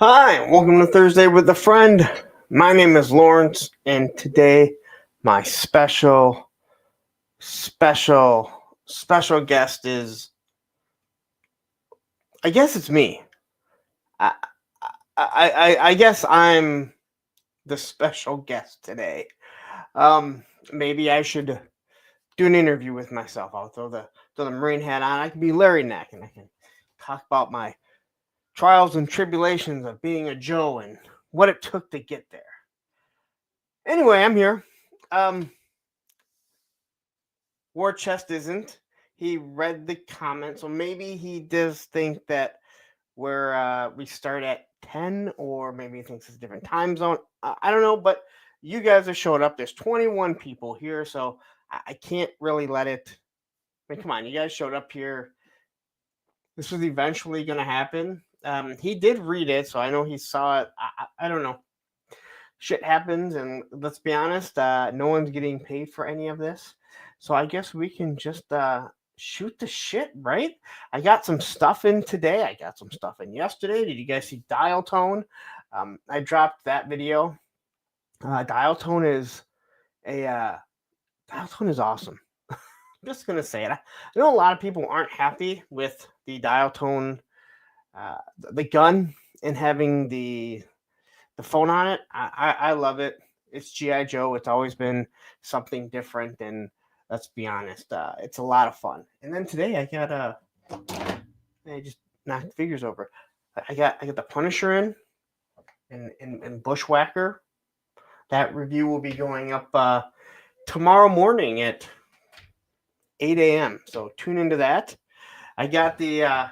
Hi, welcome to Thursday with a Friend. My name is Lawrence, and today my special guest is, I guess it's me. I, I guess I'm the special guest today. Maybe I should do an interview with myself. I'll throw the Marine hat on. I can be Larry Neck, and I can talk about my trials and tribulations of being a Joe and what it took to get there. Anyway, I'm here. War Chest isn't. He read the comments, so maybe he does think that we start at 10, or maybe he thinks it's a different time zone. I don't know, but you guys have showed up. There's 21 people here, so I can't really let it. I mean, come on, you guys showed up here. This was eventually going to happen. He did read it, so I know he saw it. I don't know. Shit happens, and let's be honest, no one's getting paid for any of this. So I guess we can just shoot the shit, right? I got some stuff in today. I got some stuff in yesterday. Did you guys see Dial Tone? I dropped that video. Dial Tone is awesome. I'm just gonna say it. I know a lot of people aren't happy with the Dial Tone, the gun, and having the phone on it. I love it. It's G.I. Joe. It's always been something different, and let's be honest, it's a lot of fun. And then today I got I just knocked figures over. I got the Punisher and Bushwhacker. That review will be going up tomorrow morning at 8 a.m. So tune into that. I got the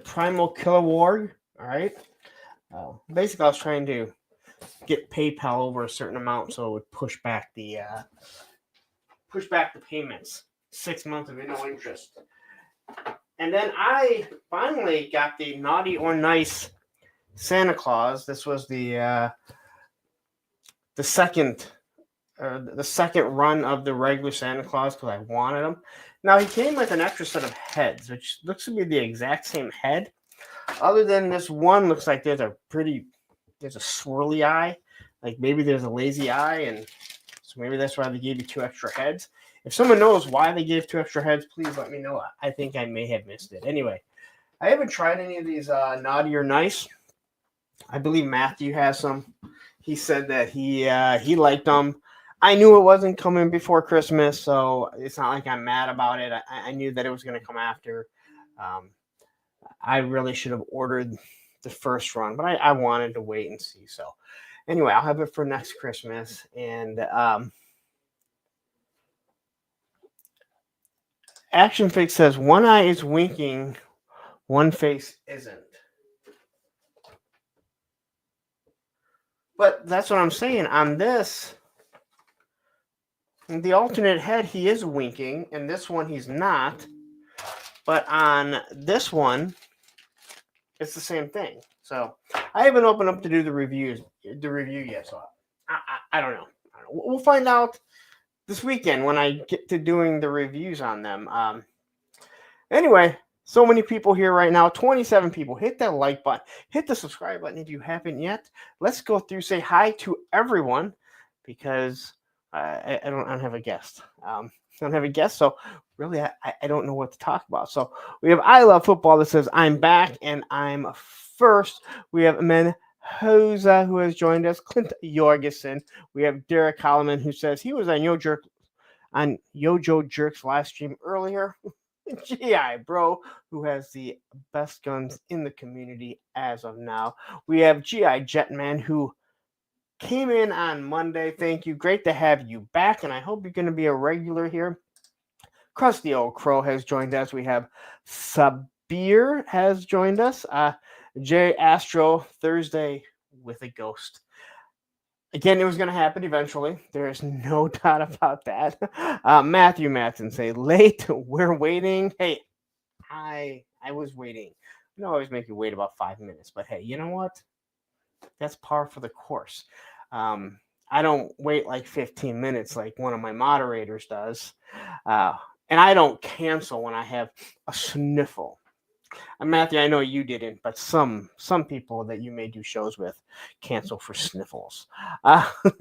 Primal Killer Warg. All right. Basically, I was trying to get PayPal over a certain amount, so it would push back the payments. 6 months of no interest. And then I finally got the Naughty or Nice Santa Claus. This was the second run of the regular Santa Claus because I wanted him. Now he came with an extra set of heads, which looks to be the exact same head. Other than this one, looks like there's a swirly eye. Like maybe there's a lazy eye, and so maybe that's why they gave you 2 extra heads. If someone knows why they gave 2 extra heads, please let me know. I think I may have missed it. Anyway, I haven't tried any of these Naughty or Nice. I believe Matthew has some. He said that he liked them. I knew it wasn't coming before Christmas, so it's not like I'm mad about it. I knew that it was going to come after. I really should have ordered the first run, but I wanted to wait and see. So anyway, I'll have it for next Christmas. And Action Fix says one eye is winking, one face isn't. But that's what I'm saying. On this, the alternate head, he is winking, and this one he's not. But on this one, it's the same thing. So I haven't opened up to do the review yet. So I don't know. We'll find out this weekend when I get to doing the reviews on them. Anyway, so many people here right now. 27 people. Hit that like button. Hit the subscribe button if you haven't yet. Let's go through. Say hi to everyone because I don't have a guest. I don't have a guest, so really I don't know what to talk about. So we have I Love Football that says I'm back and I'm first. We have Menhoza who has joined us. Clint Jorgensen. We have Derek Holloman who says he was on Yojo Jerk's live stream earlier. GI Bro, who has the best guns in the community as of now. We have GI Jetman, who came in on Monday. Thank you. Great to have you back, and I hope you're going to be a regular here. Krusty Old Crow has joined us. We have Sabir has joined us. Jay Astro, Thursday with a ghost. Again, it was going to happen eventually. There is no doubt about that. Matthew Matson say, late, we're waiting. Hey, I was waiting. I always make you wait about 5 minutes, but hey, you know what? That's par for the course. I don't wait like 15 minutes like one of my moderators does. And I don't cancel when I have a sniffle. Matthew, I know you didn't, but some people that you may do shows with cancel for sniffles.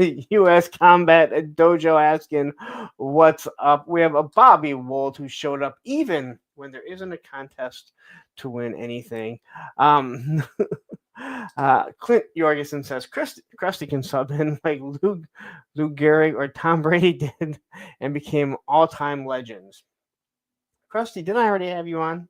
U.S. Combat Dojo asking what's up. We have a Bobby Wold who showed up even when there isn't a contest to win anything. Clint Jorgensen says Krusty can sub in like Lou Gehrig or Tom Brady did and became all-time legends. Krusty, didn't I already have you on?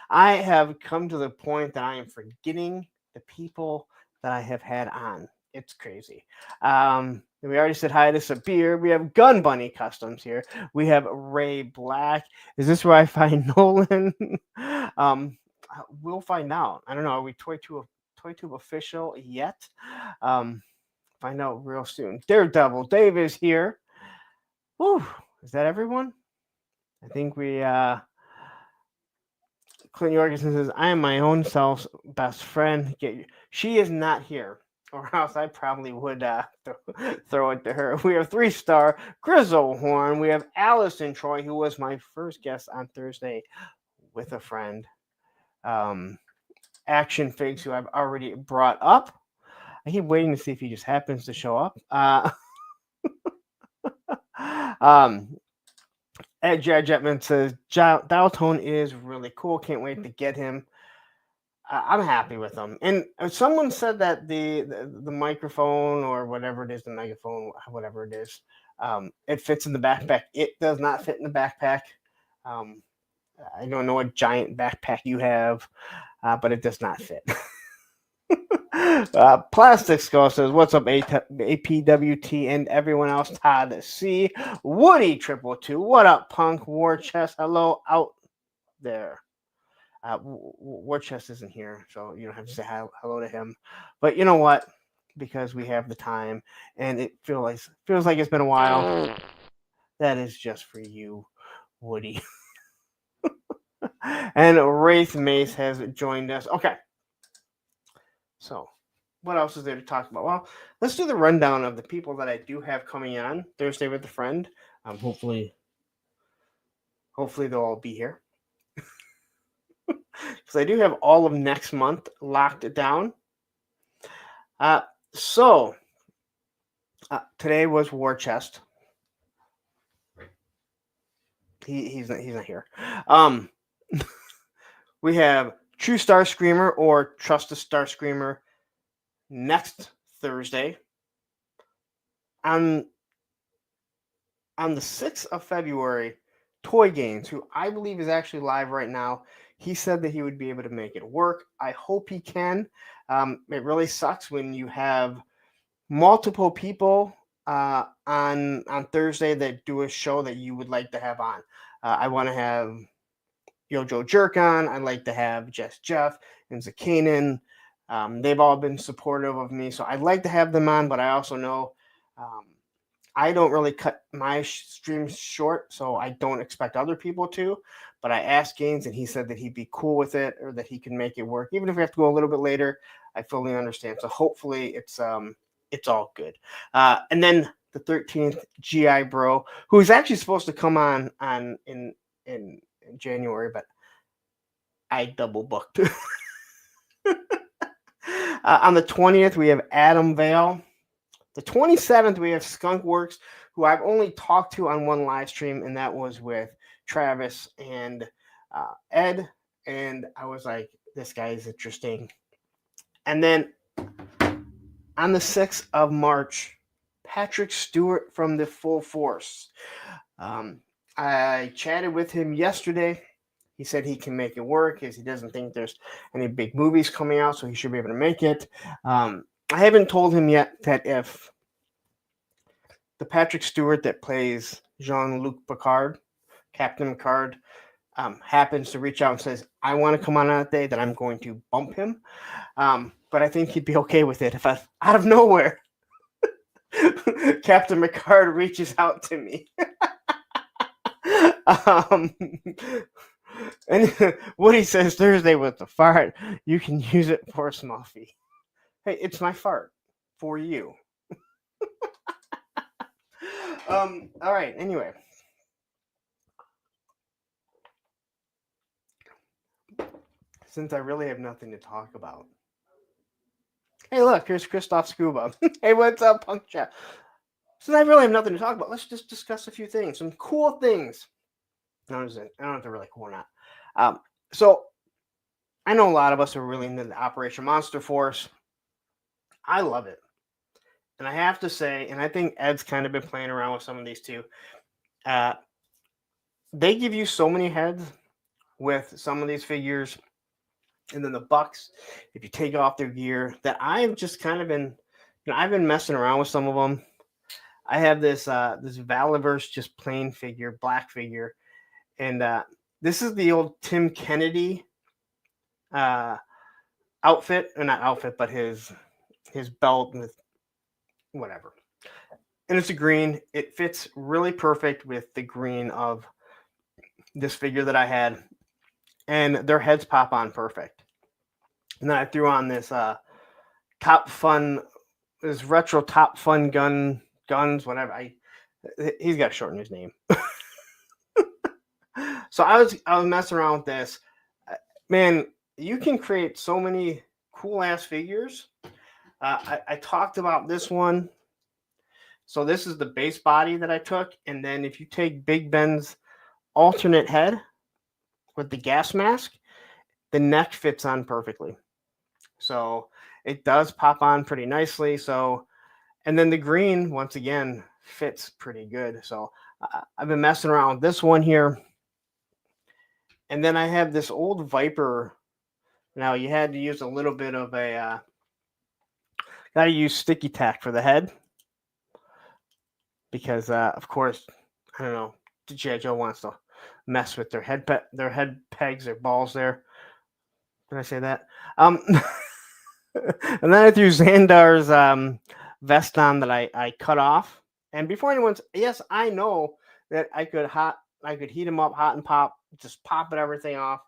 I have come to the point that I am forgetting the people that I have had on. It's crazy. We already said hi to Sabir. We have Gun Bunny Customs here. We have Ray Black. Is this where I find Nolan? We'll find out. I don't know. Are we ToyTube official yet? Find out real soon. Daredevil Dave is here. Whew. Is that everyone? I think we Clint Jorgensen says, I am my own self's best friend. She is not here, or else I probably would throw it to her. We have 3-star Grizzle Horn. We have Allison Troy, who was my first guest on Thursday with a friend. Action Figs, who I've already brought up. I keep waiting to see if he just happens to show up. Ed Jared Jetman says, Dial Tone is really cool. Can't wait to get him. I'm happy with him. And someone said that the microphone or whatever it is, the megaphone, whatever it is, it fits in the backpack. It does not fit in the backpack. I don't know what giant backpack you have, but it does not fit. Plastic Skull says, what's up, APWT and everyone else? Todd C. Woody 222. What up, Punk? War Chest. Hello out there. War Chest isn't here, so you don't have to say hello to him. But you know what? Because we have the time and it feels like it's been a while. That is just for you, Woody. And Wraith Mace has joined us. Okay. So, what else is there to talk about? Well, let's do the rundown of the people that I do have coming on Thursday with a friend. Hopefully they'll all be here. Because I do have all of next month locked down. So, today was War Chest. He's not here. We have True Star Screamer or Trust the Star Screamer next Thursday. On the 6th of February, Toy Games, who I believe is actually live right now, he said that he would be able to make it work. I hope he can. It really sucks when you have multiple people on Thursday that do a show that you would like to have on. I want to have Yojo Jerk on. I'd like to have Jeff and Zakanin. They've all been supportive of me, so I'd like to have them on, but I also know I don't really cut my streams short, so I don't expect other people to. But I asked Gaines, and he said that he'd be cool with it or that he can make it work. Even if we have to go a little bit later, I fully understand. So hopefully it's all good. And then the 13th, GI Bro, who is actually supposed to come on in January, but I double booked. On the 20th, we have Adam Vale. The 27th, we have Skunk Works, who I've only talked to on one live stream, and that was with Travis and Ed. And I was like, this guy is interesting. And then on the 6th of March, Patrick Stewart from the Full Force. I chatted with him yesterday. He said he can make it work because he doesn't think there's any big movies coming out, so he should be able to make it. I haven't told him yet that if the Patrick Stewart that plays Jean-Luc Picard, Captain Picard, happens to reach out and says, I want to come on that day, that I'm going to bump him. But I think he'd be okay with it if out of nowhere, Captain Picard reaches out to me. And what he says Thursday with the fart, you can use it for a small fee. Hey, it's my fart for you. All right. Anyway, since I really have nothing to talk about. Hey, look, here's Christoph Scuba. Hey, what's up, Punk Chat? Since I really have nothing to talk about, let's just discuss a few things, some cool things. No, I don't know if they're really cool or not. So I know a lot of us are really into the Operation Monster Force. I love it. And I have to say, and I think Ed's kind of been playing around with some of these too. Uh, they give you so many heads with some of these figures, and then the Bucks, if you take off their gear, that I've just kind of been, I've been messing around with some of them. I have this Valiverse just plain figure, black figure, and this is the old Tim Kennedy uh, outfit, or not outfit, but his belt with whatever. And it's a green. It fits really perfect with the green of this figure that I had, and their heads pop on perfect. And then I threw on this Top Fun, this retro Top Fun guns, whatever. He's got to shorten his name. So I was messing around with this. Man, you can create so many cool ass figures. I talked about this one. So this is the base body that I took, and then if you take Big Ben's alternate head with the gas mask, the neck fits on perfectly. So it does pop on pretty nicely. So, and then the green once again fits pretty good. So I've been messing around with this one here. And then I have this old Viper. Now you had to use a little bit of a, got to use sticky tack for the head. Because, of course, I don't know, G.I. Joe wants to mess with their head pegs, their balls there. Did I say that? And then I threw Xandar's vest on that I cut off. And before anyone's, yes, I know that I could heat him up hot and pop, just pop everything off,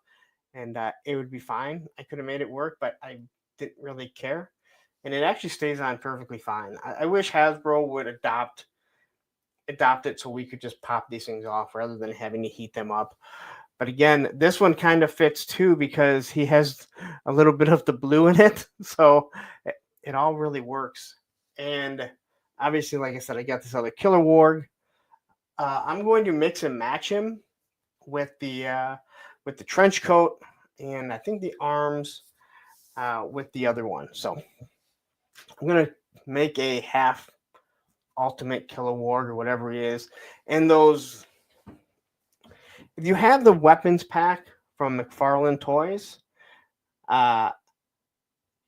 and it would be fine. I could have made it work, but I didn't really care. And it actually stays on perfectly fine. I wish Hasbro would adopt it so we could just pop these things off rather than having to heat them up. But again, this one kind of fits too because he has a little bit of the blue in it. So it all really works. And obviously, like I said, I got this other Killer Warg. I'm going to mix and match him with the trench coat and I think the arms with the other one. So I'm going to make a half Ultimate Killer Warg or whatever he is. And those, if you have the weapons pack from McFarlane Toys,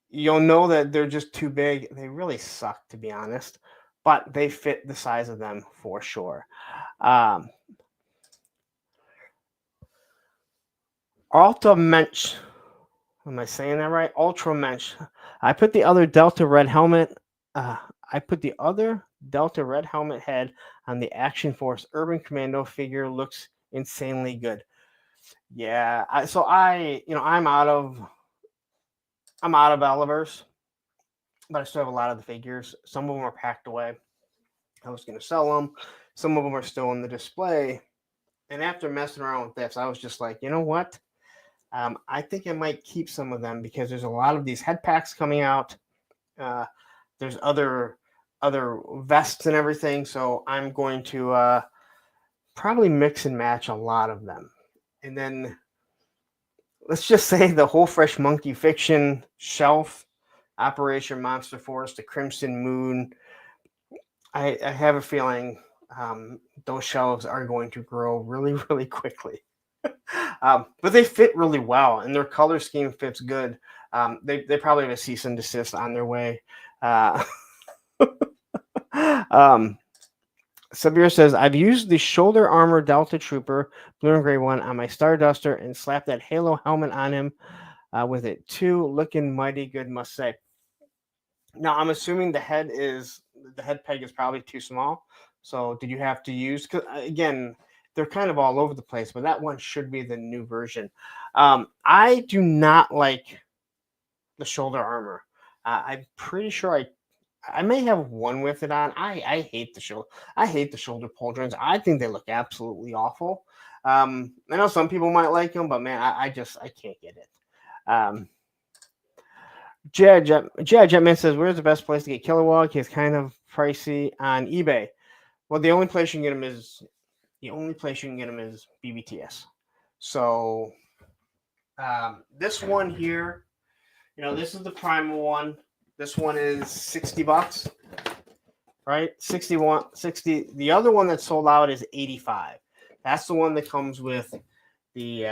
you'll know that they're just too big. They really suck, to be honest, but they fit the size of them for sure. Ultra Mensch. Am I saying that right? Ultra Mensch. I put the other Delta Red helmet. I put the other Delta Red helmet head on the Action Force Urban Commando figure. Looks insanely good. Yeah. I'm out of Valiverse, but I still have a lot of the figures. Some of them are packed away. I was going to sell them. Some of them are still in the display. And after messing around with this, I was just like, you know what? I think I might keep some of them because there's a lot of these head packs coming out. There's other vests and everything, so I'm going to probably mix and match a lot of them. And then let's just say the whole Fresh Monkey Fiction shelf, Operation Monster Force, the Crimson Moon. I have a feeling those shelves are going to grow really, really quickly. But they fit really well, and their color scheme fits good. They probably have a cease and desist on their way. Sabir says, I've used the shoulder armor Delta Trooper, blue and gray one, on my Starduster and slapped that Halo helmet on him with it too. Looking mighty good, must say. Now, I'm assuming the head peg is probably too small. So did you have to use, cause, again, they're kind of all over the place, but that one should be the new version. I do not like the shoulder armor. I'm pretty sure I may have one with it on. I hate the shoulder. I hate the shoulder pauldrons. I think they look absolutely awful. I know some people might like them, but man, I can't get it. Um, Jetman says, "Where's the best place to get Kilowog? He's kind of pricey on eBay." Well, the only place you can get him is BBTS. So this one here, this is the primal one. This one is $60, right? 60. The other one that's sold out is 85. That's the one that comes with the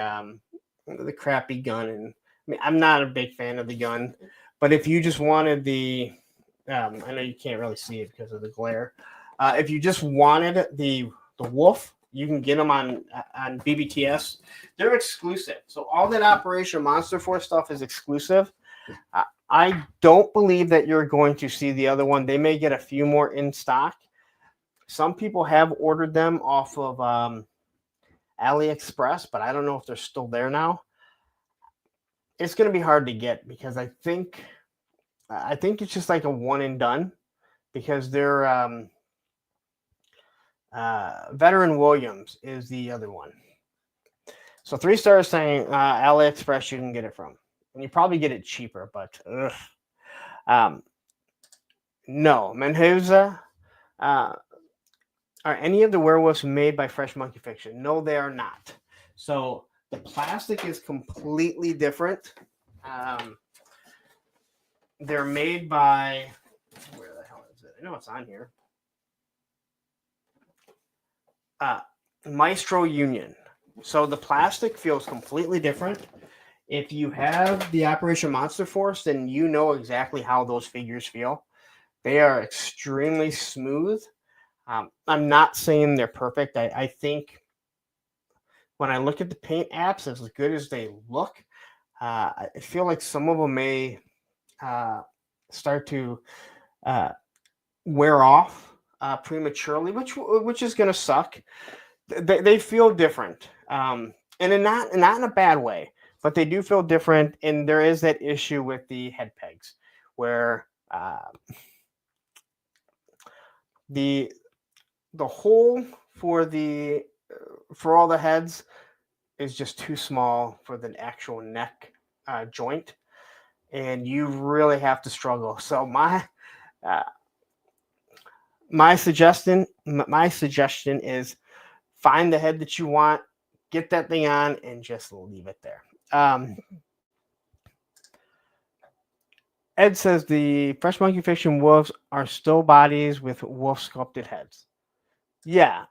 crappy gun. And I mean, I'm not a big fan of the gun, but if you just wanted I know you can't really see it because of the glare. If you just wanted the wolf, you can get them on BBTS. They're exclusive. So all that Operation Monster Force stuff is exclusive. I don't believe that you're going to see the other one. They may get a few more in stock. Some people have ordered them off of AliExpress, but I don't know if they're still there now. It's going to be hard to get because I think it's just like a one and done because they're Veteran Williams is the other one. So 3 stars saying AliExpress you can get it from. And you probably get it cheaper, but no. Menhuza, are any of the werewolves made by Fresh Monkey Fiction? No, they are not. So the plastic is completely different. They're made by, where the hell is it? I know it's on here. Maestro Union. So the plastic feels completely different. If you have the Operation Monster Force, then you know exactly how those figures feel. They are extremely smooth. I'm not saying they're perfect. I think when I look at the paint apps, as good as they look, I feel like some of them may start to wear off prematurely, which is going to suck. They feel different, and not in a bad way, but they do feel different. And there is that issue with the head pegs where the hole for all the heads is just too small for the actual neck joint, and you really have to struggle. So my suggestion is find the head that you want, get that thing on, and just leave it there. Ed says the Fresh Monkey Fiction wolves are still bodies with wolf sculpted heads. Yeah.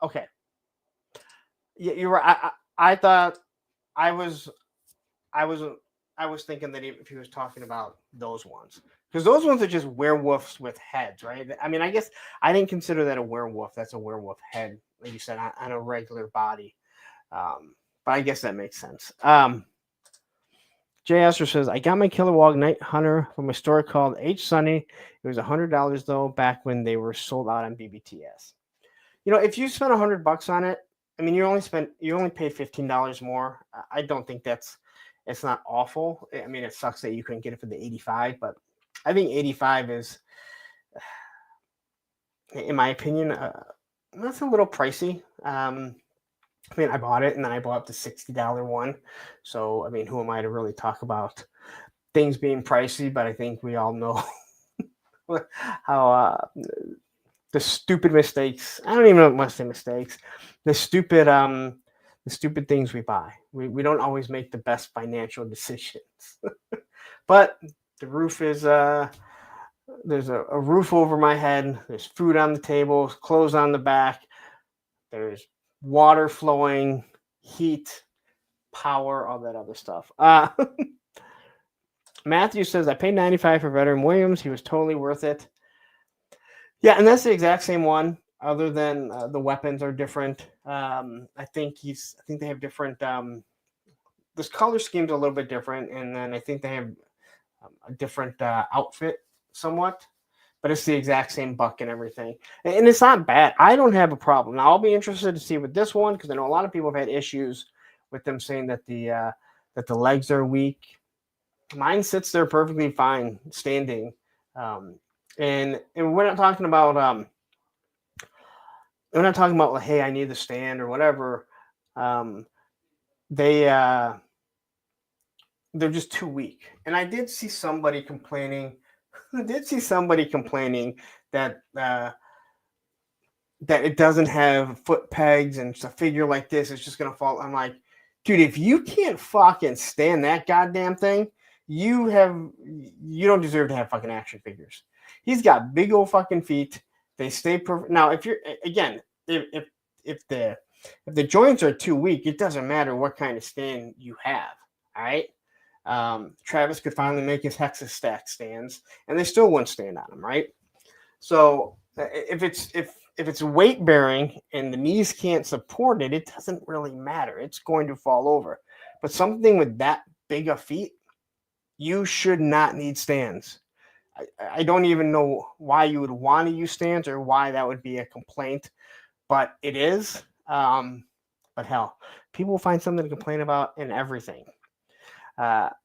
Okay. Yeah, you're right. I thought I was thinking that if he was talking about those ones, because those ones are just werewolves with heads, right? I mean, I guess I didn't consider that a werewolf. That's a werewolf head, like you said, on a regular body. But I guess that makes sense. Jay Esther says, I got my Kilowog Night Hunter from a store called H Sunny. It was $100 though, back when they were sold out on BBTS. If you spent $100 on it, I mean, you only paid $15 more. I don't think it's not awful. I mean, it sucks that you couldn't get it for the 85, but I think 85 is, in my opinion, that's a little pricey. I mean, I bought it and then I bought the $60 one. So, I mean, who am I to really talk about things being pricey? But I think we all know how the stupid mistakes. I don't even want to say mistakes. The stupid things we buy. We don't always make the best financial decisions. But the roof is there's a roof over my head. There's food on the table, clothes on the back. There's water flowing, heat, power, all that other stuff. Matthew says, I paid $95 for Veteran Williams. He was totally worth it. Yeah, and that's the exact same one, other than the weapons are different. I think they have different. This color scheme's a little bit different, and then I think they have a different outfit somewhat. But it's the exact same buck and everything. And it's not bad. I don't have a problem. Now, I'll be interested to see with this one because I know a lot of people have had issues with them saying that the legs are weak. Mine sits there perfectly fine, standing. And we're not talking about hey, I need the stand or whatever. They they're just too weak. And I did see somebody complaining. I did see somebody complaining that that it doesn't have foot pegs and a figure like this is just gonna fall. I'm like, dude, if you can't fucking stand that goddamn thing, you don't deserve to have fucking action figures. He's got big old fucking feet. They stay perfect. Now, if you're again, if the joints are too weak, it doesn't matter what kind of stand you have. All right. Travis could finally make his Hexa stack stands, and they still wouldn't stand on them, right? So if it's weight bearing and the knees can't support it, it doesn't really matter. It's going to fall over. But something with that big of feet, you should not need stands. I don't even know why you would want to use stands or why that would be a complaint, but it is. But hell, people find something to complain about in everything.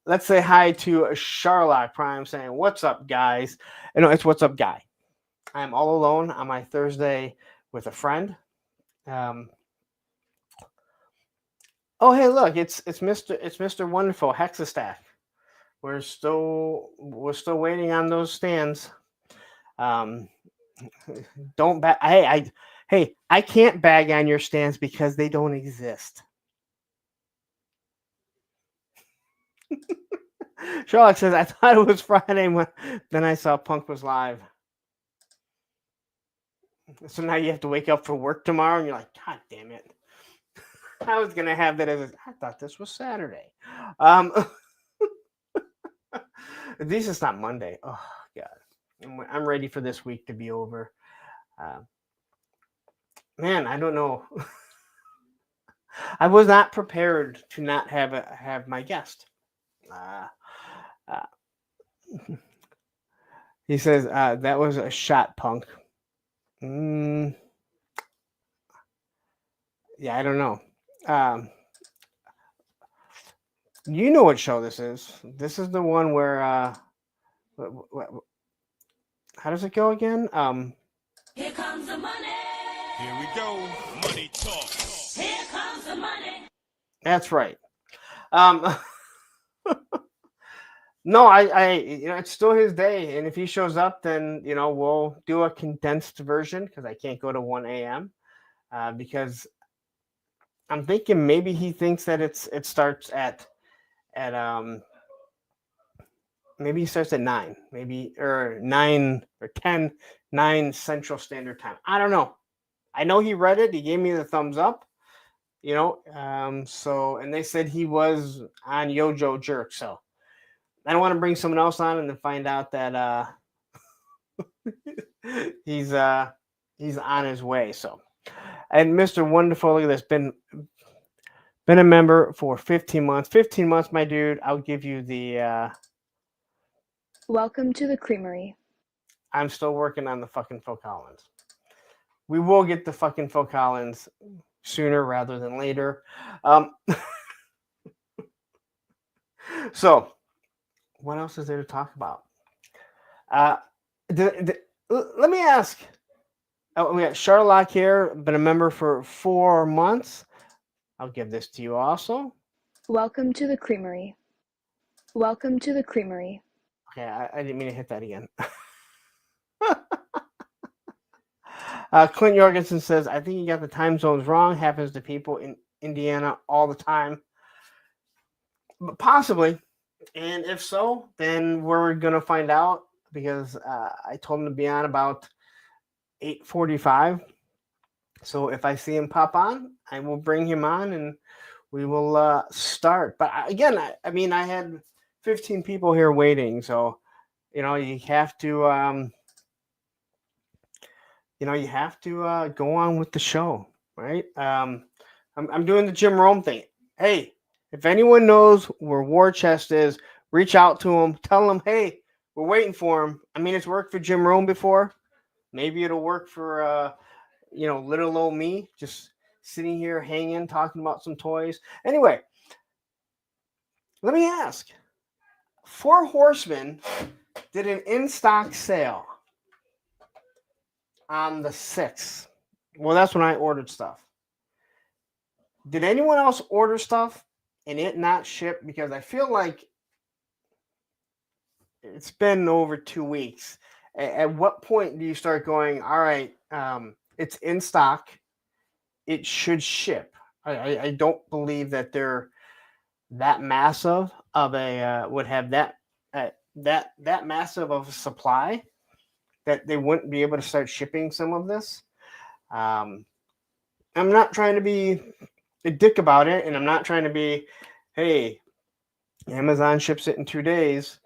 Let's say hi to Charlotte Prime saying, "What's up, guys?" No, it's "What's up, guy." I'm all alone on my Thursday with a friend. Oh, hey, look, it's Mr. Wonderful Hexastack. We're still waiting on those stands. Don't bag. Hey, I can't bag on your stands because they don't exist. Charlotte says, "I thought it was Friday when then I saw Punk was live." So now you have to wake up for work tomorrow, and you're like, God damn it! I was gonna have that as I thought this was Saturday. At least it's not Monday. Oh God, I'm ready for this week to be over. Man, I don't know. I was not prepared to not have my guest. He says that was a shot, Punk. Yeah, I don't know. You know what show this is. This is the one where how does it go again? Here comes the money. Here we go. Money talk. Here comes the money. That's right. No, I it's still his day, and if he shows up, then we'll do a condensed version because I can't go to 1 a.m. Because I'm thinking maybe he thinks that it starts at maybe he starts at 9, maybe or 9 or 10, 9 Central Standard Time. I don't know. I know he read it. He gave me the thumbs up. So and they said he was on Yojo Jerk. So I don't want to bring someone else on and then find out that he's on his way. So, and Mr. Wonderful, look at this, been a member for 15 months. 15 months, my dude. I'll give you the Welcome to the creamery. I'm still working on the fucking Phil Collins. We will get the fucking Phil Collins sooner rather than later. So, what else is there to talk about? Let me ask. Oh, we got Charlotte here, been a member for 4 months. I'll give this to you also. Welcome to the creamery. Welcome to the creamery. Okay, I didn't mean to hit that again. Clint Jorgensen says, I think you got the time zones wrong. Happens to people in Indiana all the time. But possibly. And if so, then we're going to find out because I told him to be on about 8:45. So if I see him pop on, I will bring him on and we will start. But again, I mean, I had 15 people here waiting. So, you have to... you have to go on with the show, right? I'm doing the Jim Rome thing. Hey, if anyone knows where War Chest is, reach out to him. Tell him, hey, we're waiting for him. I mean, it's worked for Jim Rome before. Maybe it'll work for, little old me, just sitting here hanging, talking about some toys. Anyway, let me ask. 4 Horsemen did an in-stock sale on the 6th. Well, that's when I ordered stuff. Did anyone else order stuff and it not ship? Because I feel like it's been over 2 weeks. At what point do you start going, all right, it's in stock, it should ship? I don't believe that they're that massive of a would have that massive of a supply that they wouldn't be able to start shipping some of this. Um, I'm not trying to be a dick about it, and I'm not trying to be, hey, Amazon ships it in 2 days.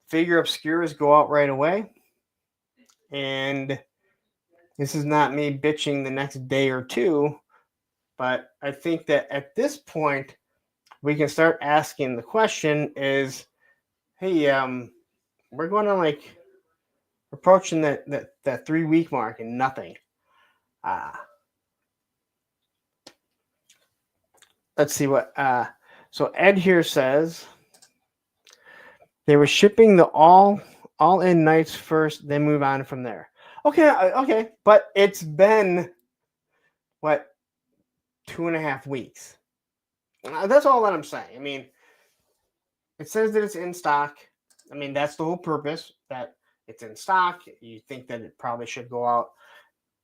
Figure obscuras go out right away, and this is not me bitching the next day or two, but I think that at this point we can start asking the question: is, hey, we're going to like approaching that 3 week mark and nothing. Let's see what. So Ed here says they were shipping the all in nights first, then move on from there. Okay, okay, but it's been what, 2.5 weeks. That's all that I'm saying. I mean, it says that it's in stock. I mean, that's the whole purpose, that it's in stock. You think that it probably should go out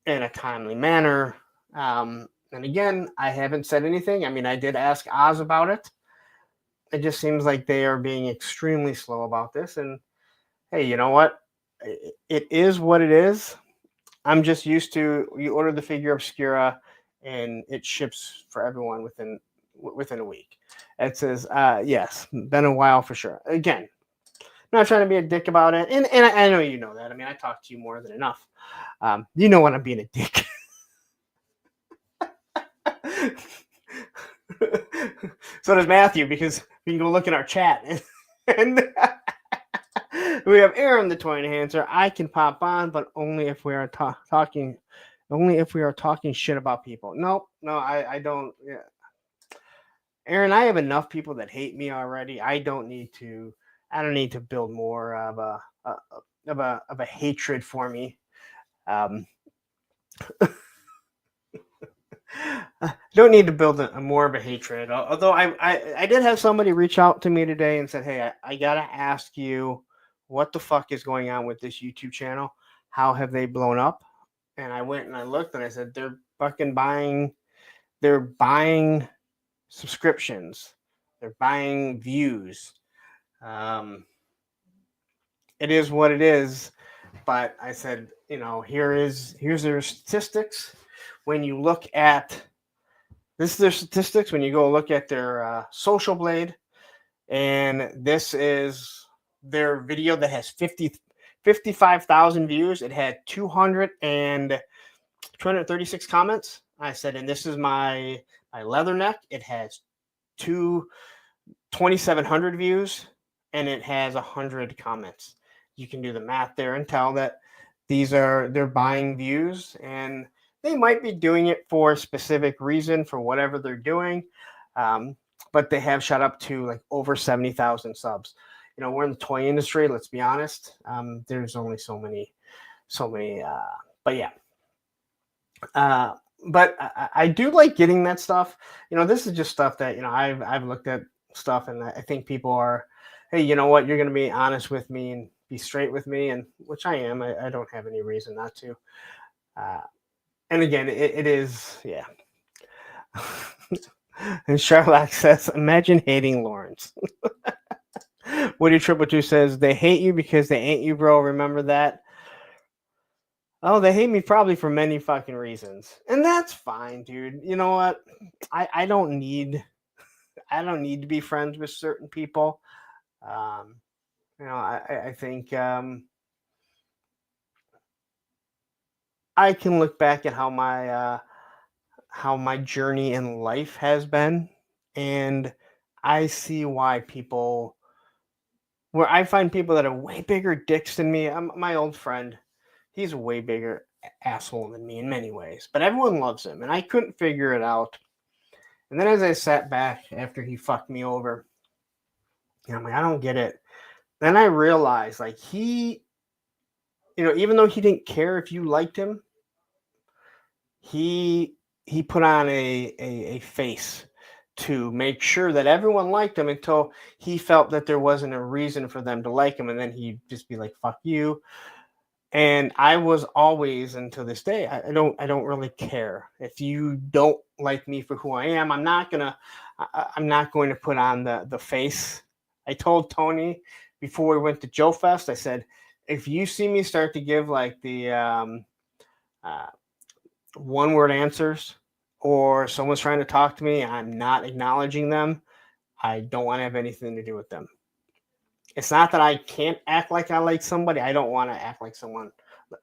in a timely manner. And again, I haven't said anything. I mean, I did ask Oz about it. It just seems like they are being extremely slow about this. And hey, you know what? It is what it is. I'm just used to, you order the figure obscura and it ships for everyone within a week. It says, yes, been a while for sure. Again, not trying to be a dick about it. And I know you know that. I mean, I talk to you more than enough. You know when I'm being a dick. So does Matthew, because we can go look in our chat. And we have Aaron the Toy Enhancer. I can pop on, but only if we are talking shit about people. No, I don't. Yeah. Aaron, I have enough people that hate me already. I don't need to build more of a hatred for me. Don't need to build a more of a hatred. Although I did have somebody reach out to me today and said, hey, I gotta ask you, what the fuck is going on with this YouTube channel? How have they blown up? And I went and I looked and I said, they're buying subscriptions, they're buying views. It is what it is. But I said, here's their statistics. When you look at this is their statistics, when you go look at their Social Blade, and this is their video that has 55,000 views. It had 236 comments. I said, and this is my Leatherneck. It has 2,700 views, and it has 100 comments. You can do the math there and tell that they're buying views, and they might be doing it for a specific reason for whatever they're doing. But they have shot up to like over 70,000 subs. We're in the toy industry. Let's be honest. There's only so many. But yeah. But I do like getting that stuff. This is just stuff that I've looked at stuff, and I think people are, hey, you know what? You're going to be honest with me and be straight with me, and which I am. I don't have any reason not to. And again, it is, yeah. And Sherlock says, imagine hating Lawrence. Woody Triple Two says, they hate you because they ain't you, bro. Remember that? Oh, they hate me probably for many fucking reasons. And that's fine, dude. You know what? I don't need to be friends with certain people. I think I can look back at how my journey in life has been, and I see why where I find people that are way bigger dicks than me. My old friend, he's a way bigger asshole than me in many ways, but everyone loves him, and I couldn't figure it out. And then as I sat back after he fucked me over, I'm like, I don't get it. Then I realized, like, he, even though he didn't care if you liked him, he put on a face to make sure that everyone liked him until he felt that there wasn't a reason for them to like him, and then he'd just be like, "Fuck you." And I was always, until this day, I don't really care if you don't like me for who I am. I'm not going to put on the face. I told Tony before we went to Joe Fest, I said, if you see me start to give like the uh, one word answers, or someone's trying to talk to me and I'm not acknowledging them, I don't want to have anything to do with them. It's not that I can't act like I like somebody. I don't want to act like someone.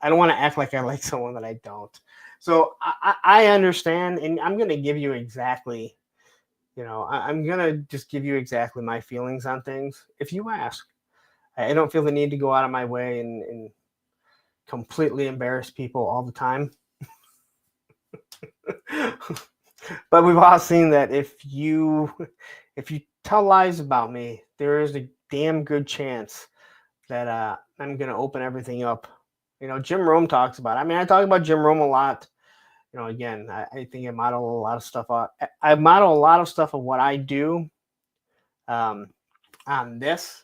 I don't want to act like I like someone that I don't. So I understand, and I'm going to give you exactly, I'm going to just give you exactly my feelings on things if you ask. I don't feel the need to go out of my way and completely embarrass people all the time. But we've all seen that if you tell lies about me, there is a damn good chance that I'm gonna open everything up. Jim Rome talks about it. I mean, I talk about Jim Rome a lot. Again, I think I model a lot of stuff out. I model a lot of stuff of what I do on this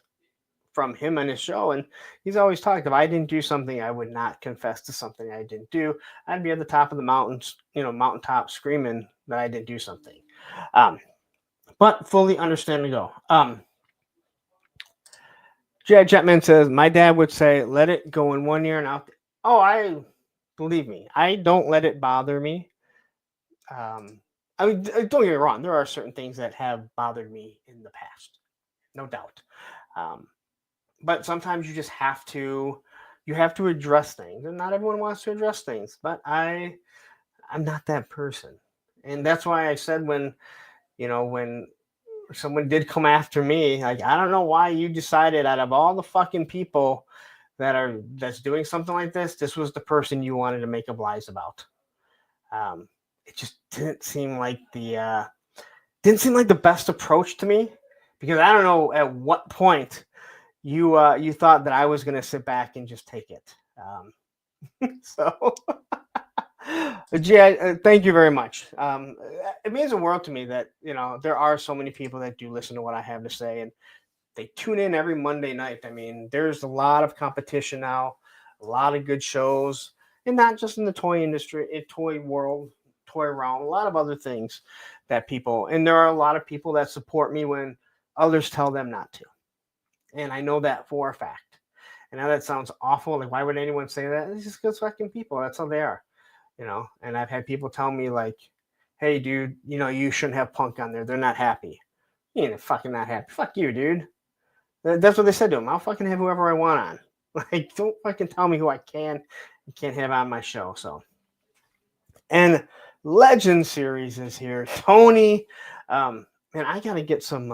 from him and his show. And he's always talked, if I didn't do something, I would not confess to something I didn't do. I'd be at the top of the mountains, mountaintop screaming that I didn't do something. But fully understand to go. Jed Jetman says, my dad would say, let it go in 1 year and out. Oh, believe me, I don't let it bother me. I mean, don't get me wrong. There are certain things that have bothered me in the past, no doubt. But sometimes you just have to address things, and not everyone wants to address things. But I'm not that person, and that's why I said when someone did come after me, like, I don't know why you decided out of all the fucking people that's doing something like this was the person you wanted to make up lies about. It just didn't seem like the best approach to me, because I don't know at what point you thought that I was going to sit back and just take it. So, yeah, thank you very much. It means the world to me that there are so many people that do listen to what I have to say, and they tune in every Monday night. I mean, there's a lot of competition now, a lot of good shows, and not just in the toy industry, toy world, toy realm, a lot of other things that people, and there are a lot of people that support me when others tell them not to. And I know that for a fact. And now that sounds awful. Like, why would anyone say that? It's just because fucking people. That's how they are, And I've had people tell me, like, hey, dude, you shouldn't have Punk on there. They're not happy. You ain't fucking not happy. Fuck you, dude. That's what they said to him. I'll fucking have whoever I want on. Like, don't fucking tell me who I can't have on my show. So, and Legend Series is here. Tony, man, I gotta get some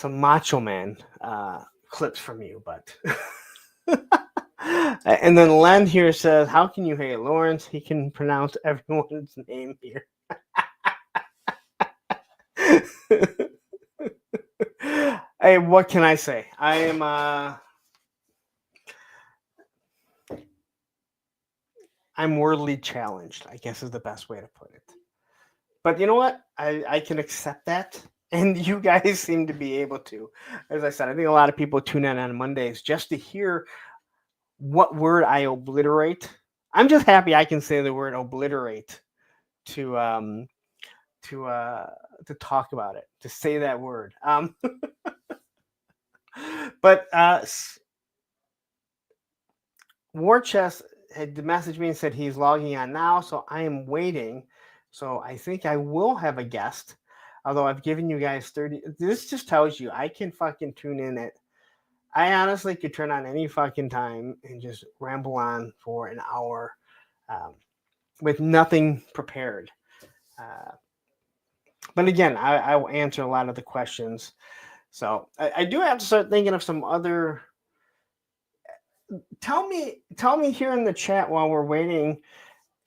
Macho Man clips from you, but and then Len here says, how can you hate Lawrence? He can pronounce everyone's name here. Hey, what can I say? I'm wordly challenged, I guess is the best way to put it. But you know what? I can accept that. And you guys seem to be able to. As I said, I think a lot of people tune in on Mondays just to hear what word I obliterate. I'm just happy I can say the word obliterate to talk about it, to say that word. But War Chest had messaged me and said he's logging on now, so I am waiting. So I think I will have a guest. Although I've given you guys 30, this just tells you I can fucking tune in I honestly could turn on any fucking time and just ramble on for an hour with nothing prepared. But again, I will answer a lot of the questions. So I do have to start thinking of some other. Tell me here in the chat while we're waiting.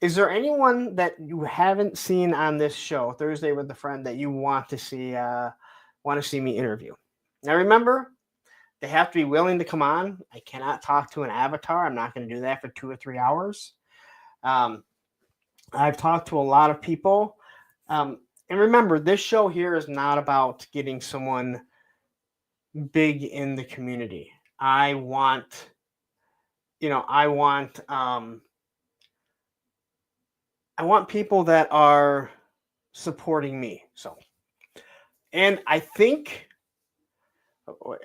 Is there anyone that you haven't seen on this show, Thursday with a Friend, that you want to see me interview? Now remember, they have to be willing to come on. I cannot talk to an avatar. I'm not going to do that for 2 or 3 hours. I've talked to a lot of people. And remember, this show here is not about getting someone big in the community. I want, I want people that are supporting me. So, and I think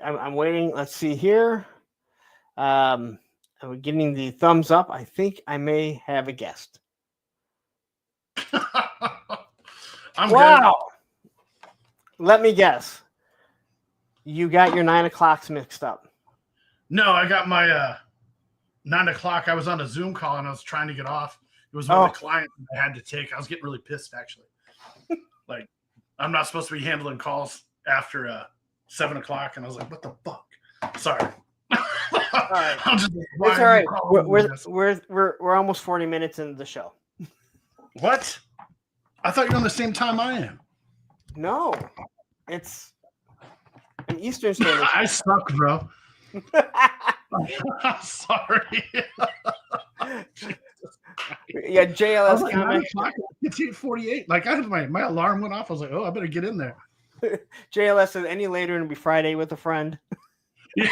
I'm waiting. Let's see here. I'm getting the thumbs up. I think I may have a guest. I'm Wow. Let me guess. You got your 9 o'clocks mixed up. good. No, I got my 9 o'clock. I was on a Zoom call and I was trying to get off. It was one of the clients I had to take. I was getting really pissed, actually. Like, I'm not supposed to be handling calls after 7 o'clock, and I was like, "What the fuck?" Sorry. All right. It's all right. We're almost 40 minutes into the show. What? I thought you were on the same time I am. No, it's an Eastern Standard Time. I suck, bro. I'm sorry. Yeah, JLS Like, comment. It's 8:48. Like, I had my alarm went off. I was like, "Oh, I better get in there." JLS says any later it'll be Friday with a friend. Yeah.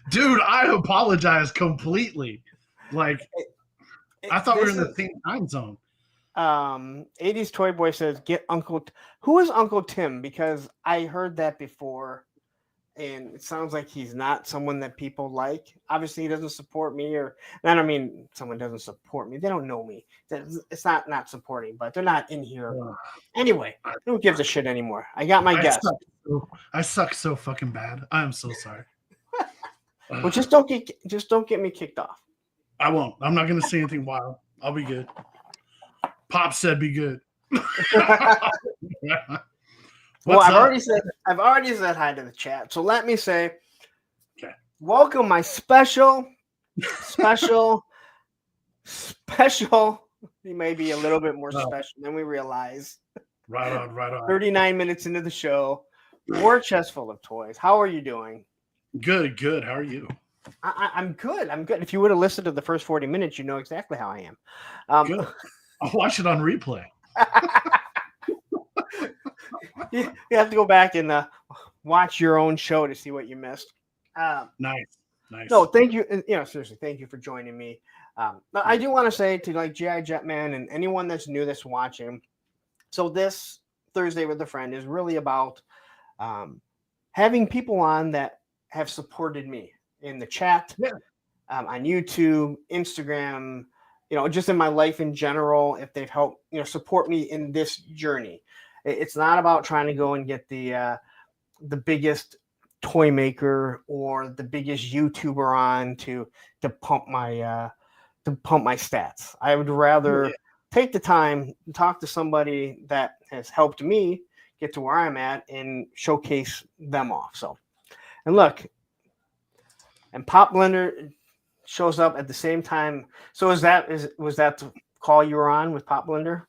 Dude, I apologize completely. Like, I thought we were in the same time zone. 80s Toy Boy says, get Uncle. Who is Uncle Tim? Because I heard that before, and it sounds like he's not someone that people like. Obviously, he doesn't support me, and I don't mean someone doesn't support me. They don't know me. It's not supporting, but they're not in here. Anyway, who gives a shit anymore? I got my guess. I suck so fucking bad. I am so sorry. Well, just don't get me kicked off. I won't. I'm not going to say anything wild. I'll be good. Pop said be good. Well, I've already said hi to the chat. So let me say, okay. Welcome my special. He may be a little bit more special than we realize. Right on. 39 minutes into the show, war chest full of toys. How are you doing? Good. How are you? I'm good. If you would have listened to the first 40 minutes, you know exactly how I am. Good. I'll watch it on replay. You have to go back and watch your own show to see what you missed. Nice. No, thank you. Seriously, thank you for joining me. I do want to say to like G.I. Jetman and anyone that's new that's watching. So this Thursday with a Friend is really about having people on that have supported me in the chat, on YouTube, Instagram, just in my life in general. If they've helped, support me in this journey. It's not about trying to go and get the biggest toy maker or the biggest YouTuber on to pump my stats. I would rather take the time to talk to somebody that has helped me get to where I'm at and showcase them off. So, and look, and Pop Blender shows up at the same time. So was that the call you were on with Pop Blender?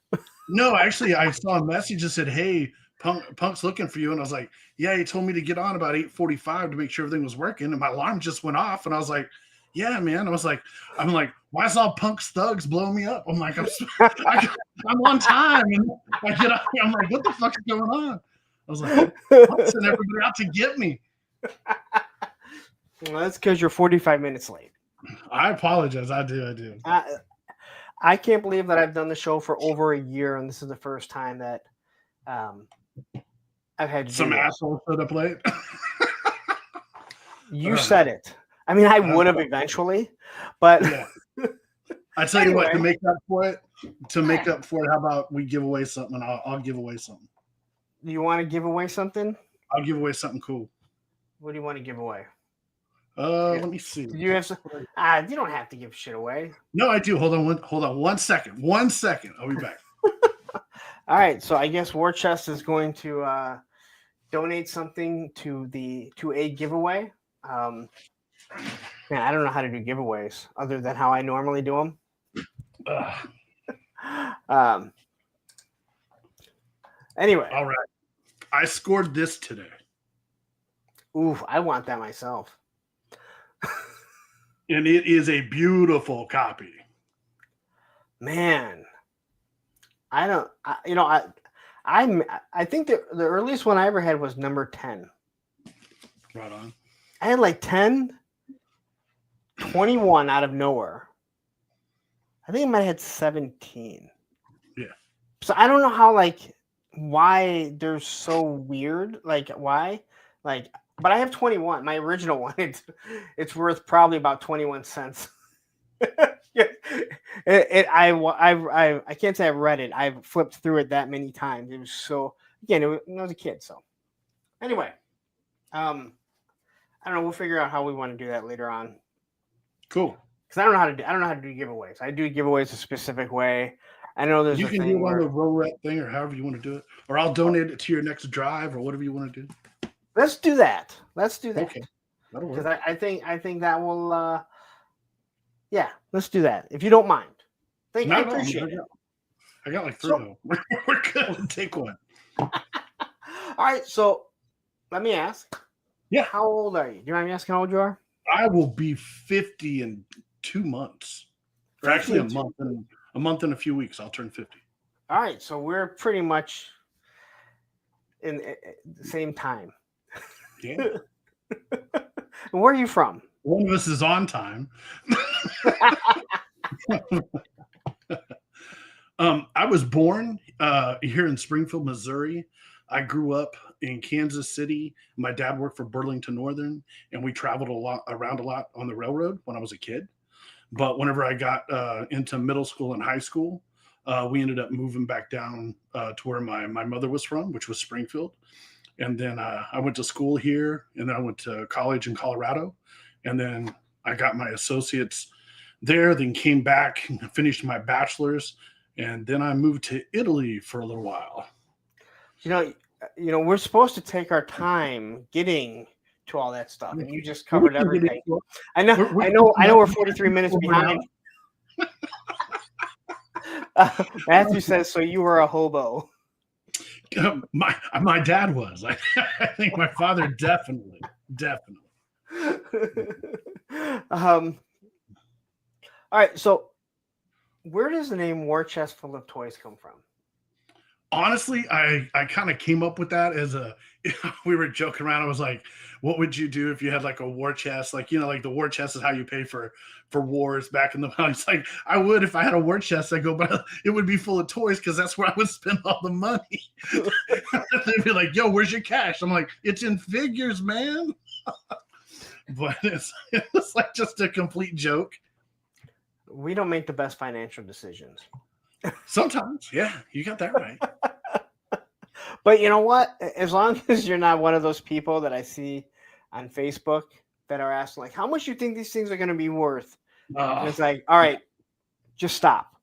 No, actually, I saw a message that said, "Hey, Punk's looking for you," and I was like, "Yeah, he told me to get on about 8:45 to make sure everything was working." And my alarm just went off, and I was like, "Yeah, man." I'm like, "Why is all Punk's thugs blowing me up?" I'm like, I'm on time, and I get up. I'm like, "What the fuck is going on?" I was like, "Punk's sending everybody out to get me." Well, that's because you're 45 minutes late. I apologize. I do. I can't believe that I've done the show for over a year, and this is the first time that I've had to some asshole showed up late. You said it. I mean, I would have eventually, but I tell you what, to make up for it, how about we give away something? I'll give away something. Do you want to give away something? I'll give away something cool. What do you want to give away? Let me see. Do you have some? You don't have to give shit away. No, I do. Hold on 1 second. 1 second. I'll be back. All right. So I guess War Chest is going to donate something to a giveaway. Man, I don't know how to do giveaways other than how I normally do them. Anyway. All right. I scored this today. Ooh, I want that myself. And it is a beautiful copy. Man. I don't. I think the earliest one I ever had was number 10. Right on. I had like 10, 21 out of nowhere. I think I might have had 17. Yeah. So I don't know how, like, why they're so weird. Like, why? Like, but I have 21. My original one, it's worth probably about 21 cents. Yeah. I can't say I've read it. I've flipped through it that many times. It was so, again, when I was a kid. So anyway, I don't know. We'll figure out how we want to do that later on. Cool. Because I don't know how to do giveaways. I do giveaways a specific way. I know there's You a can thing do it on where the roulette thing or however you want to do it. Or I'll donate it to your next drive or whatever you want to do. let's do that. Let's do that. Okay. That'll Because work. I think that will. Yeah, let's do that if you don't mind. I No, appreciate it. I got like 3 So- of them. We're good. Take one. All right, so let me ask. Yeah. How old are you? Do you mind me asking how old you are? I will be 50 in 2 months. Or actually 50 a month and a few weeks. I'll turn 50. All right, so we're pretty much in the same time. Yeah. Where are you from? One of us is on time. I was born here in Springfield, Missouri. I grew up in Kansas City. My dad worked for Burlington Northern, and we traveled around a lot on the railroad when I was a kid. But whenever I got into middle school and high school, we ended up moving back down to where my mother was from, which was Springfield. And then I went to school here, and then I went to college in Colorado. And then I got my associates there, then came back and finished my bachelor's. And then I moved to Italy for a little while. You know, we're supposed to take our time getting to all that stuff, and you just covered everything. I know. We're 43 minutes behind. Matthew says, "So you were a hobo." My dad was. I think my father definitely. All right. So, where does the name War Chest Full of Toys come from? Honestly, I kind of came up with that as we were joking around. I was like, what would you do if you had like a war chest? Like, like the war chest is how you pay for wars back in the It's like, I would if I had a war chest. I go, but it would be full of toys because that's where I would spend all the money. They'd be like, yo, where's your cash? I'm like, it's in figures, man. But it's like just a complete joke. We don't make the best financial decisions. Sometimes, yeah, you got that right. But you know what? As long as you're not one of those people that I see on Facebook that are asking, like, how much do you think these things are going to be worth? And it's like, all right, just stop.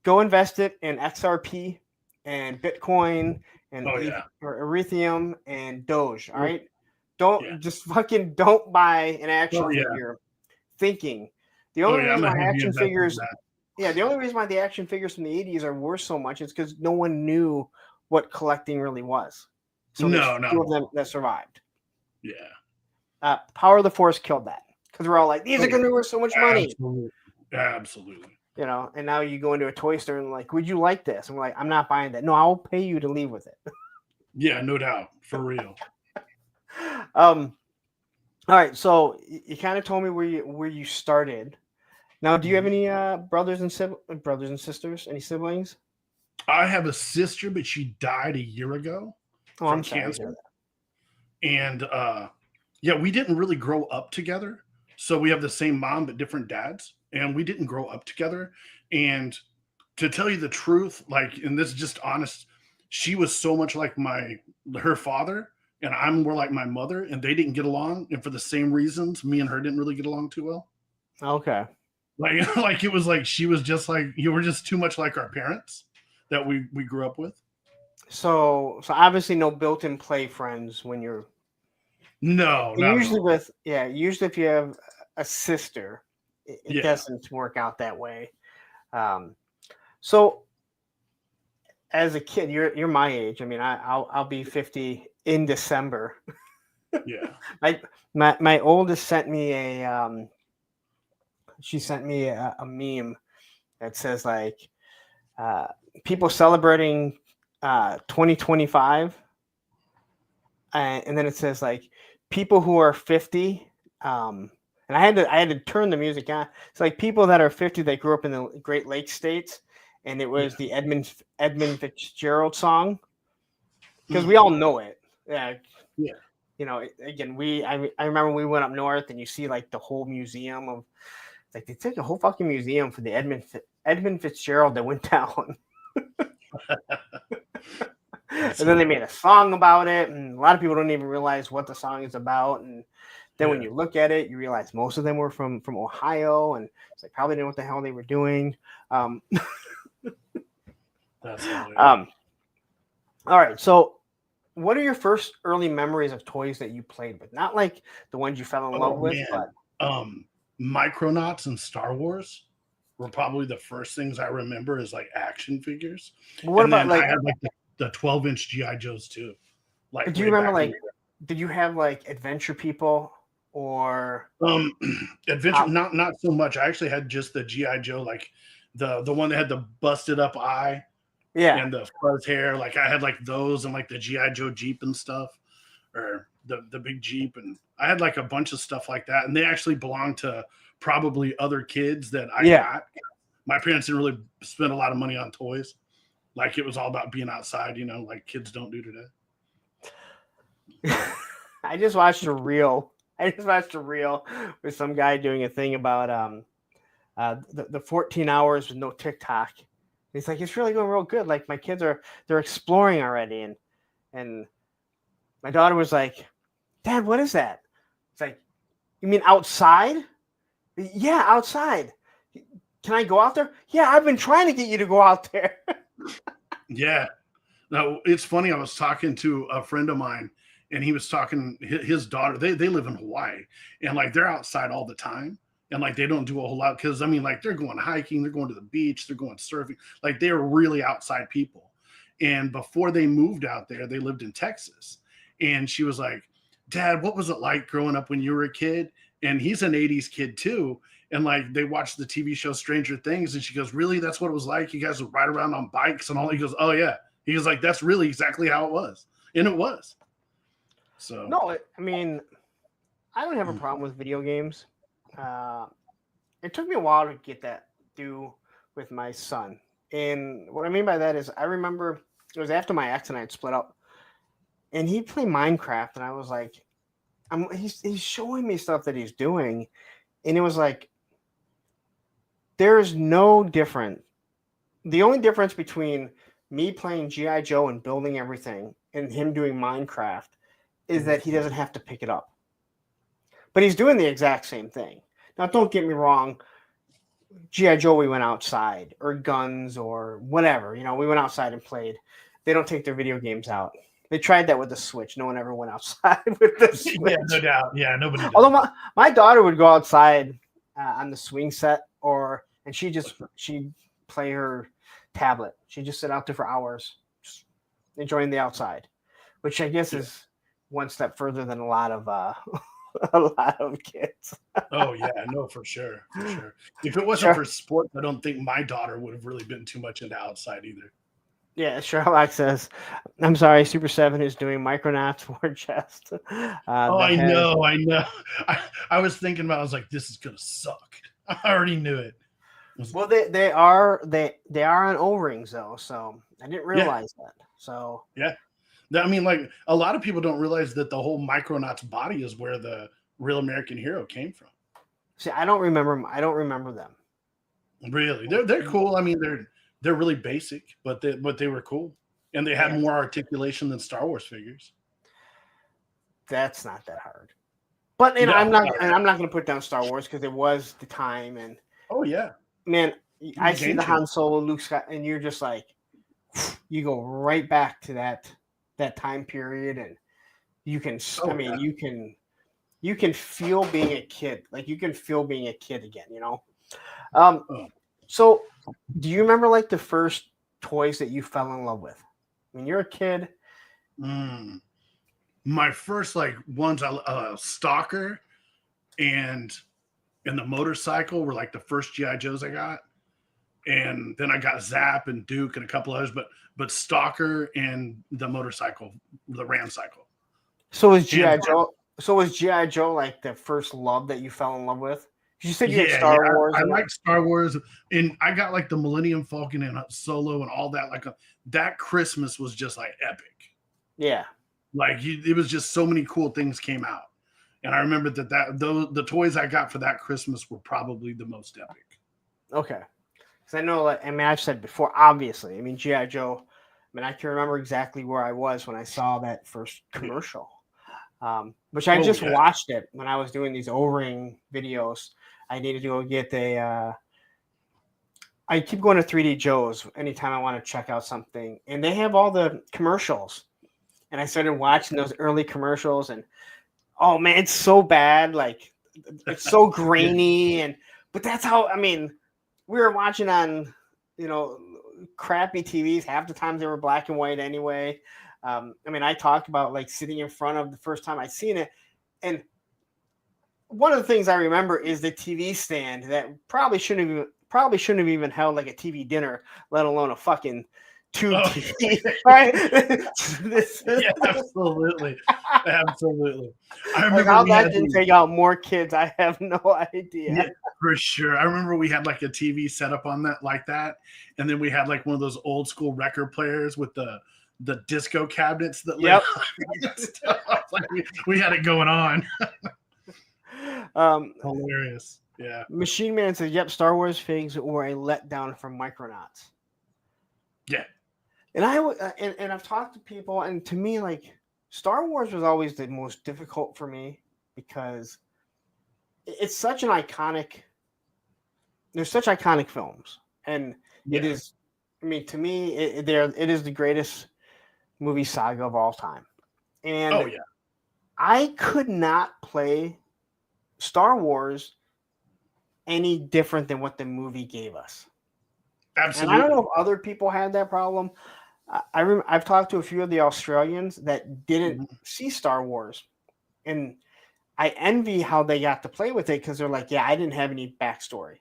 Go invest it in XRP and Bitcoin and or Ethereum and Doge. All right. Don't buy an action figure thinking. The only reason why action figures the only reason why the action figures from the 80s are worth so much is because no one knew what collecting really was. So there's few of them that survived. Yeah. Power of the Force killed that because we're all like, these are going to be worth so much money. Absolutely. And now you go into a toy store and like, would you like this? And we're like, I'm not buying that. No, I'll pay you to leave with it. Yeah, no doubt. For real. All right. So you kind of told me where you started. Now, do you have any brothers and sisters? Any siblings? I have a sister, but she died a year ago from cancer. And we didn't really grow up together. So we have the same mom, but different dads. And we didn't grow up together. And to tell you the truth, like, and this is just honest, she was so much like her father, and I'm more like my mother, and they didn't get along. And for the same reasons, me and her didn't really get along too well. Okay. Like it was like she was just like, you were just too much like our parents that we grew up with. So obviously no built-in play friends when you're usually if you have a sister, it doesn't work out that way. So as a kid, you're my age. I mean, I'll be 50 in December. Yeah. My oldest sent me a meme that says like people celebrating 2025, and then it says like people who are 50. And I had to turn the music on. It's like people that are 50 that grew up in the Great Lakes states, and it was the Edmund Fitzgerald song because we all know it. Yeah, Yeah. you know. Again, I remember we went up north, and you see like the whole museum of like they took a whole fucking museum for the Edmund Fitzgerald that went down. And then they made a song about it, and a lot of people don't even realize what the song is about. And then when you look at it, you realize most of them were from Ohio, and it's like probably didn't know what the hell they were doing. That's hilarious. All right, so what are your first early memories of toys that you played with? Not like the ones you fell in love with, man. but Micronauts and Star Wars were probably the first things I remember as like action figures. what And about then like? I had like the 12-inch GI Joes too. Like, Do you way remember back in like? Did you have like Adventure People or? Adventure? Not so much. I actually had just the GI Joe, like the one that had the busted up eye Yeah, and the fuzz hair. Like I had like those and like the GI Joe Jeep and stuff, or the big Jeep, and I had like a bunch of stuff like that. And they actually belonged to probably other kids that I got. My parents didn't really spend a lot of money on toys. Like it was all about being outside, you know, like kids don't do today. I just watched a reel. With some guy doing a thing about the 14 hours with no TikTok. He's like, it's really going real good. Like my kids they're exploring already, and my daughter was like, Dad, what is that? It's like, you mean outside? Yeah, outside. Can I go out there? Yeah, I've been trying to get you to go out there. Yeah. Now it's funny. I was talking to a friend of mine, and he was talking his daughter. They live in Hawaii, and like they're outside all the time, and like they don't do a whole lot because I mean like they're going hiking, they're going to the beach, they're going surfing. Like they're really outside people. And before they moved out there, they lived in Texas, and she was like, "Dad, what was it like growing up when you were a kid?" And he's an '80s kid too. And like they watched the TV show Stranger Things, and she goes, "Really? That's what it was like? You guys would ride around on bikes and all?" He goes, "Oh yeah." He was like, "That's really exactly how it was," and it was. So No, I mean, I don't have a problem with video games. It took me a while to get that due with my son. And what I mean by that is I remember it was after my ex and I had split up, and he'd play Minecraft, and I was like, he's showing me stuff that he's doing, and it was like, there's no different. The only difference between me playing GI Joe and building everything and him doing Minecraft is that he doesn't have to pick it up. But he's doing the exact same thing. Now, don't get me wrong. GI Joe, we went outside, or guns, or whatever. You know, we went outside and played. They don't take their video games out. They tried that with the Switch. No one ever went outside with the Switch. yeah, no doubt. Yeah, nobody does. Although my daughter would go outside on the swing set, and she'd play her tablet. She'd just sit out there for hours, just enjoying the outside, which I guess is one step further than a lot of kids. Oh yeah, no, for sure. If it wasn't for sports, I don't think my daughter would have really been too much into outside either. Yeah, Sherlock says, "I'm sorry, Super 7 is doing Micronauts War Chest." I know. I was thinking about. I was like, this is gonna suck. I already knew it. Well, they are on O-rings though, so I didn't realize that. So yeah, I mean, like a lot of people don't realize that the whole Micronauts body is where the Real American Hero came from. see, I don't remember them. Really, they're cool. I mean, they're really basic, but they were cool, and they had more articulation than Star Wars figures. That's not that hard. But I'm not going to put down Star Wars because it was the time, and oh yeah, man, I see the Han Solo, Luke Scott, and you're just like, you go right back to that time period, and you can. You can feel being a kid. Like you can feel being a kid again. You know. So, do you remember like the first toys that you fell in love with when you're a kid? My first like ones, Stalker, and the motorcycle were like the first GI Joes I got. and then I got Zap and Duke and a couple others, but Stalker and the motorcycle, the Ram cycle. So was GI And- Joe? So was GI Joe like the first love that you fell in love with? You said you had Yeah, Star yeah, Wars. I and like Star Wars, and I got like the Millennium Falcon and Solo and all that. Like that Christmas was just like epic. yeah. Like it was just so many cool things came out, and I remember that those the toys I got for that Christmas were probably the most epic. Okay. Because I know, like, I mean, I've said before, obviously. I mean, GI Joe. I mean, I can remember exactly where I was when I saw that first commercial. Which I just watched it when I was doing these O-ring videos. I needed to go get I keep going to 3D Joe's anytime I want to check out something, and they have all the commercials. And I started watching those early commercials, and oh man, it's so bad. Like it's so grainy, but that's how. I mean, we were watching on, crappy TVs. Half the times they were black and white anyway. I mean, I talked about like sitting in front of the first time I seen it, and one of the things I remember is the TV stand that probably shouldn't have even held like a TV dinner, let alone a fucking tube TV. Right? Yeah, absolutely, absolutely. I Like remember how we that had didn't take out more kids. I have no idea. Yeah, for sure. I remember we had like a TV set up on that like that, and then we had like one of those old school record players with the disco cabinets that lit up and stuff. Like we had it going on. Hilarious. Yeah. Machine Man says, "Yep, Star Wars figs were a letdown from Micronauts." Yeah. And and I've talked to people, and to me, like Star Wars was always the most difficult for me because it's such an iconic. There's such iconic films, and it is. I mean, to me, it is the greatest movie saga of all time. And I could not play Star Wars any different than what the movie gave us. Absolutely. And I don't know if other people had that problem. I've talked to a few of the Australians that didn't see Star Wars, and I envy how they got to play with it because they're like, yeah, I didn't have any backstory.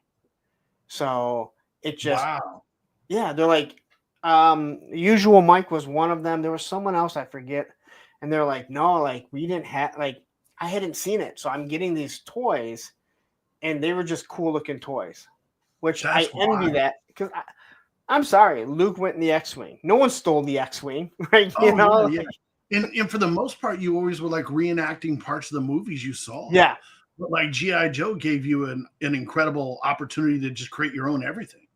So it just, they're like, Usual Mike was one of them. There was someone else I forget. And they're like, no, like we didn't have, like, I hadn't seen it. So I'm getting these toys and they were just cool looking toys, which I envy that because I'm sorry, Luke went in the X-Wing. No one stole the X-Wing, right? And for the most part, you always were like reenacting parts of the movies you saw. Yeah. But like G.I. Joe gave you an incredible opportunity to just create your own everything.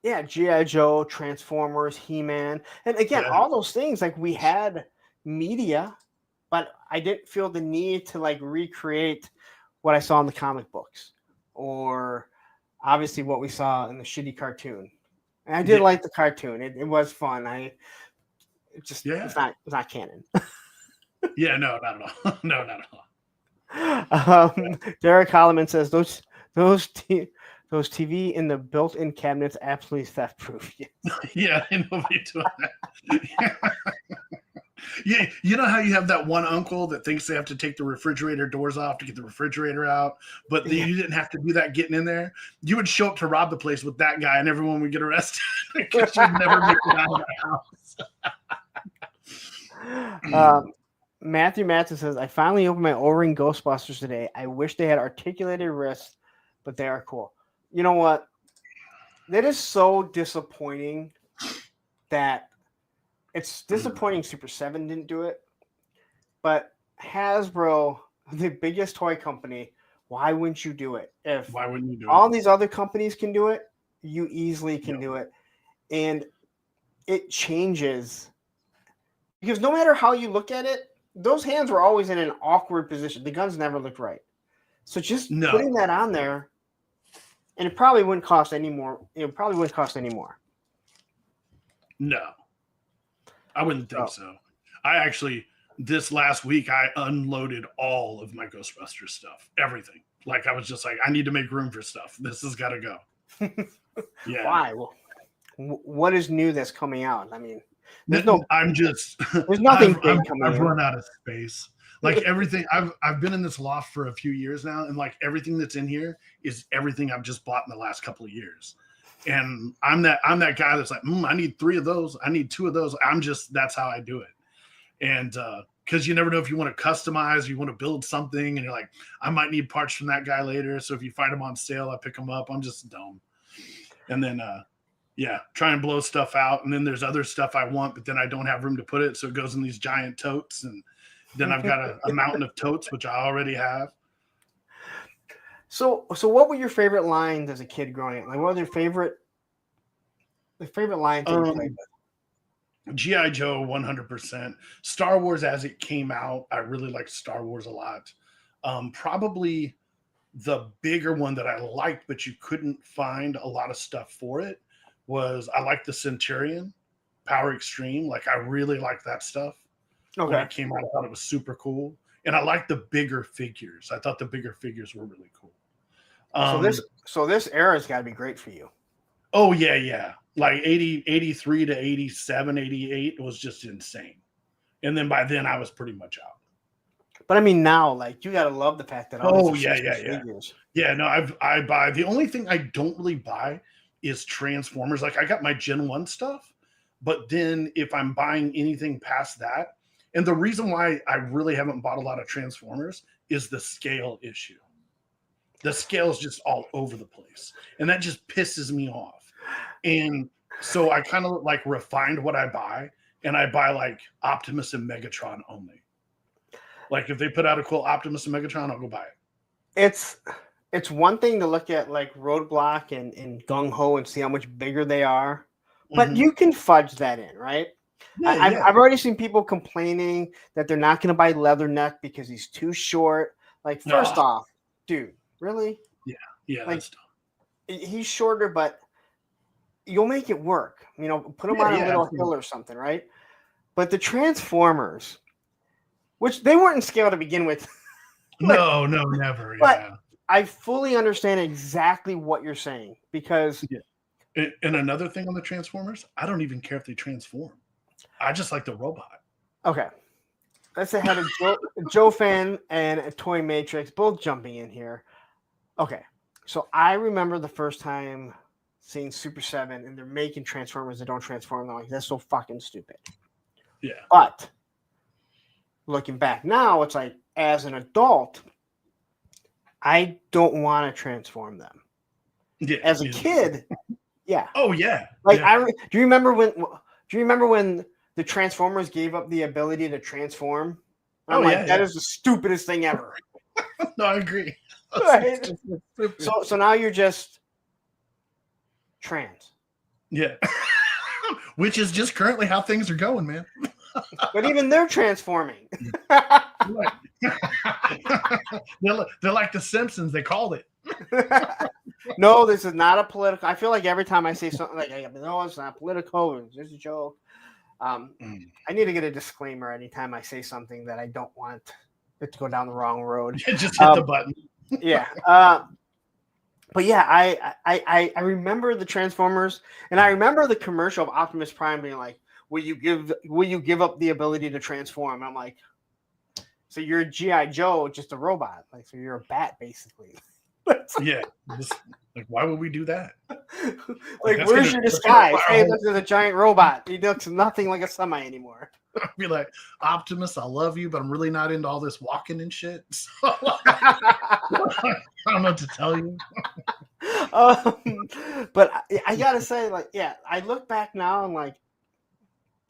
Yeah, G.I. Joe, Transformers, He-Man. And again, all those things, like we had media, but I didn't feel the need to like recreate what I saw in the comic books or obviously what we saw in the shitty cartoon. And I did like the cartoon. It was fun. It's not canon. Yeah, no, not at all. No, not at all. Derek Holloman says those TV in the built-in cabinets absolutely theft-proof. Yeah, nobody doing that. Yeah, you know how you have that one uncle that thinks they have to take the refrigerator doors off to get the refrigerator out, but you didn't have to do that getting in there. You would show up to rob the place with that guy, and everyone would get arrested because you'd never make it out of the house. Matthew Matson says, I finally opened my O-ring Ghostbusters today. I wish they had articulated wrists, but they are cool. You know what? That is so disappointing that it's disappointing Super 7 didn't do it. But Hasbro, the biggest toy company, why wouldn't you do it? Why wouldn't you do it? All these other companies can do it, you easily can do it. And it changes. Because no matter how you look at it, those hands were always in an awkward position. The guns never looked right. So just putting that on there, and it probably wouldn't cost any more. It probably wouldn't cost any more. No, I wouldn't think so. I actually, this last week, I unloaded all of my Ghostbusters stuff, everything. Like I was just like, I need to make room for stuff. This has got to go. Yeah. Why? Well, what is new that's coming out? I mean, there's nothing big coming out. I've run out of space. Like everything, I've been in this loft for a few years now, and like everything that's in here is everything I've just bought in the last couple of years. And I'm that guy that's like, I need 3 of those. I need 2 of those. That's how I do it. And because you never know if you want to customize, you want to build something, and you're like, I might need parts from that guy later. So if you find them on sale, I pick them up. I'm just dumb. And then try and blow stuff out. And then there's other stuff I want, but then I don't have room to put it. So it goes in these giant totes. And then I've got a mountain of totes, which I already have. So what were your favorite lines as a kid growing up? Like, what were your favorite lines that you played with? G.I. Joe, 100%. Star Wars as it came out, I really liked Star Wars a lot. Probably the bigger one that I liked, but you couldn't find a lot of stuff for it, was I liked the Centurion, Power Extreme. Like, I really liked that stuff. Okay. When it came out, I thought it was super cool. And I liked the bigger figures. I thought the bigger figures were really cool. So this era's got to be great for you. Oh, yeah. Like 83 to 87, 88 was just insane. And then by then I was pretty much out. But I mean, now, like, you got to love the fact that figures. Yeah, no, I buy. The only thing I don't really buy is Transformers. Like, I got my Gen 1 stuff, but then if I'm buying anything past that, and the reason why I really haven't bought a lot of Transformers is the scale issue. The scale is just all over the place, and that just pisses me off. And so I kind of like refined what I buy, and I buy like Optimus and Megatron only. Like, if they put out a cool Optimus and Megatron, I'll go buy it. It's one thing to look at like Roadblock and Gung Ho and see how much bigger they are, but you can fudge that in, right? Yeah, I've already seen people complaining that they're not going to buy Leatherneck because he's too short. Like, first off, dude, really? Yeah, like, that's dumb. He's shorter, but you'll make it work. You know, put him on a little hill or something, right? But the Transformers, which they weren't in scale to begin with. No, never. But yeah. I fully understand exactly what you're saying because. Yeah. And another thing on the Transformers, I don't even care if they transform. I just like the robot. Okay. Let's say had a Joe fan and a Toy Matrix both jumping in here. Okay. So I remember the first time seeing Super 7 and they're making Transformers that don't transform. I'm like, that's so fucking stupid. Yeah. But looking back now, it's like, as an adult, I don't want to transform them. Yeah. As a kid, yeah. Oh yeah. Like, yeah. Do you remember when the Transformers gave up the ability to transform? I'm that is the stupidest thing ever. No, I agree. Right? So now you're just trans. Yeah. Which is just currently how things are going, man. But even they're transforming. They're like the Simpsons. They called it. No, this is not a political. I feel like every time I say something like, no, it's not political. It's just a joke. I need to get a disclaimer anytime I say something that I don't want it to go down the wrong road. Just hit the button. Yeah. But yeah, I remember the Transformers, and I remember the commercial of Optimus Prime being like, will you give up the ability to transform? And I'm like, so you're a G.I. Joe, just a robot. Like, so you're a bat, basically. Yeah. Like, why would we do that? Like, where's your disguise? Hey, look, there's a giant robot. He looks nothing like a semi anymore. I'd be like, Optimus, I love you, but I'm really not into all this walking and shit. So, I don't know what to tell you. But I gotta say, like, yeah, I look back now and like,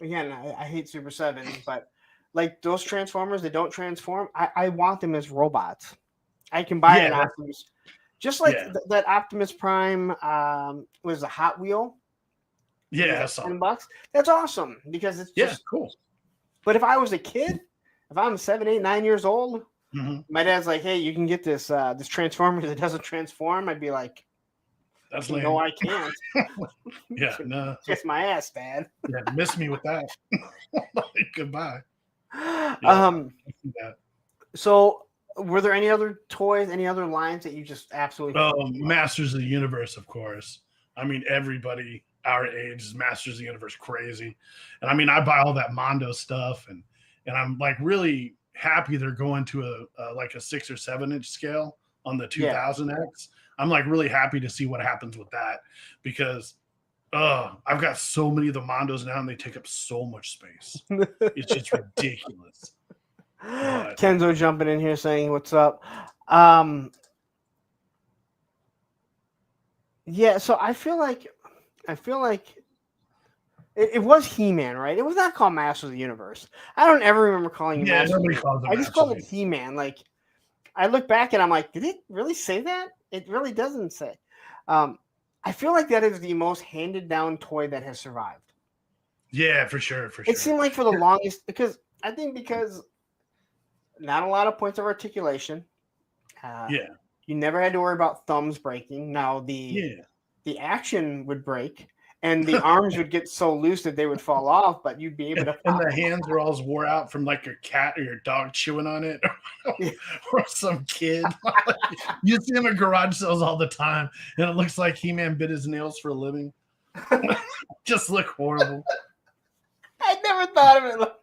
again, I hate Super 7, but like those Transformers that don't transform, I want them as robots. I can buy an Optimus. Just like that Optimus Prime was a Hot Wheel. Yeah, $10. That's awesome because it's just cool. But if I was a kid, if I'm 7, 8, 9 years old, my dad's like, "Hey, you can get this this Transformer that doesn't transform." I'd be like, "That's lame. No, I can't." Yeah, no. Kiss my ass, Dad. Yeah, miss me with that. Goodbye. So, were there any other toys, any other lines that you just absolutely? Masters of the Universe, of course. I mean, everybody our age is Masters of the Universe crazy, and I mean, I buy all that Mondo stuff, and I'm like really happy they're going to a like a 6 or 7 inch scale on the 2000X. I'm like really happy to see what happens with that because I've got so many of the Mondos now and they take up so much space. It's just ridiculous. But Kenzo jumping in here saying, "What's up?" Yeah, so I feel like it was He-Man, right? It was not called Master of the Universe. I don't ever remember calling it yeah, Master of the nobody Universe. calls it I just Master called of it the He-Man. Like I look back and I'm like, did it really say that? It really doesn't say. I feel like that is the most handed down toy that has survived. Yeah, for sure, for It sure. seemed like for the longest because not a lot of points of articulation. Yeah, You never had to worry about thumbs breaking. Now yeah. the action would break and the arms would get so loose that they would fall off, but you'd be able to And pop the them hands were all wore out from like your cat or your dog chewing on it Yeah. or some kid. You see them in garage sales all the time, and it looks like He-Man bit his nails for a living. Just look horrible. I never thought of it like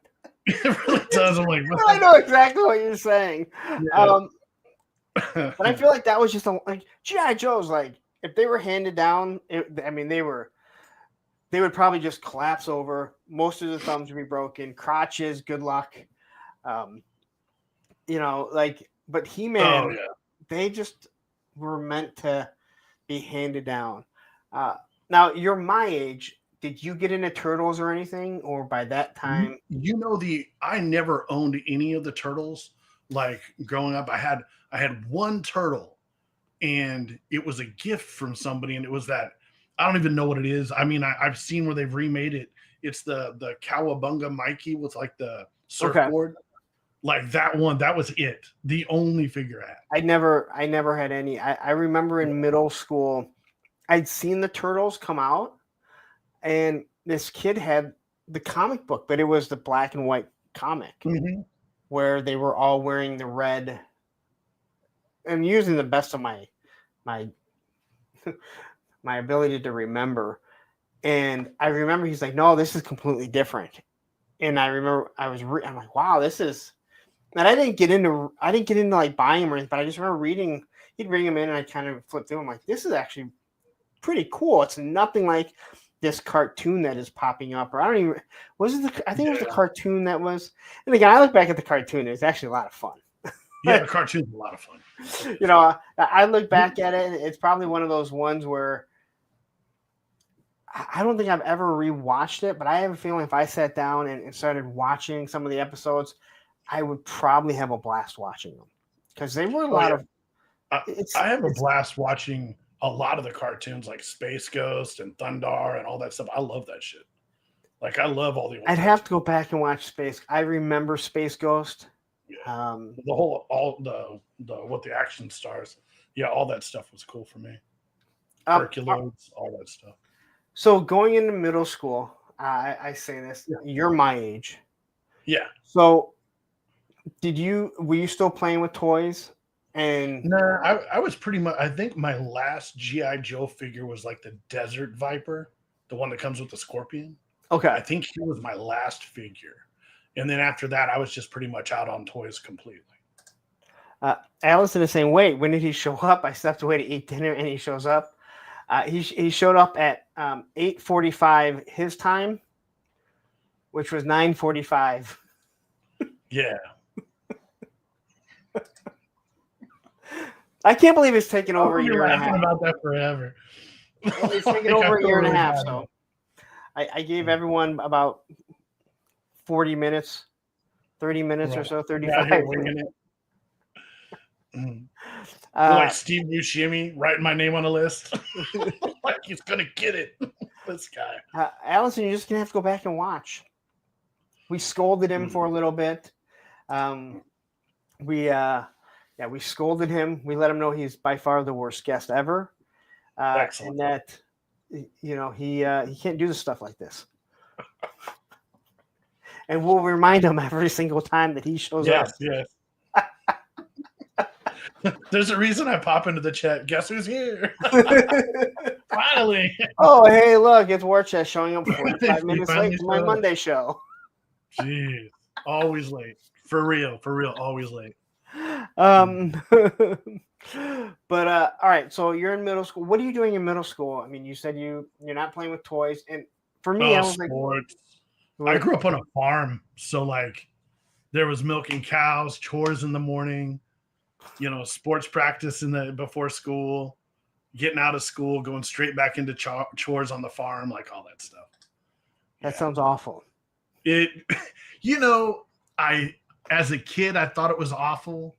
It really does. I'm like, I know exactly what you're saying. Yeah. But I feel like that was just like G.I. Joe's. Like if they were handed down, they would probably just collapse over. Most of the thumbs would be broken. Crotches, good luck. But He-Man, Oh yeah. they just were meant to be handed down. Now you're my age. Did you get into Turtles or anything? Or by that time, I never owned any of the Turtles. Like growing up, I had one turtle, and it was a gift from somebody, and it was that I don't even know what it is. I mean, I've seen where they've remade it. It's the Cowabunga Mikey with like the surfboard. Like that one, that was it. The only figure I had. I never had any. I remember in middle school, I'd seen the Turtles come out, and this kid had the comic book, but it was the black and white comic where they were all wearing the red. I'm using the best of my my ability to remember. And I remember he's like, no, this is completely different. And I remember I'm like, wow, this is. And I didn't get into like buying them or anything, but I just remember reading. He'd bring them in, and I kind of flipped through. I'm like, this is actually pretty cool. It's nothing like this cartoon that is popping up, or I don't even. I think it was the cartoon that was. And again, I look back at the cartoon. It's actually a lot of fun. Yeah, the cartoon's a lot of fun. I look back at it, and it's probably one of those ones where I don't think I've ever rewatched it, but I have a feeling if I sat down and started watching some of the episodes, I would probably have a blast watching them because they were a lot of. I have a blast watching a lot of the cartoons like Space Ghost and Thundar and all that stuff. I love that shit. Like I love all the old I'd have to go back and watch Space. I remember Space Ghost. Yeah. All the action stars. Yeah, all that stuff was cool for me. Herculoids, all that stuff. So going into middle school, I say this, you're my age. Yeah. So were you still playing with toys? And no, I was pretty much. I think my last GI Joe figure was like the Desert Viper, the one that comes with the scorpion. Okay, I think he was my last figure, and then after that, I was just pretty much out on toys completely. Allison is saying, "Wait, when did he show up? I stepped away to eat dinner, and he shows up. He showed up at 8:45 his time, which was 9:45. Yeah." I can't believe it's taken over a year and a half. About that forever. It's taken over a year and a half. So I gave everyone about 40 minutes, 30 minutes or so, 35 minutes. Like Steve Buscemi writing my name on a list. Like he's gonna get it. This guy. Allison, you're just gonna have to go back and watch. We scolded him for a little bit. We scolded him. We let him know he's by far the worst guest ever, and that he can't do the stuff like this. And we'll remind him every single time that he shows up. Yes. There's a reason I pop into the chat. Guess who's here? Finally. Oh, hey, look, it's War Chest showing up 45 minutes late for my Monday show. Jeez, always late. For real, always late. But all right, so you're in middle school. What are you doing in middle school? I mean, you said you're not playing with toys, and for me, I Oh, was like, sports. I what? grew up on a farm, so like there was milking cows, chores in the morning, sports practice in the before school, getting out of school, going straight back into chores on the farm, like all that stuff. That Yeah. sounds awful. It, you know, I as a kid I thought it was awful,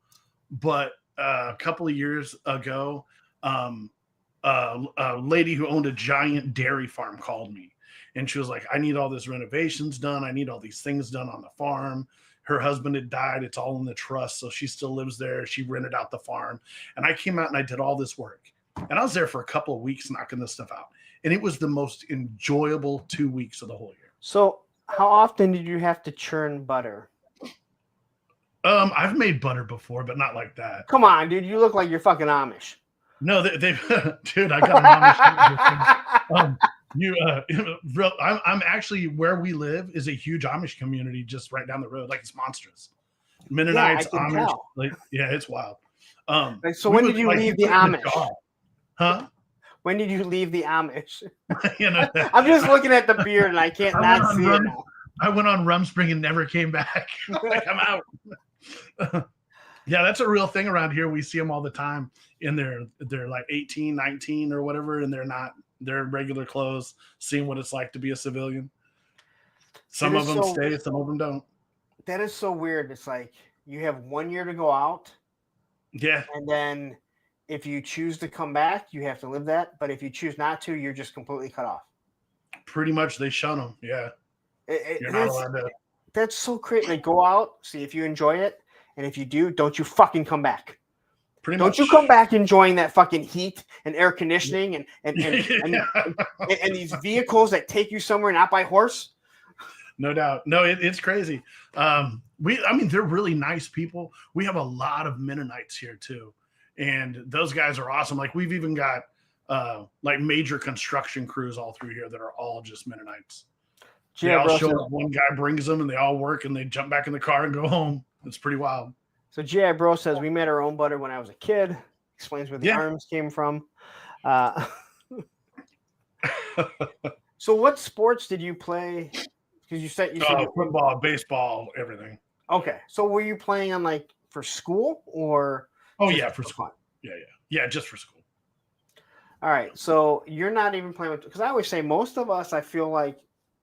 but a couple of years ago, um, a lady who owned a giant dairy farm called me, and she was like, "I need all this renovations done. I need all these things done on the farm." Her husband had died. It's all in the trust, so she still lives there. She rented out the farm, and I came out and I did all this work, and I was there for a couple of weeks knocking this stuff out, and it was the most enjoyable 2 weeks of the whole year. So, how often did you have to churn butter? I've made butter before, but not like that. Come on, dude. You look like you're fucking Amish. No, dude, I got an Amish. I'm actually where we live is a huge Amish community just right down the road. Like it's monstrous. Mennonites, can Amish, tell. like yeah, it's wild. So when did you leave the Amish? Huh? When did you leave the Amish? You know, I'm just looking at the beard and I can't not see it now. I went on Rumspring and never came back. Like I'm out. Yeah, that's a real thing around here. We see them all the time in they're like 18, 19 or whatever, and they're in regular clothes, seeing what it's like to be a civilian. Some of them stay, some of them don't. That is so weird. It's like you have 1 year to go out. Yeah. And then if you choose to come back, you have to live that. But if you choose not to, you're just completely cut off. Pretty much they shun them. Yeah. You're not allowed to. That's so crazy. Like go out, see if you enjoy it. And if you do, don't you fucking come back. Don't you come back enjoying that fucking heat and air conditioning and these vehicles that take you somewhere not by horse? No doubt. No, it's crazy. They're really nice people. We have a lot of Mennonites here too. And those guys are awesome. Like we've even got like major construction crews all through here that are all just Mennonites. They all show up, one guy brings them and they all work and they jump back in the car and go home. It's pretty wild. So G.I. Bro says, we made our own butter when I was a kid. Explains where the arms came from. So what sports did you play? Because you said football, baseball, everything. Okay. So were you playing on like for school or? Oh yeah, for school. Yeah, just for school. All right. So you're not even playing with, because I always say most of us, I feel like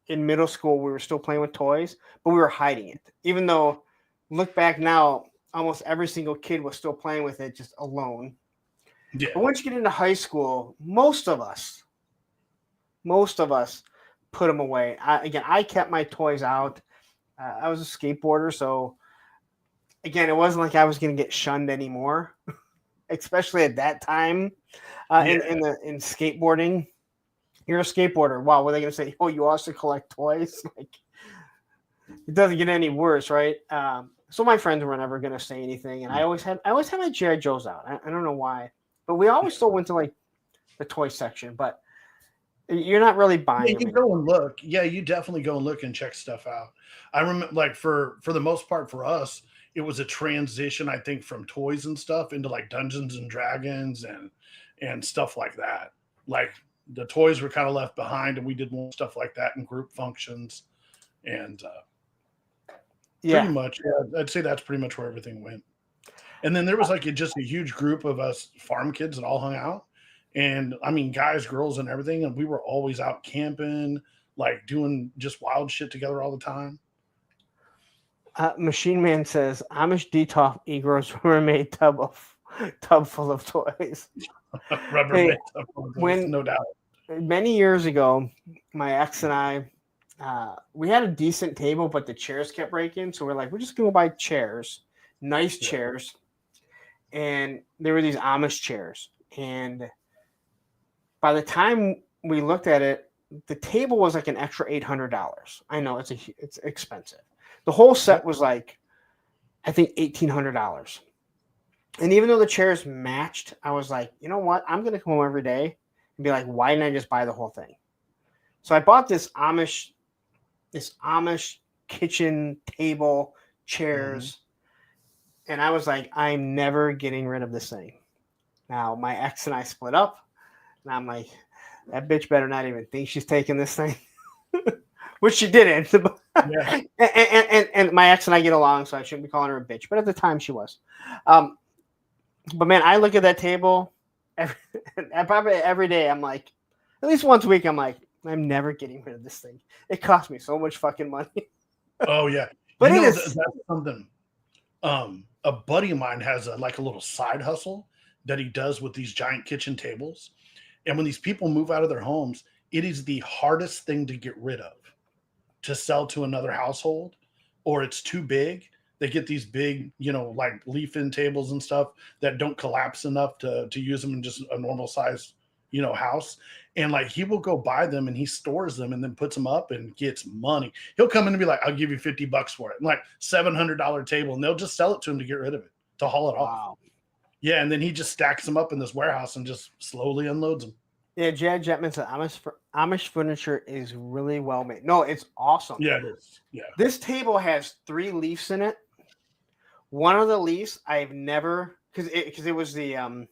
in middle school, we were still playing with toys, but we were hiding it. Even though look back now, almost every single kid was still playing with it just alone. Yeah. But once you get into high school, most of us put them away. I kept my toys out. I was a skateboarder, so again, it wasn't like I was going to get shunned anymore, especially at that time in skateboarding. You're a skateboarder. Wow, what are they going to say? Oh, you also collect toys? Like, it doesn't get any worse, right? So my friends were never going to say anything, and I always had my G.I. Joes out. I don't know why, but we always still went to like the toy section. But you're not really buying. Yeah, you go and look. Yeah, you definitely go and look and check stuff out. I remember, like for the most part, for us, it was a transition. I think from toys and stuff into like Dungeons and Dragons and stuff like that. Like the toys were kind of left behind, and we did more stuff like that in group functions, and pretty much, I'd say that's pretty much where everything went. And then there was like just a huge group of us farm kids that all hung out. And I mean, guys, girls, and everything. And we were always out camping, like doing just wild shit together all the time. Machine Man says, Amish detox egos roommate tub full of toys. Rubbermaid tub full of toys, no doubt. Many years ago, my ex and I, we had a decent table, but the chairs kept breaking. So we're like, we're just going to buy chairs, nice chairs. And there were these Amish chairs. And by the time we looked at it, the table was like an extra $800. I know it's expensive. The whole set was like, I think $1,800. And even though the chairs matched, I was like, you know what? I'm going to come home every day and be like, why didn't I just buy the whole thing? So I bought this Amish kitchen table chairs. And I was like, I'm never getting rid of this thing. Now my ex and I split up. And I'm like, that bitch better not even think she's taking this thing. Which she didn't. Yeah. and my ex and I get along, so I shouldn't be calling her a bitch. But at the time, she was. But man, I look at that table probably every day. I'm like, at least once a week, I'm like, I'm never getting rid of this thing. It cost me so much fucking money. Oh yeah. But You it know, is. that's something. A buddy of mine has like a little side hustle that he does with these giant kitchen tables. And when these people move out of their homes, it is the hardest thing to get rid of, to sell to another household, or it's too big. They get these big, like leaf-in tables and stuff that don't collapse enough to use them in just a normal size, house. And like he will go buy them and he stores them and then puts them up and gets money. He'll come in and be like, "I'll give you $50 for it," and like $700 table, and they'll just sell it to him to get rid of it, to haul it off. Wow. Yeah, and then he just stacks them up in this warehouse and just slowly unloads them. Yeah, Jad Jetman said Amish furniture is really well made. No, it's awesome. Yeah, it is. Yeah. This table has 3 leaves in it. One of the leaves I've never, because it was the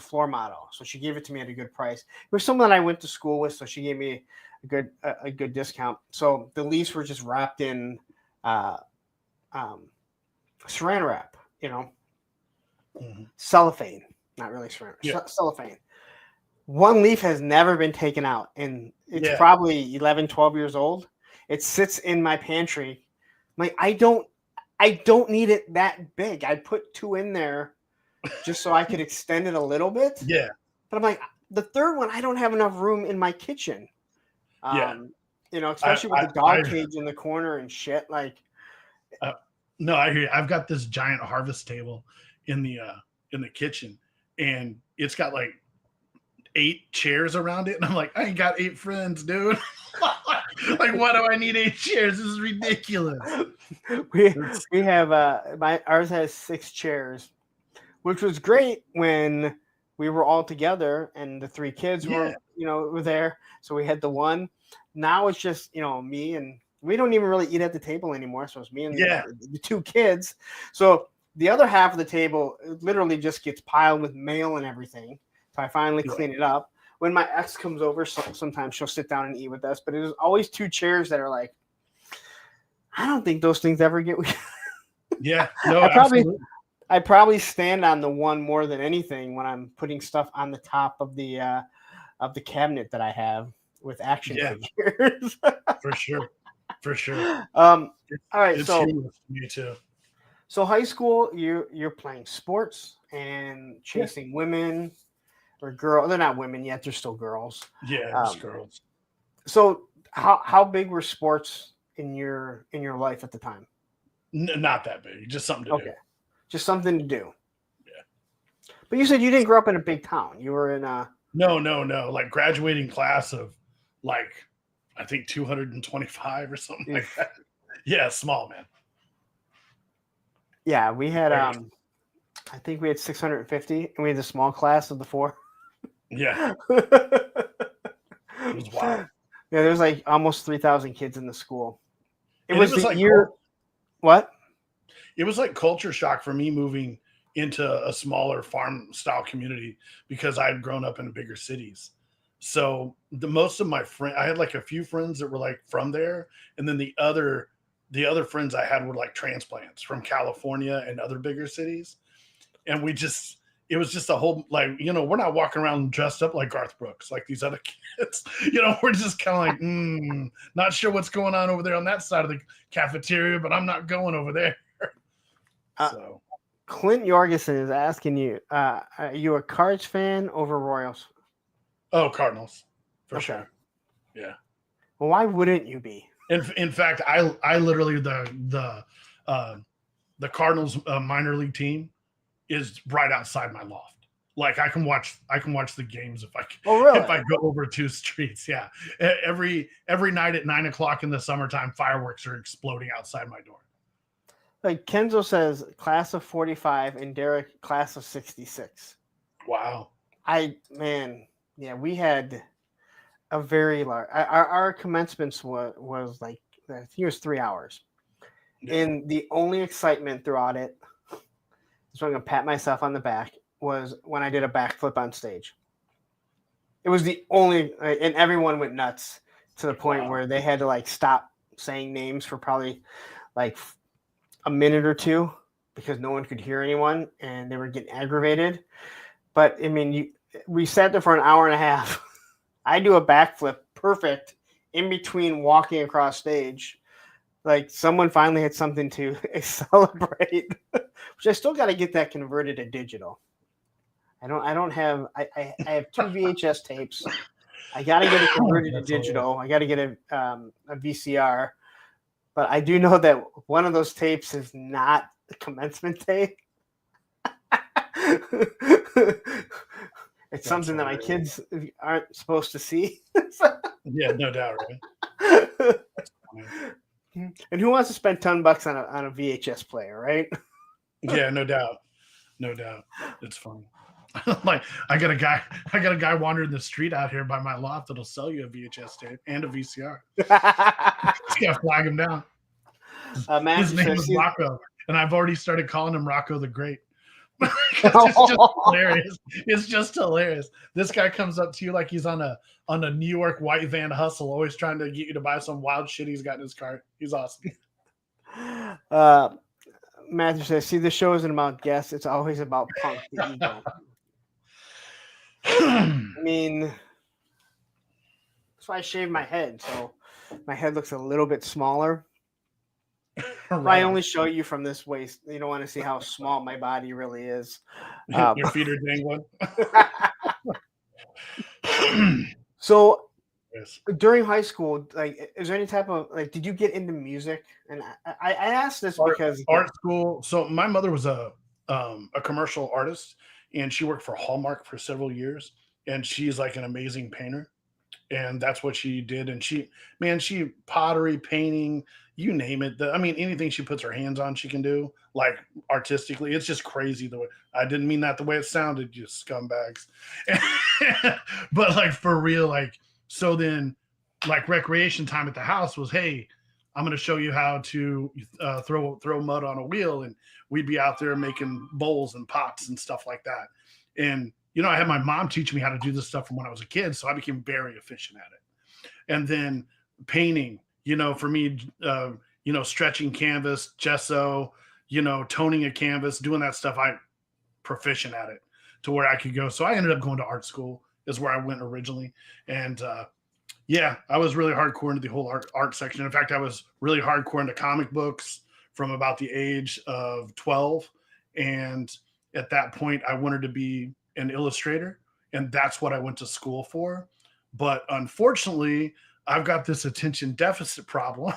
floor model, so she gave it to me at a good price. It was someone that I went to school with, so she gave me a good discount. So the leaves were just wrapped in saran wrap, cellophane, not really saran, cellophane. One leaf has never been taken out, and it's probably 11, 12 years old. It sits in my pantry. Like I don't need it that big. I put 2 in there just so I could extend it a little bit. Yeah. But I'm like, the third one, I don't have enough room in my kitchen. Especially with the dog cage in the corner and shit. Like, no, I hear you. I've got this giant harvest table in the kitchen, and it's got like 8 chairs around it, and I'm like, I ain't got 8 friends, dude. Like, why do I need 8 chairs? This is ridiculous. We have ours has 6 chairs, which was great when we were all together and the 3 kids were there. So we had the one. Now it's just me, and we don't even really eat at the table anymore. So it's me and the 2 kids. So the other half of the table literally just gets piled with mail and everything. So I finally clean it up. When my ex comes over, sometimes she'll sit down and eat with us. But there's always 2 chairs that are like, I don't think those things ever get. Yeah, no, I probably stand on the one more than anything when I'm putting stuff on the top of the cabinet that I have with action figures. For sure. All right, it's so me too. So high school, you're playing sports and chasing women or girls. They're not women yet; they're still girls. Yeah, just girls. So how big were sports in your life at the time? Not that big, just something to do. Just something to do. Yeah. But you said you didn't grow up in a big town. You were in a No. Like graduating class of like I think 225 or something like that. Yeah, small, man. Yeah, we had I think we had 650, and we had the small class of the 4. Yeah. It was wild. Yeah, there's like almost 3,000 kids in the school. It And was the like year. What? It was like culture shock for me moving into a smaller farm style community because I had grown up in bigger cities. So most of my friends, I had like a few friends that were like from there, and then the other friends I had were like transplants from California and other bigger cities, and it was just a whole like we're not walking around dressed up like Garth Brooks like these other kids. We're just kind of like not sure what's going on over there on that side of the cafeteria, but I'm not going over there. So Clint Jorgensen is asking you, are you a Cards fan over Royals? Oh, Cardinals, for sure. Yeah. Well, why wouldn't you be? In fact, I literally the Cardinals minor league team is right outside my loft. Like I can watch the games if I go over 2 streets. Yeah. Every night at 9:00 in the summertime, fireworks are exploding outside my door. Like Kenzo says, class of 45, and Derek, class of 66. Wow. We had a very large. Our commencements was like I think it was 3 hours, and the only excitement throughout it. So I'm gonna pat myself on the back. was when I did a backflip on stage. It was the only, and everyone went nuts to the point Wow. where they had to like stop saying names for probably like a minute or two because no one could hear anyone and they were getting aggravated. But I mean, we sat there for an hour and a half. I do a backflip perfect in between walking across stage. Like someone finally had something to celebrate, which I still got to get that converted to digital. I don't have I have 2 VHS tapes. I got to get it converted to That's hilarious. digital. I got to get a VCR, but I do know that one of those tapes is not the commencement tape. It's something that my kids aren't supposed to see. Yeah, no doubt, right? And who wants to spend $10 on a VHS player, right? Yeah, no doubt. No doubt. It's funny. Like I got a guy wandering the street out here by my loft that'll sell you a VHS tape and a VCR. Just gotta flag him down. Matt, His name is Rocco, and I've already started calling him Rocco the Great. It's just hilarious. It's just hilarious. This guy comes up to you like he's on a New York white van hustle, always trying to get you to buy some wild shit he's got in his cart. He's awesome. Matthew says, "See, the show isn't about guests; it's always about Punk the Ego." I mean, that's why I shaved my head, so my head looks a little bit smaller. If I only show you from this waist, you don't want to see how small my body really is. Your feet are dangling. So Yes. during high school, like, is there any type of like, did you get into music? And I asked this because Art school. So my mother was a commercial artist, and she worked for Hallmark for several years, and she's like an amazing painter, and that's what she did. And she pottery, painting, you name it. I mean, anything she puts her hands on, she can do. Like artistically, it's just crazy. The way I didn't mean that the way it sounded, you scumbags. But like for real, like so then, like recreation time at the house was, hey, I'm going to show you how to throw mud on a wheel, and we'd be out there making bowls and pots and stuff like that. And I had my mom teach me how to do this stuff from when I was a kid, so I became very efficient at it. And then painting, for me, stretching canvas, gesso, toning a canvas, doing that stuff, I'm proficient at it to where I could go. So I ended up going to art school is where I went originally. And yeah, I was really hardcore into the whole art section. In fact, I was really hardcore into comic books from about the age of 12. And at that point, I wanted to be an illustrator, and that's what I went to school for. But unfortunately, I've got this attention deficit problem.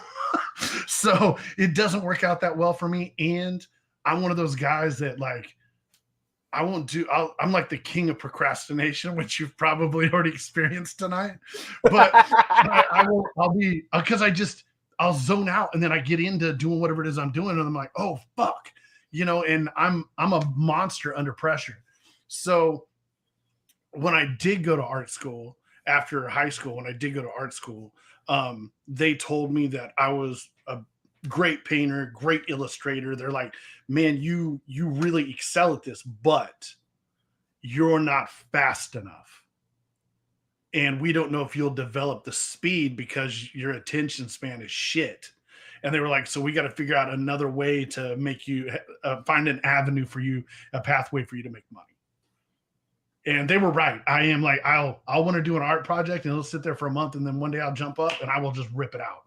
So it doesn't work out that well for me. And I'm one of those guys that like, I'm like the king of procrastination, which you've probably already experienced tonight. But I'll zone out, and then I get into doing whatever it is I'm doing, and I'm like, oh fuck, and I'm a monster under pressure. So when I did go to art school after high school, they told me that I was a great painter, great illustrator. They're like, man, you really excel at this, but you're not fast enough. And we don't know if you'll develop the speed because your attention span is shit. And they were like, so we got to figure out another way to make you find an avenue for you, a pathway for you to make money. And they were right. I am like, I'll want to do an art project, and it'll sit there for a month, and then one day I'll jump up and I will just rip it out.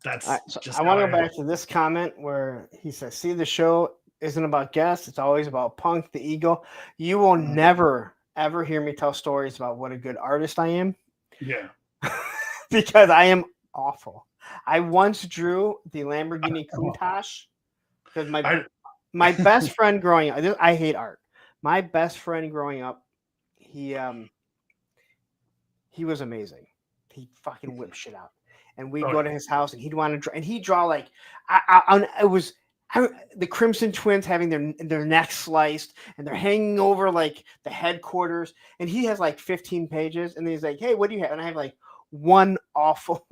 That's I want to go back to this comment where he says, "See, the show isn't about guests; it's always about Punk the Ego." You will never ever hear me tell stories about what a good artist I am. Yeah, because I am awful. I once drew the Lamborghini Countach because my best friend growing up. I hate art. My best friend growing up, he was amazing. He fucking whipped shit out. And we'd go to his house, and he'd want to draw, and he'd draw like the Crimson Twins having their necks sliced, and they're hanging over like the headquarters, and he has like 15 pages, and he's like, "Hey, what do you have?" And I have like one awful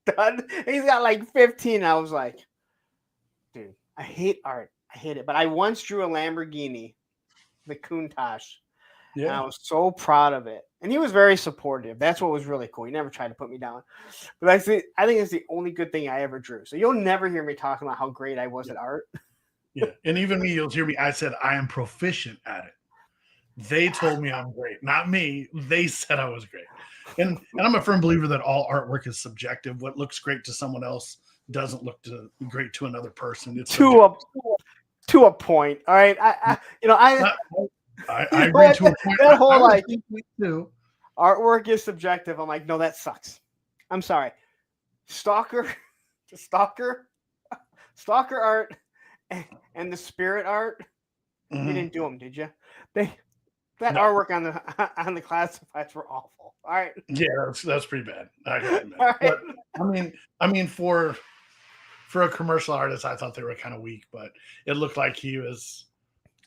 done. And he's got like 15. And I was like, "Dude, I hate art. I hate it." But I once drew a Lamborghini the Countach. And I Yeah. was so proud of it. And he was very supportive. That's what was really cool. He never tried to put me down. But I think it's the only good thing I ever drew. So you'll never hear me talking about how great I was at art. Yeah. And even me, you'll hear me. I said I am proficient at it. They told me I'm great, not me. They said I was great. And I'm a firm believer that all artwork is subjective. What looks great to someone else doesn't look great to another person. It's To a point. All right. I I agree to a point. That whole I would like think we too. artwork is subjective. I'm like, no, that sucks. I'm sorry. Stalker art and the spirit art. You didn't do them, did you? That artwork on the classifieds were awful. All right. Yeah, that's pretty bad. I gotta admit. All right. But I mean, for a commercial artist, I thought they were kind of weak, but it looked like he was.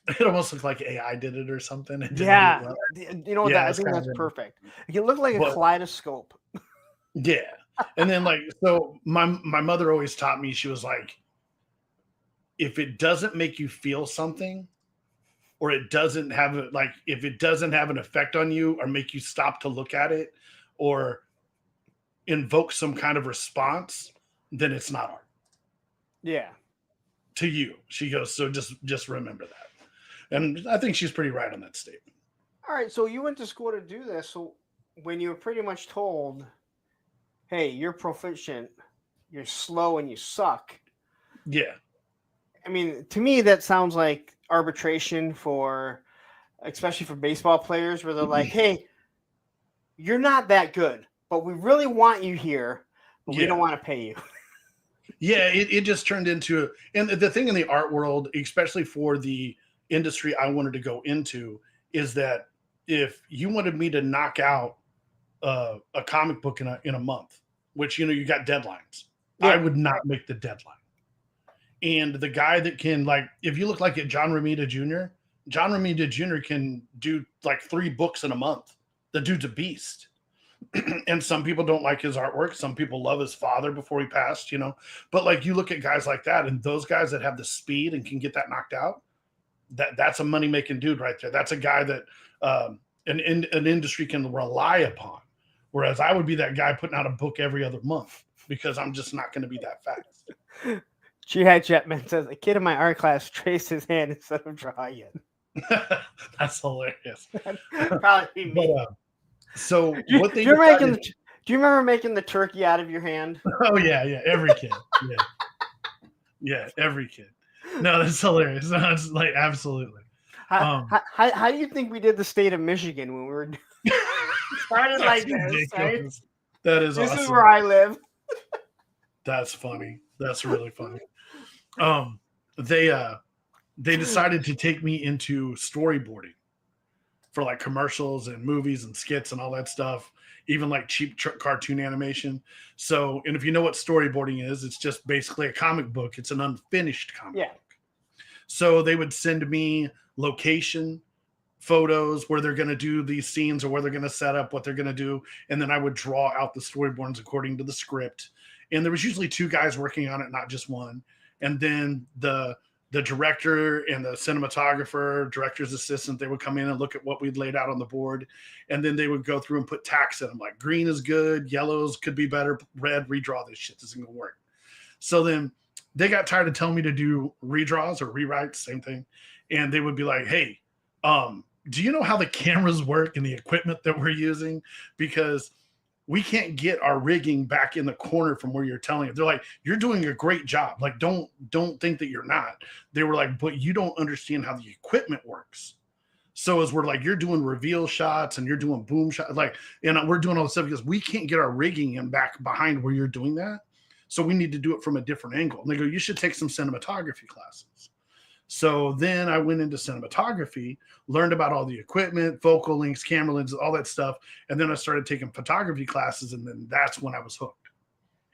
It almost looked like AI did it or something. It didn't do Yeah. well. You know what? Yeah, I it's think kinda that's weird. perfect. It looked like a kaleidoscope. Yeah. And then so my mother always taught me, she was like, if it doesn't make you feel something, or it doesn't have if it doesn't have an effect on you or make you stop to look at it or invoke some kind of response, then it's not art. Yeah. To you. She goes, so just remember that. And I think she's pretty right on that statement. All right. So you went to school to do this. So when you were pretty much told, hey, you're proficient, you're slow, and you suck. Yeah. I mean, to me, that sounds like arbitration especially for baseball players, where they're like, hey, you're not that good, but we really want you here, but we don't want to pay you. Yeah, it just turned into, and the thing in the art world, especially for the industry I wanted to go into, is that if you wanted me to knock out a comic book in a month, which you got deadlines, I would not make the deadline. And the guy that can, if you look like at John Romita Jr., John Romita Jr. can do 3 books in a month. The dude's a beast. And some people don't like his artwork. Some people love his father before he passed, But you look at guys like that, and those guys that have the speed and can get that knocked out, that's a money-making dude right there. That's a guy that an industry can rely upon. Whereas I would be that guy putting out a book every other month because I'm just not going to be that fast. Jihad Jetman says, a kid in my art class traced his hand instead of drawing it. That's hilarious. Probably me. But, so do what they you remember making the turkey out of your hand? Oh yeah, every kid. Yeah, every kid. No, that's hilarious. No, it's absolutely. How do you think we did the state of Michigan when we were started like this? Right? That is this awesome. is where I live. That's funny. That's really funny. They decided to take me into storyboarding for commercials and movies and skits and all that stuff, even cheap cartoon animation. So, and if you know what storyboarding is, it's just basically a comic book. It's an unfinished comic book. So they would send me location photos where they're going to do these scenes or where they're going to set up what they're going to do. And then I would draw out the storyboards according to the script. And there was usually 2 guys working on it, not just one. And then the director and the cinematographer, director's assistant, they would come in and look at what we'd laid out on the board. And then they would go through and put tacks in them, like green is good, yellows could be better, red, redraw this shit. This isn't going to work. So then they got tired of telling me to do redraws or rewrites, same thing. And they would be like, hey, do you know how the cameras work and the equipment that we're using? Because we can't get our rigging back in the corner from where you're telling it. They're like, you're doing a great job. Don't think that you're not. They were like, but you don't understand how the equipment works. So as we're you're doing reveal shots and you're doing boom shots, and we're doing all this stuff because we can't get our rigging in back behind where you're doing that. So we need to do it from a different angle. And they go, you should take some cinematography classes. So then I went into cinematography, learned about all the equipment, focal lengths, camera lenses, all that stuff. And then I started taking photography classes. And then that's when I was hooked.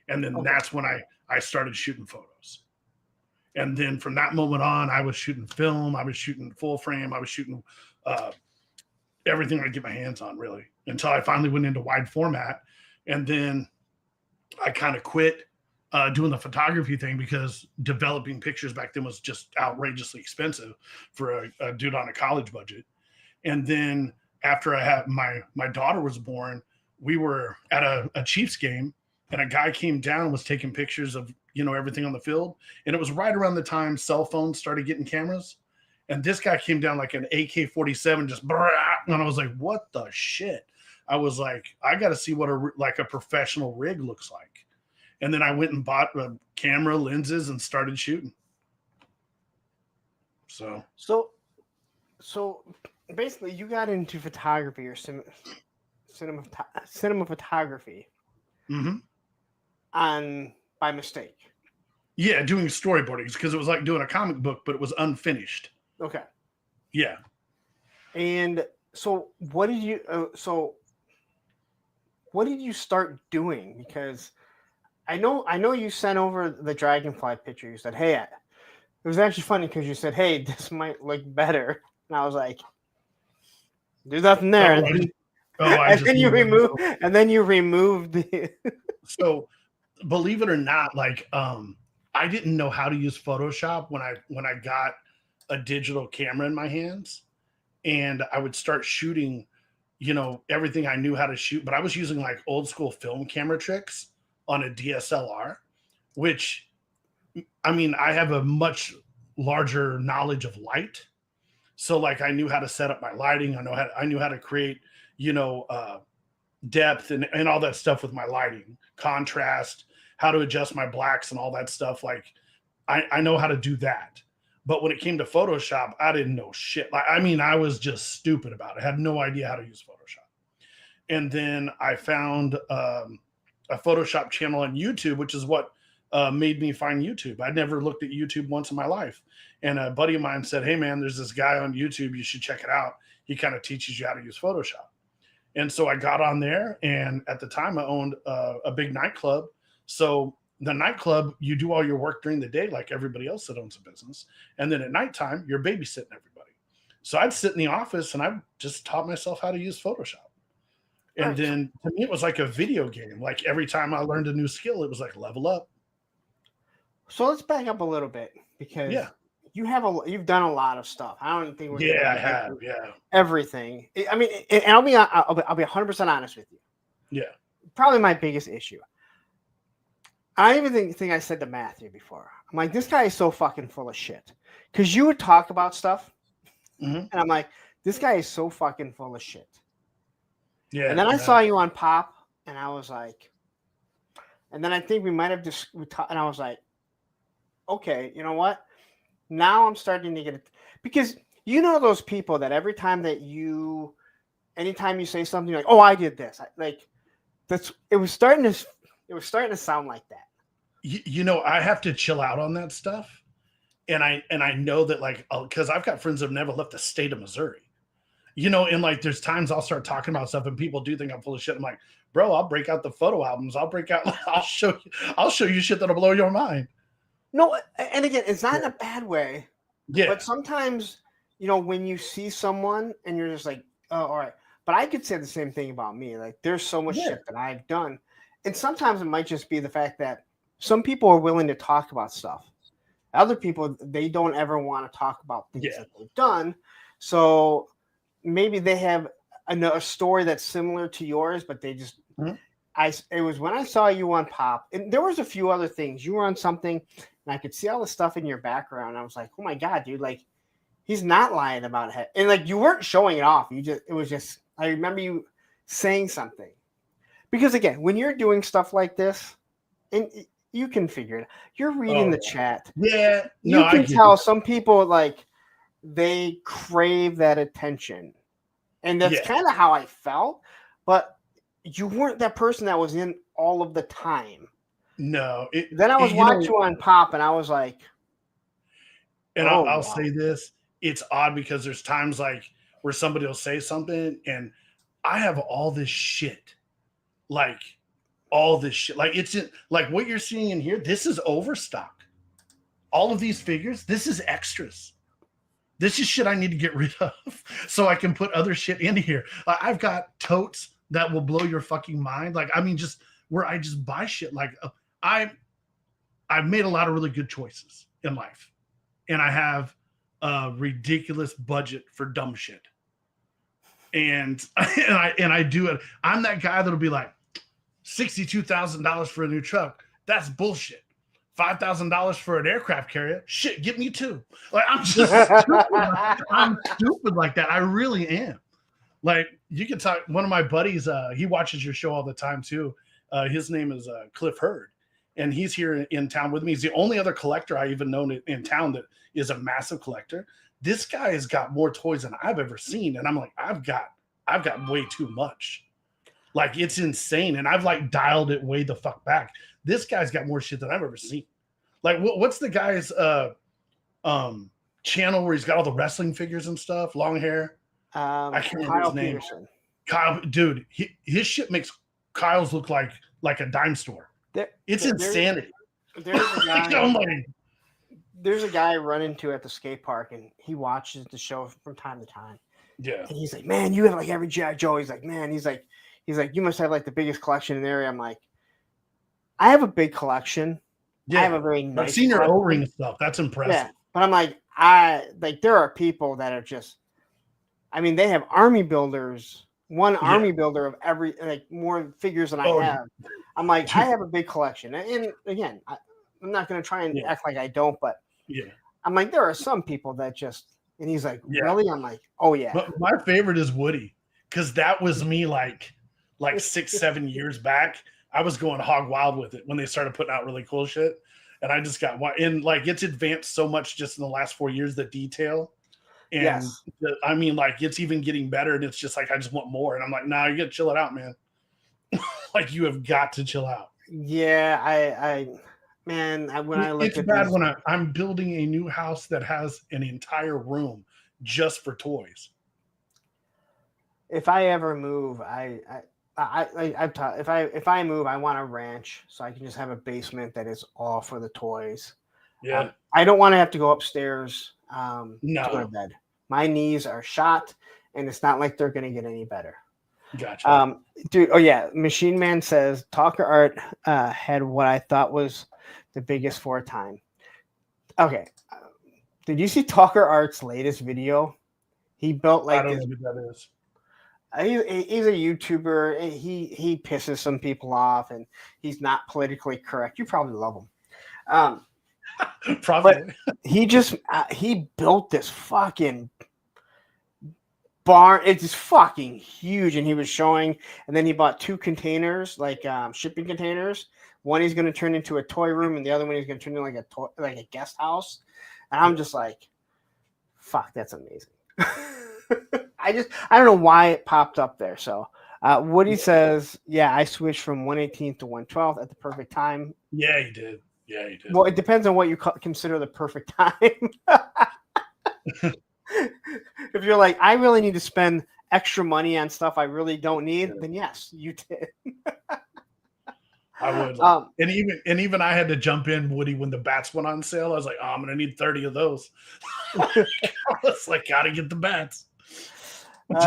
And then that's when I started shooting photos. And then from that moment on, I was shooting film. I was shooting full frame. I was shooting everything I could get my hands on, really, until I finally went into wide format. And then I kind of quit doing the photography thing, because developing pictures back then was just outrageously expensive for a dude on a college budget. And then after I had my daughter was born, we were at a Chiefs game, and a guy came down and was taking pictures of everything on the field. And it was right around the time cell phones started getting cameras. And this guy came down like an AK-47, just and I was like, what the shit? I was like, I got to see what a professional rig looks like. And then I went and bought a camera, lenses, and started shooting. So basically, you got into photography or cinema photography by mistake. Yeah, doing storyboarding, because it was like doing a comic book, but it was unfinished. Okay. Yeah. And so, what did you start doing? Because I know you sent over the dragonfly picture. You said, "Hey," it was actually funny because you said, "Hey, this might look better," and I was like, "There's nothing there." And then you removed the. So, believe it or not, like I didn't know how to use Photoshop when I got a digital camera in my hands, and I would start shooting, everything I knew how to shoot, but I was using like old school film camera tricks on a DSLR, which, I mean, I have a much larger knowledge of light. So like I knew how to set up my lighting. I knew how to create, depth and all that stuff with my lighting, contrast, how to adjust my blacks and all that stuff. Like I know how to do that. But when it came to Photoshop, I didn't know shit. Like, I mean, I was just stupid about it. I had no idea how to use Photoshop. And then I found a Photoshop channel on YouTube, which is what made me find YouTube. I'd never looked at YouTube once in my life. And a buddy of mine said, "Hey man, there's this guy on YouTube. You should check it out. He kind of teaches you how to use Photoshop." And so I got on there, and at the time I owned a big nightclub. So the nightclub, you do all your work during the day like everybody else that owns a business. And then at nighttime, you're babysitting everybody. So I'd sit in the office and I just taught myself how to use Photoshop. And then to me, it was like a video game. Like every time I learned a new skill, it was like level up. So let's back up a little bit, because you've done a lot of stuff. I don't think we're I have everything. I mean, and I'll be 100% honest with you. Yeah, probably my biggest issue. I even think I said to Matthew before. I'm like, this guy is so fucking full of shit. Because you would talk about stuff, and I'm like, this guy is so fucking full of shit. Yeah. And then I saw you on Pop, and I was like, and then I think we might have and I was like, okay, you know what? Now I'm starting to get it, because those people that anytime you say something, you're like, oh, I did this. It was starting to sound like that. I have to chill out on that stuff. And I know that, like, because I've got friends that have never left the state of Missouri, and like there's times I'll start talking about stuff and people do think I'm full of shit. I'm like, bro, I'll break out the photo albums. I'll show you shit that'll blow your mind. No, and again, it's not in a bad way. Yeah. But sometimes, when you see someone and you're just like, oh, all right. But I could say the same thing about me. Like, there's so much shit that I've done. And sometimes it might just be the fact that some people are willing to talk about stuff. Other people, they don't ever want to talk about things that they've done. So maybe they have a story that's similar to yours, but they just it was when I saw you on Pop, and there was a few other things. You were on something, and I could see all the stuff in your background. I was like, oh my God, dude, like, he's not lying about it. And like, you weren't showing it off. I remember you saying something. Because again, when you're doing stuff like this, and you can figure it out, you're reading the chat. Yeah. You can tell some people, like, they crave that attention. And that's kind of how I felt. But you weren't that person that was in all of the time. No. Then I was watching you on Pop, and I was like, and I'll say this. It's odd because there's times like where somebody will say something and I have all this shit. Like all this shit. Like it's like what you're seeing in here. This is overstock. All of these figures, this is extras. This is shit I need to get rid of so I can put other shit in here. I've got totes that will blow your fucking mind. Like, I mean, just where I just buy shit. Like I've made a lot of really good choices in life, and I have a ridiculous budget for dumb shit. And I do it. I'm that guy that'll be like $62,000 for a new truck. That's bullshit. $5,000 for an aircraft carrier. Shit, get me two. Like I'm just stupid. I'm stupid like that. I really am. Like you can talk. One of my buddies, he watches your show all the time too. His name is Cliff Hurd, and he's here in town with me. He's the only other collector I even know in town that is a massive collector. This guy has got more toys than I've ever seen, and I'm like, I've got way too much. Like it's insane, and I've like dialed it way the fuck back. This guy's got more shit than I've ever seen. Like, what's the guy's channel where he's got all the wrestling figures and stuff, long hair? I can't remember his name. Peterson. Kyle, dude, his shit makes Kyle's look like a dime store. It's insanity. There's a guy. I'm like, there's a guy I run into at the skate park, and he watches the show from time to time. yeah, And he's like, "Man, you have like every G.I. Joe." He's like, "Man," he's like, "You must have like the biggest collection in the area." I'm like, "I have a big collection. yeah. I have a very nice." I've seen your collection." O-ring stuff. That's impressive. Yeah, but I'm like, there are people that are just. I mean, they have army builders. One army builder of every more figures than I have. I'm like, I have a big collection, and again, I'm not going to try and act like I don't, but I'm like, there are some people that just. And he's like, really? I'm like, oh yeah. But my favorite is Woody, because that was me like 6-7 years back. I was going hog wild with it when they started putting out really cool shit, and I just got and like it's advanced so much just in the last 4 years. The detail, and I mean, like it's even getting better, and it's just like I just want more, and I'm like, nah, you got to chill it out, man. Like you have got to chill out. Yeah, when I look it's at bad these, when I'm building a new house that has an entire room just for toys. if I ever move, if I move, I want a ranch so I can just have a basement that is all for the toys. Yeah, I don't want to have to go upstairs to No. go to bed. My knees are shot, and it's not like they're going to get any better. gotcha. Dude, oh yeah, Machine Man says Talker Art had what I thought was the biggest for a time. Okay, did you see Talker Art's latest video? He built I like don't this. know who that is. He's a YouTuber. He pisses some people off, and he's not politically correct. You probably love him. Probably. He just he built this fucking barn. It's just fucking huge, and he was showing. And then he bought 2 containers, like shipping containers. One he's going to turn into a toy room, and the other one he's going to turn into like a guest house. And I'm just like, fuck, that's amazing. I don't know why it popped up there. So Woody says, yeah, I switched from 118th to 112th at the perfect time. Yeah, he did. Well, it depends on what you consider the perfect time. If you're like, I really need to spend extra money on stuff I really don't need, then yes, you did. I would. And even I had to jump in, Woody, when the bats went on sale. I was like, oh, I'm gonna need 30 of those. It's like, gotta get the bats.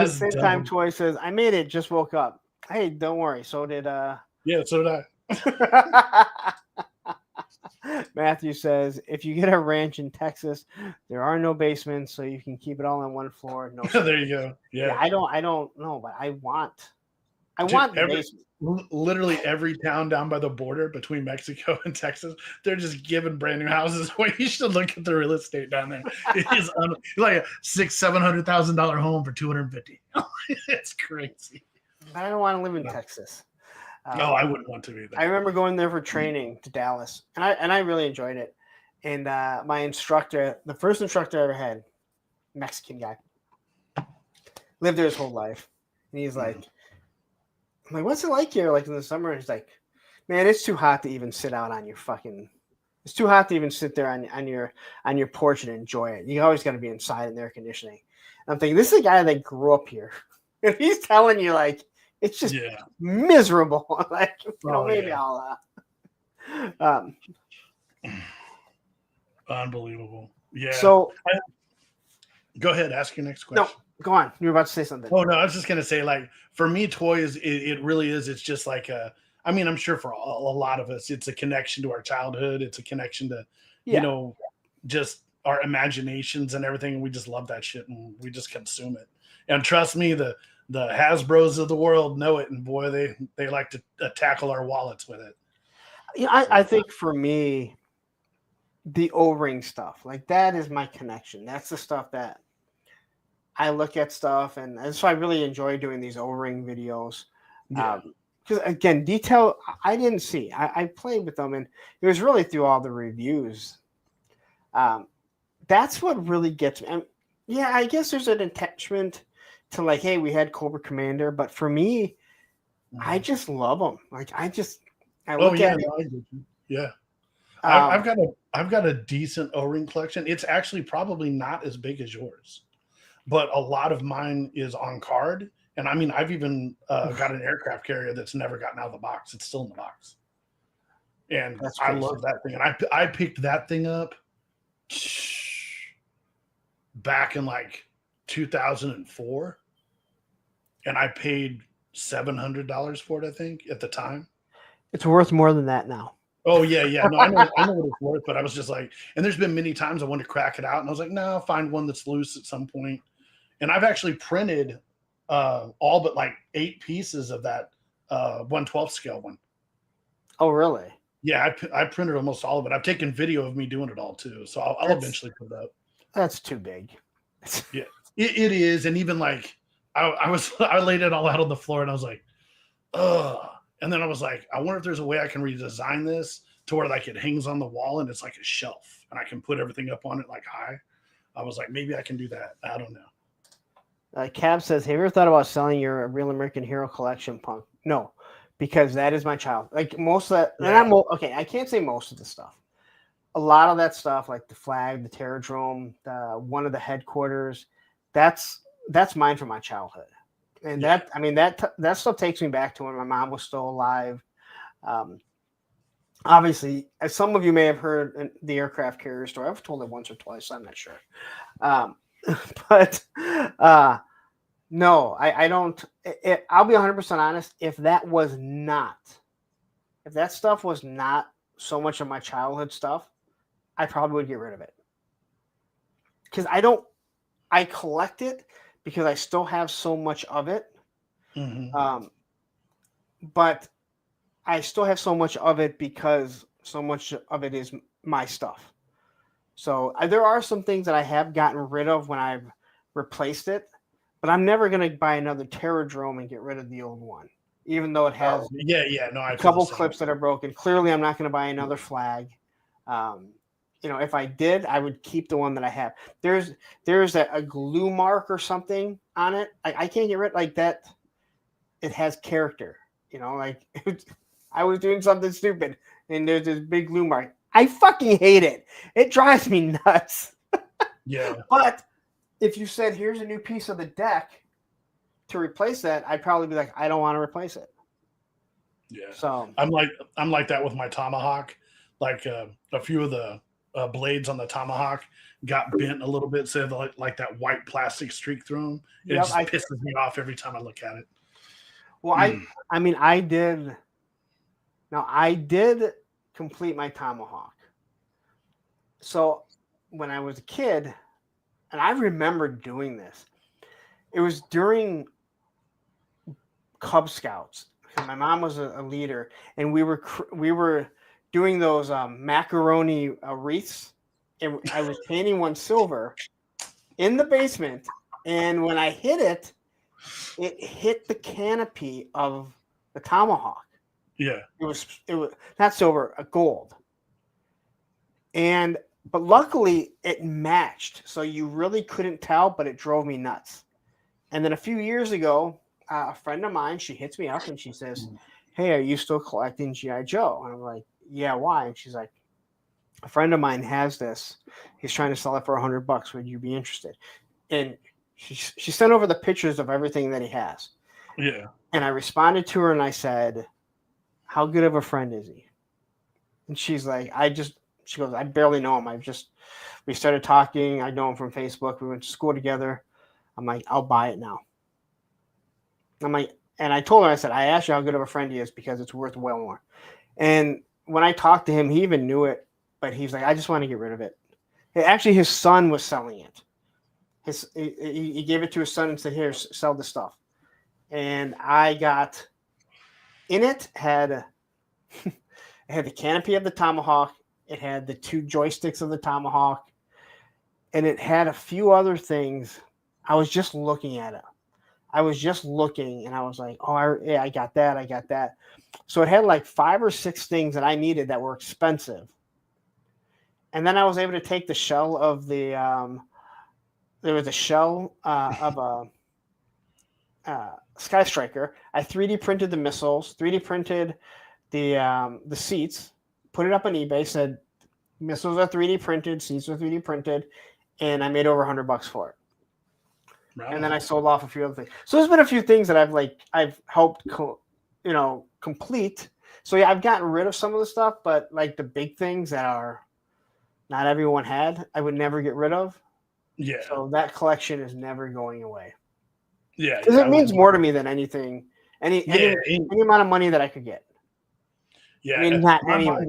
Same time Toy says, I made it, just woke up. Hey, don't worry. So did so did I. Matthew says, if you get a ranch in Texas, there are no basements, so you can keep it all on one floor. No, there you go. Yeah. I don't know, but I want the basement. Literally every town down by the border between Mexico and Texas, they're just giving brand new houses away. You should look at the real estate down there. It is like a $600,000-$700,000 home for $250,000. It's crazy. I don't want to live in Texas. No, I wouldn't want to either. I remember going there for training to Dallas, and I really enjoyed it. And my instructor, the first instructor I ever had, Mexican guy, lived there his whole life, and he's like, I'm like, what's it like here? Like in the summer, and he's like, man, it's too hot to even sit out on your fucking. It's too hot to even sit there on your porch and enjoy it. You always got to be inside in air conditioning. And I'm thinking, this is a guy that grew up here. If he's telling you like it's just miserable, like maybe I'll. Unbelievable. Yeah. So go ahead, ask your next question. No, go on. You were about to say something. Oh no, I was just gonna say, like, for me, toys, it really is. It's just like I mean, I'm sure for a lot of us, it's a connection to our childhood. It's a connection to, you Yeah. know, just our imaginations and everything. And we just love that shit and we just consume it. And trust me, the Hasbros of the world know it, and boy, they like to tackle our wallets with it. Yeah, I think for me, the O-ring stuff, like that is my connection. That's the stuff that I look at stuff, and so I really enjoy doing these O-ring videos. Yeah. Because again, detail I didn't see. I played with them, and it was really through all the reviews. That's what really gets me. And yeah, I guess there's an attachment to like, hey, we had Cobra Commander, but for me, I just love them. Like I Oh look yeah, at it. no, I get you. Yeah. Um, I've got a decent O-ring collection. It's actually probably not as big as yours, but a lot of mine is on card. And I mean, I've even got an aircraft carrier that's never gotten out of the box. It's still in the box, and that's I crazy. love that thing. And I picked that thing up back in like 2004, and I paid $700 for it. I think at the time. It's worth more than that now. Oh yeah. No, I know what it's worth, but I was just like, and there's been many times I wanted to crack it out, and I was like, no, I'll find one that's loose at some point. And I've actually printed all but like 8 pieces of that 1/12 scale one. Oh, really? Yeah, I printed almost all of it. I've taken video of me doing it all too, so I'll eventually put it up. That's too big. Yeah, it is, and even like I laid it all out on the floor, and I was like, ugh. And then I was like, I wonder if there's a way I can redesign this to where like it hangs on the wall and it's like a shelf, and I can put everything up on it like high. I was like, maybe I can do that. I don't know. Cab says, "Have you ever thought about selling your Real American Hero collection, Punk?" No, because that is my child. Like most of that, and okay. I can't say most of the stuff. A lot of that stuff, like the flag, the Terradrome, one of the headquarters, that's mine from my childhood. And that stuff takes me back to when my mom was still alive. Obviously, as some of you may have heard the aircraft carrier story, I've told it once or twice. So I'm not sure, but no, I don't. I'll be 100% honest. If that stuff was not so much of my childhood stuff, I probably would get rid of it. Because I collect it because I still have so much of it. Mm-hmm. But I still have so much of it because so much of it is my stuff. So there are some things that I have gotten rid of when I've replaced it, but I'm never going to buy another Terradrome and get rid of the old one, even though it has a couple clips that are broken. Clearly, I'm not going to buy another flag. If I did, I would keep the one that I have. There's a glue mark or something on it. I can't get rid like that. It has character, like I was doing something stupid and there's this big glue mark. I fucking hate it. It drives me nuts. Yeah. But if you said, here's a new piece of the deck to replace that, I'd probably be like, I don't want to replace it. Yeah. So I'm like that with my Tomahawk. Like a few of the blades on the Tomahawk got bent a little bit, so like that white plastic streak through them. It just pisses me off every time I look at it. Well, I did. Now I did complete my Tomahawk. So when I was a kid, and I remember doing this, it was during Cub Scouts. My mom was a leader, and we were doing those macaroni wreaths, and I was painting one silver in the basement. And when I hit it, it hit the canopy of the Tomahawk. Yeah, it was not silver, a gold. But luckily it matched, so you really couldn't tell, but it drove me nuts. And then a few years ago, a friend of mine, she hits me up and she says, "Hey, are you still collecting GI Joe?" And I'm like, "Yeah, why?" And she's like, "A friend of mine has this. He's trying to sell it for $100. Would you be interested?" And she sent over the pictures of everything that he has. Yeah. And I responded to her and I said, "How good of a friend is he?" And she's like, she goes, "I barely know him. We started talking. I know him from Facebook. We went to school together." I'm like, "I'll buy it now." I'm like, And I told him, I said, I asked you how good of a friend he is because it's worth well more. And when I talked to him, he even knew it, but he's like, I just want to get rid of it. Actually, his son was selling it. He gave it to his son and said, here, sell the stuff. And I got in it, it had the canopy of the Tomahawk. It had the 2 joysticks of the Tomahawk. And it had a few other things. I was just looking at it. I was just looking and I was like, oh, yeah, I got that. I got that. So it had like 5 or 6 things that I needed that were expensive. And then I was able to take the shell of the, there was a shell of a Sky Striker. I 3D printed the missiles, 3D printed the seats, put it up on eBay, said missiles are 3D printed, seats are 3D printed, and I made over $100 for it. Right. And then I sold off a few other things. So there's been a few things that I've helped complete. So yeah, I've gotten rid of some of the stuff, but like the big things that are not everyone had, I would never get rid of. Yeah. So that collection is never going away. Yeah. Because it means more to me than anything, any amount of money that I could get. Yeah. I mean, not my anyway.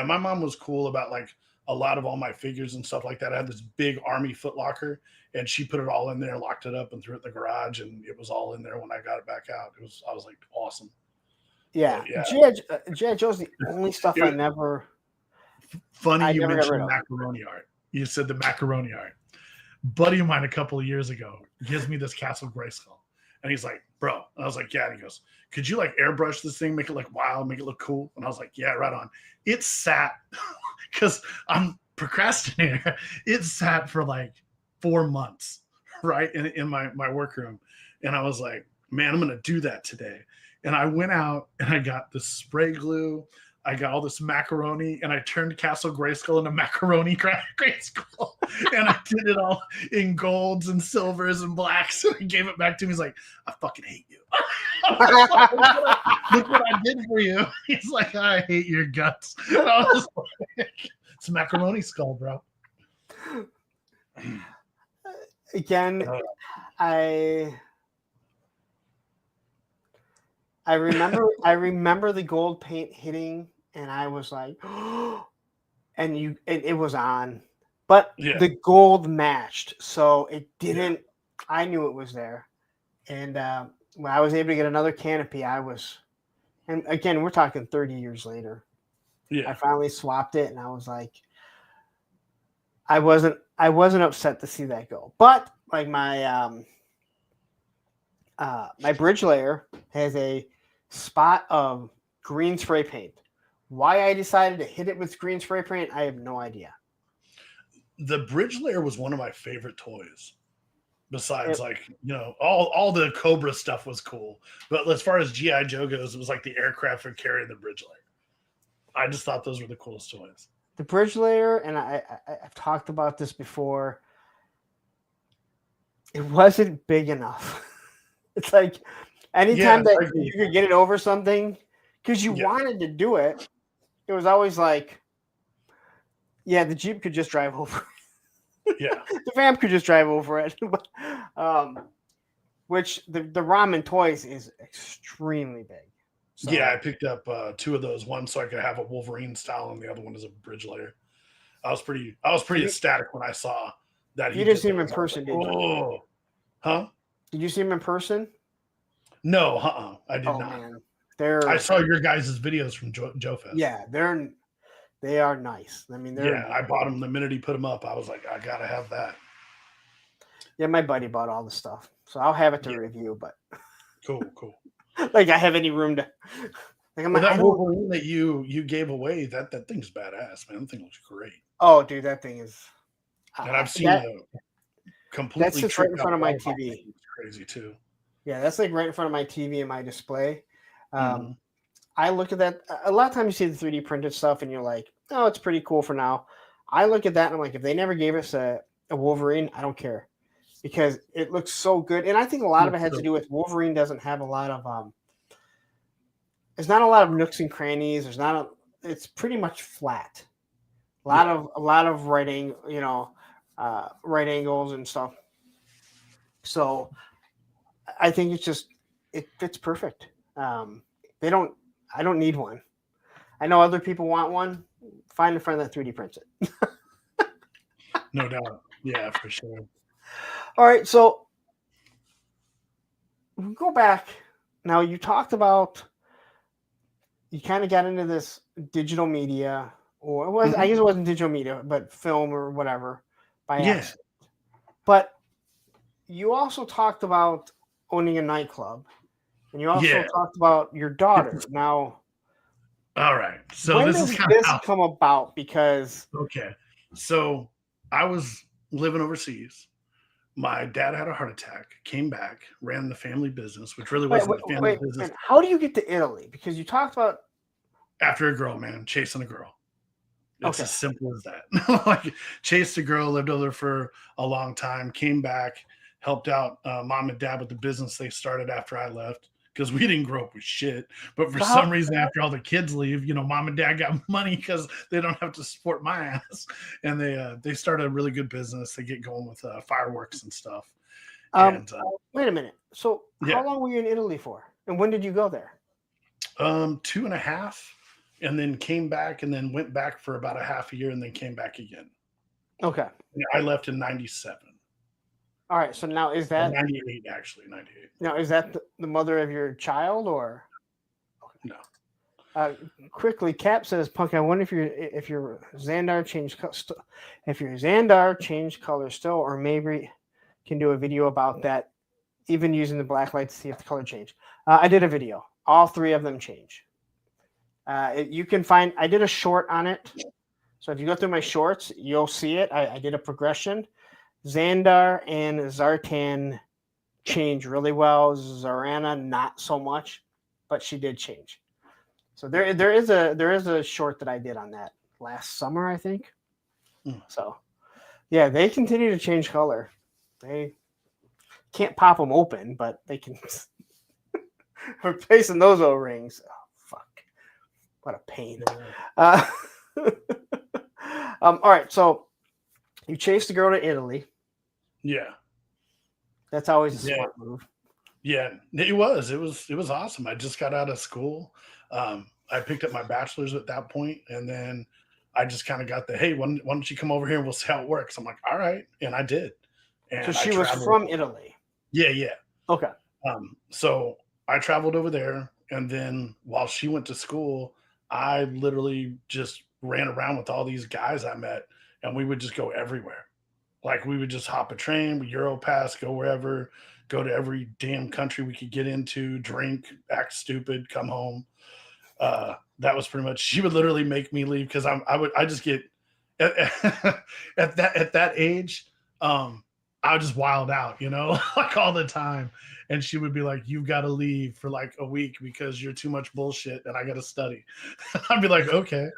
my mom was cool about like a lot of all my figures and stuff like that. I had this big Army Foot Locker, and she put it all in there, locked it up, and threw it in the garage, and it was all in there when I got it back out. I was like, awesome. Yeah. Yeah. G.I. Joe's the only stuff I never. Funny I you never got mentioned rid of. macaroni art. You said the macaroni art. Buddy of mine a couple of years ago gives me this Castle Grayskull, and he's like, "Bro," and I was like, "Yeah." And he goes, "Could you like airbrush this thing, make it look wild, make it look cool?" And I was like, "Yeah, right on." It sat because I'm procrastinator. It sat for like 4 months, right, in my workroom, and I was like, "Man, I'm gonna do that today." And I went out and I got the spray glue. I got all this macaroni, and I turned Castle Grayskull into macaroni Grayskull, and I did it all in golds and silvers and blacks. And he gave it back to me. He's like, "I fucking hate you." Like, look what I did for you. He's like, "I hate your guts." And I was like, it's a macaroni skull, bro. Again, I remember the gold paint hitting, and I was like, and it was on, but the gold matched, so it didn't. Yeah. I knew it was there, and when I was able to get another canopy, and again, we're talking 30 years later. Yeah, I finally swapped it, and I was like, I wasn't upset to see that go, but like my bridge layer has a spot of green spray paint. Why I decided to hit it with green spray paint, I have no idea. The bridge layer was one of my favorite toys. Besides, all the Cobra stuff was cool. But as far as G.I. Joe goes, it was like the aircraft would carry the bridge layer. I just thought those were the coolest toys. The bridge layer, and I've talked about this before, it wasn't big enough. It's like anytime that you could get it over something, because you wanted to do it, it was always like, yeah, the Jeep could just drive over it. Yeah. The Vamp could just drive over it. Which the ramen toys is extremely big. So, yeah, I picked up 2 of those. One so I could have a Wolverine style, and the other one is a bridge layer. I was pretty ecstatic when I saw that. You didn't see him in person, did you? Oh, huh? Did you see him in person? No, I did not. Man. I saw your guys' videos from Joe Fest. Yeah, they are nice. I mean, I bought them the minute he put them up. I was like, I gotta have that. Yeah, my buddy bought all the stuff, so I'll have it to review. But cool. Like I have any room to. Like that Wolverine that you gave away, that thing's badass, man. That thing looks great. Oh, dude, that thing is. And I've seen it completely. That sits right in front of my TV. It's crazy too. Yeah, that's like right in front of my TV and my display. I look at that. A lot of times you see the 3D printed stuff and you're like, oh, it's pretty cool for now. I look at that and I'm like, if they never gave us a Wolverine, I don't care. Because it looks so good. And I think a lot of it has to do with Wolverine doesn't have a lot of there's not a lot of nooks and crannies. It's pretty much flat. A lot of right angles and stuff. So I think it's just it fits perfect. They don't. I don't need one. I know other people want one. Find a friend that 3D prints it. No doubt. Yeah, for sure. All right, so we'll go back. Now you talked about you kind of got into this digital media, or it was I Mhm. guess it wasn't digital media, but film or whatever by Yeah. accident. But you also talked about owning a nightclub, and you also Yeah. talked about your daughter. Now, All right. So when this does is kind of this how. come about? Because Okay. So I was living overseas. My dad had a heart attack, came back, ran the family business, which really wait, wasn't wait, a family wait, business. wait, how do you get to Italy? Because you talked about After a girl, man, chasing a girl. It's okay, as simple as that. Like, chased a girl, lived over there for a long time, came back, helped out mom and dad with the business they started after I left because we didn't grow up with shit. But for so some how reason, after all the kids leave, mom and dad got money because they don't have to support my ass, and they started a really good business. They get going with fireworks and stuff, um and wait a minute. So yeah, how long were you in Italy for? And when did you go there? 2.5, and then came back, and then went back for about a half a year, and then came back again. Okay. Yeah, I left in '97. All right. So now is Or that 98, actually, 98. the mother of your child or No. uh, quickly Cap says Punk, I wonder if your Xandar if your Xandar changed color still, or maybe can do a video about that, even using the black light to see if the color changed. I did a video. All three of them change. You can find. I did a short on it, so if you go through my shorts, you'll see it. I did a progression. Xandar and Zartan change really well. Zarana not so much, but she did change. So there is a short that I did on that last summer, I think. Mm. So yeah, they continue to change color. They can't pop them open, but they can. Replacing those O rings. Oh fuck! What a pain. Uh, all right, so you chased the girl to Italy. Yeah. That's always a Yeah. smart move. Yeah. It was awesome. I just got out of school. I picked up my bachelor's at that point, and then I just kind of got the, hey, why don't you come over here and we'll see how it works? I'm like, all right. And I did. So And I she was traveled. from Italy. Yeah, yeah. Okay. So I traveled over there, and then while she went to school, I literally just ran around with all these guys I met, and we would just go everywhere. Like, we would just hop a train, we Europass, go wherever, go to every damn country we could get into, drink, act stupid, come home. That was pretty much. She would literally make me leave because I just get at, at that age. I would just wild out, like, all the time. And she would be like, "You've got to leave for like a week because you're too much bullshit, and I got to study." I'd be like, "Okay."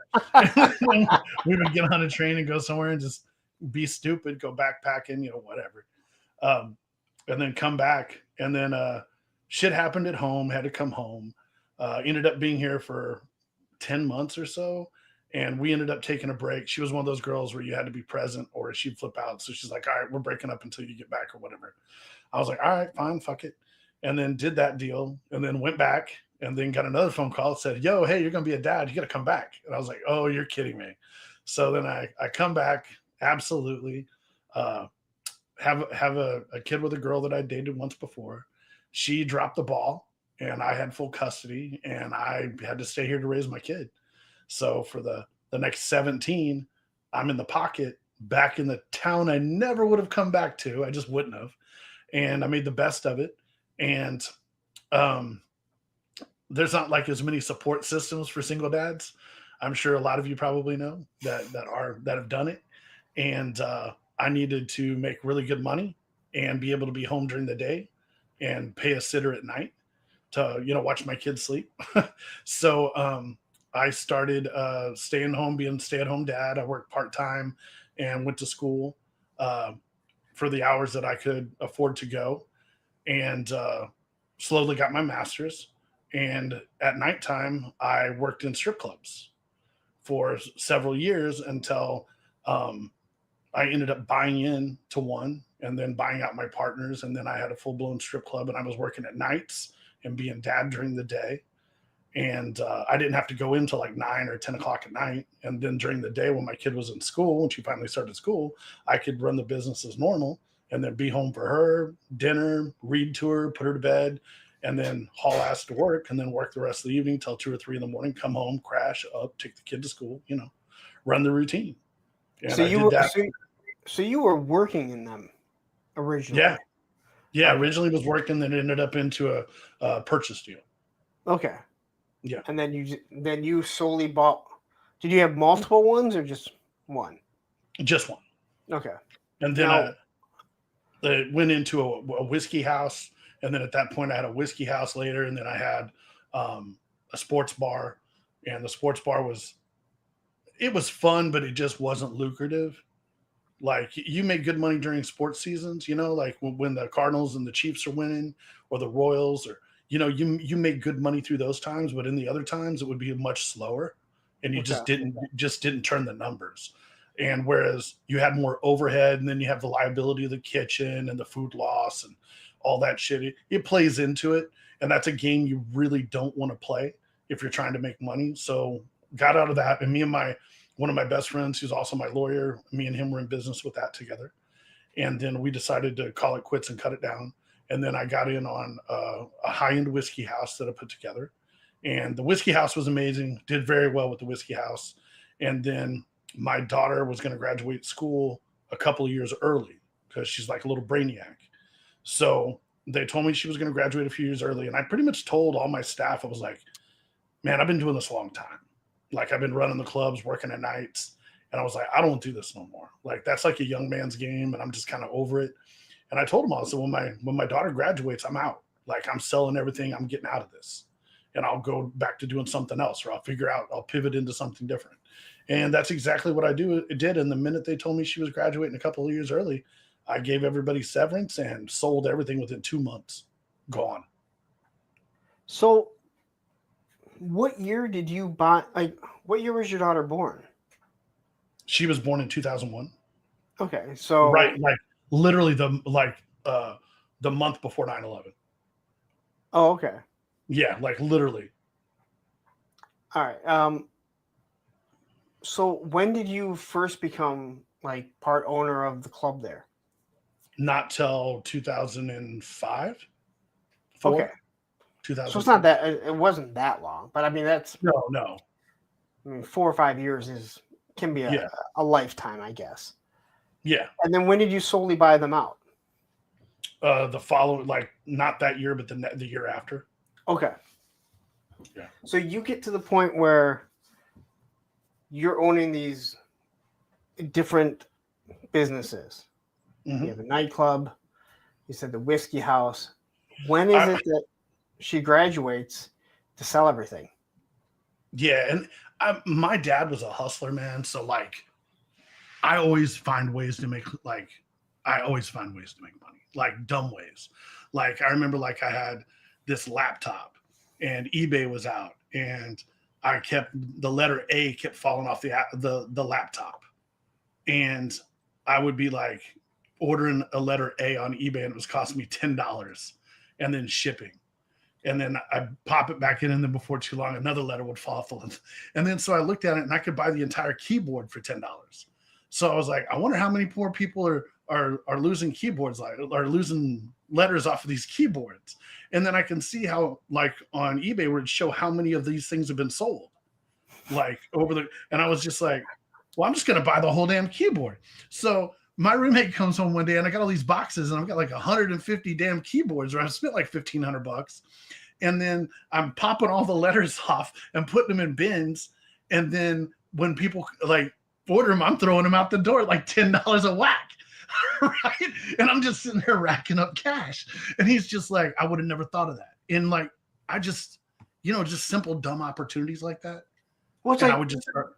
We would get on a train and go somewhere and just be stupid, go backpacking, whatever. Um, and then come back, and then shit happened at home. Had to come home. Ended up being here for 10 months or so, and we ended up taking a break. She was one of those girls where you had to be present or she'd flip out. So she's like, all right, we're breaking up until you get back or whatever. I was like, all right, fine, fuck it. And then did that deal, and then went back, and then got another phone call that said, yo, hey, you're going to be a dad. You got to come back. And I was like, oh, you're kidding me. So then I come back. Absolutely. Uh, have a kid with a girl that I dated once before. She dropped the ball, and I had full custody, and I had to stay here to raise my kid. So for the next 17, I'm in the pocket, back in the town I never would have come back to. I just wouldn't have. And I made the best of it. And um, there's not like as many support systems for single dads. I'm sure a lot of you probably know that have done it. And I needed to make really good money and be able to be home during the day and pay a sitter at night to watch my kids sleep. So I started staying home, being a stay-at-home dad. I worked part-time and went to school for the hours that I could afford to go, and slowly got my master's. And at nighttime, I worked in strip clubs for several years until um, I ended up buying in to one and then buying out my partners. And then I had a full blown strip club, and I was working at nights and being dad during the day. And I didn't have to go in till like 9 or 10 o'clock at night. And then during the day when my kid was in school, when she finally started school, I could run the business as normal and then be home for her, dinner, read to her, put her to bed, and then haul ass to work and then work the rest of the evening till 2 or 3 in the morning, come home, crash up, take the kid to school, run the routine. And So I you did were that. so you were working in them originally. Yeah. Yeah. Okay. Originally was working, then it ended up into a purchase deal. Okay. Yeah. And then you solely bought. Did you have multiple ones or just one? Just one. Okay. And then Now- I went into a whiskey house. And then at that point, I had a whiskey house later. And then I had a sports bar. And the sports bar was fun, but it just wasn't lucrative. Like you make good money during sports seasons, like when the Cardinals and the Chiefs are winning or the Royals or, you make good money through those times, but in the other times it would be much slower and you just didn't turn the numbers. And whereas you had more overhead and then you have the liability of the kitchen and the food loss and all that shit, it plays into it. And that's a game you really don't want to play if you're trying to make money. So got out of that. And me and one of my best friends, who's also my lawyer, me and him were in business with that together. And then we decided to call it quits and cut it down. And then I got in on a high-end whiskey house that I put together. And the whiskey house was amazing, did very well with the whiskey house. And then my daughter was going to graduate school a couple of years early because she's like a little brainiac. So they told me she was going to graduate a few years early. And I pretty much told all my staff, I was like, man, I've been doing this a long time. Like I've been running the clubs, working at nights. And I was like, I don't do this no more. Like that's like a young man's game. And I'm just kind of over it. And I told them all, so when my daughter graduates, I'm out. Like I'm selling everything. I'm getting out of this. And I'll go back to doing something else, or I'll pivot into something different. And that's exactly what I did. And the minute they told me she was graduating a couple of years early, I gave everybody severance and sold everything within 2 months. Gone. So what year did you buy? Like, what year was your daughter born? She was born in 2001. Okay, so Right, like literally the month before 9/11. Oh, okay. Yeah, like literally. All right. So when did you first become like part owner of the club there? Not till 2005. 4? Okay. 2000. So it's not that it wasn't that long, but I mean that's no. I mean 4 or 5 years can be a lifetime, I guess. Yeah. And then when did you solely buy them out? The following, like not that year, but the year after. Okay. Yeah. So you get to the point where you're owning these different businesses. Mm-hmm. You have a nightclub. You said the whiskey house. When is it that she graduates to sell everything? Yeah, and my dad was a hustler, man. So like, I always find ways to make money, like dumb ways. Like I remember, like I had this laptop, and eBay was out, and I kept the letter A kept falling off the laptop, and I would be like ordering a letter A on eBay, and it was costing me $10, and then shipping. And then I pop it back in, and then before too long, another letter would fall off the list. And then so I looked at it, and I could buy the entire keyboard for $10. So I was like, I wonder how many more people are losing keyboards, like are losing letters off of these keyboards. And then I can see how, like on eBay, where it show how many of these things have been sold, like and I was just like, well, I'm just gonna buy the whole damn keyboard. So my roommate comes home one day, and I got all these boxes, and I've got like 150 damn keyboards, where I've spent like $1,500. And then I'm popping all the letters off and putting them in bins. And then when people like order them, I'm throwing them out the door at like $10 a whack. Right. And I'm just sitting there racking up cash. And he's just like, I would have never thought of that. And like, I just, just simple, dumb opportunities like that. Well, I would just start.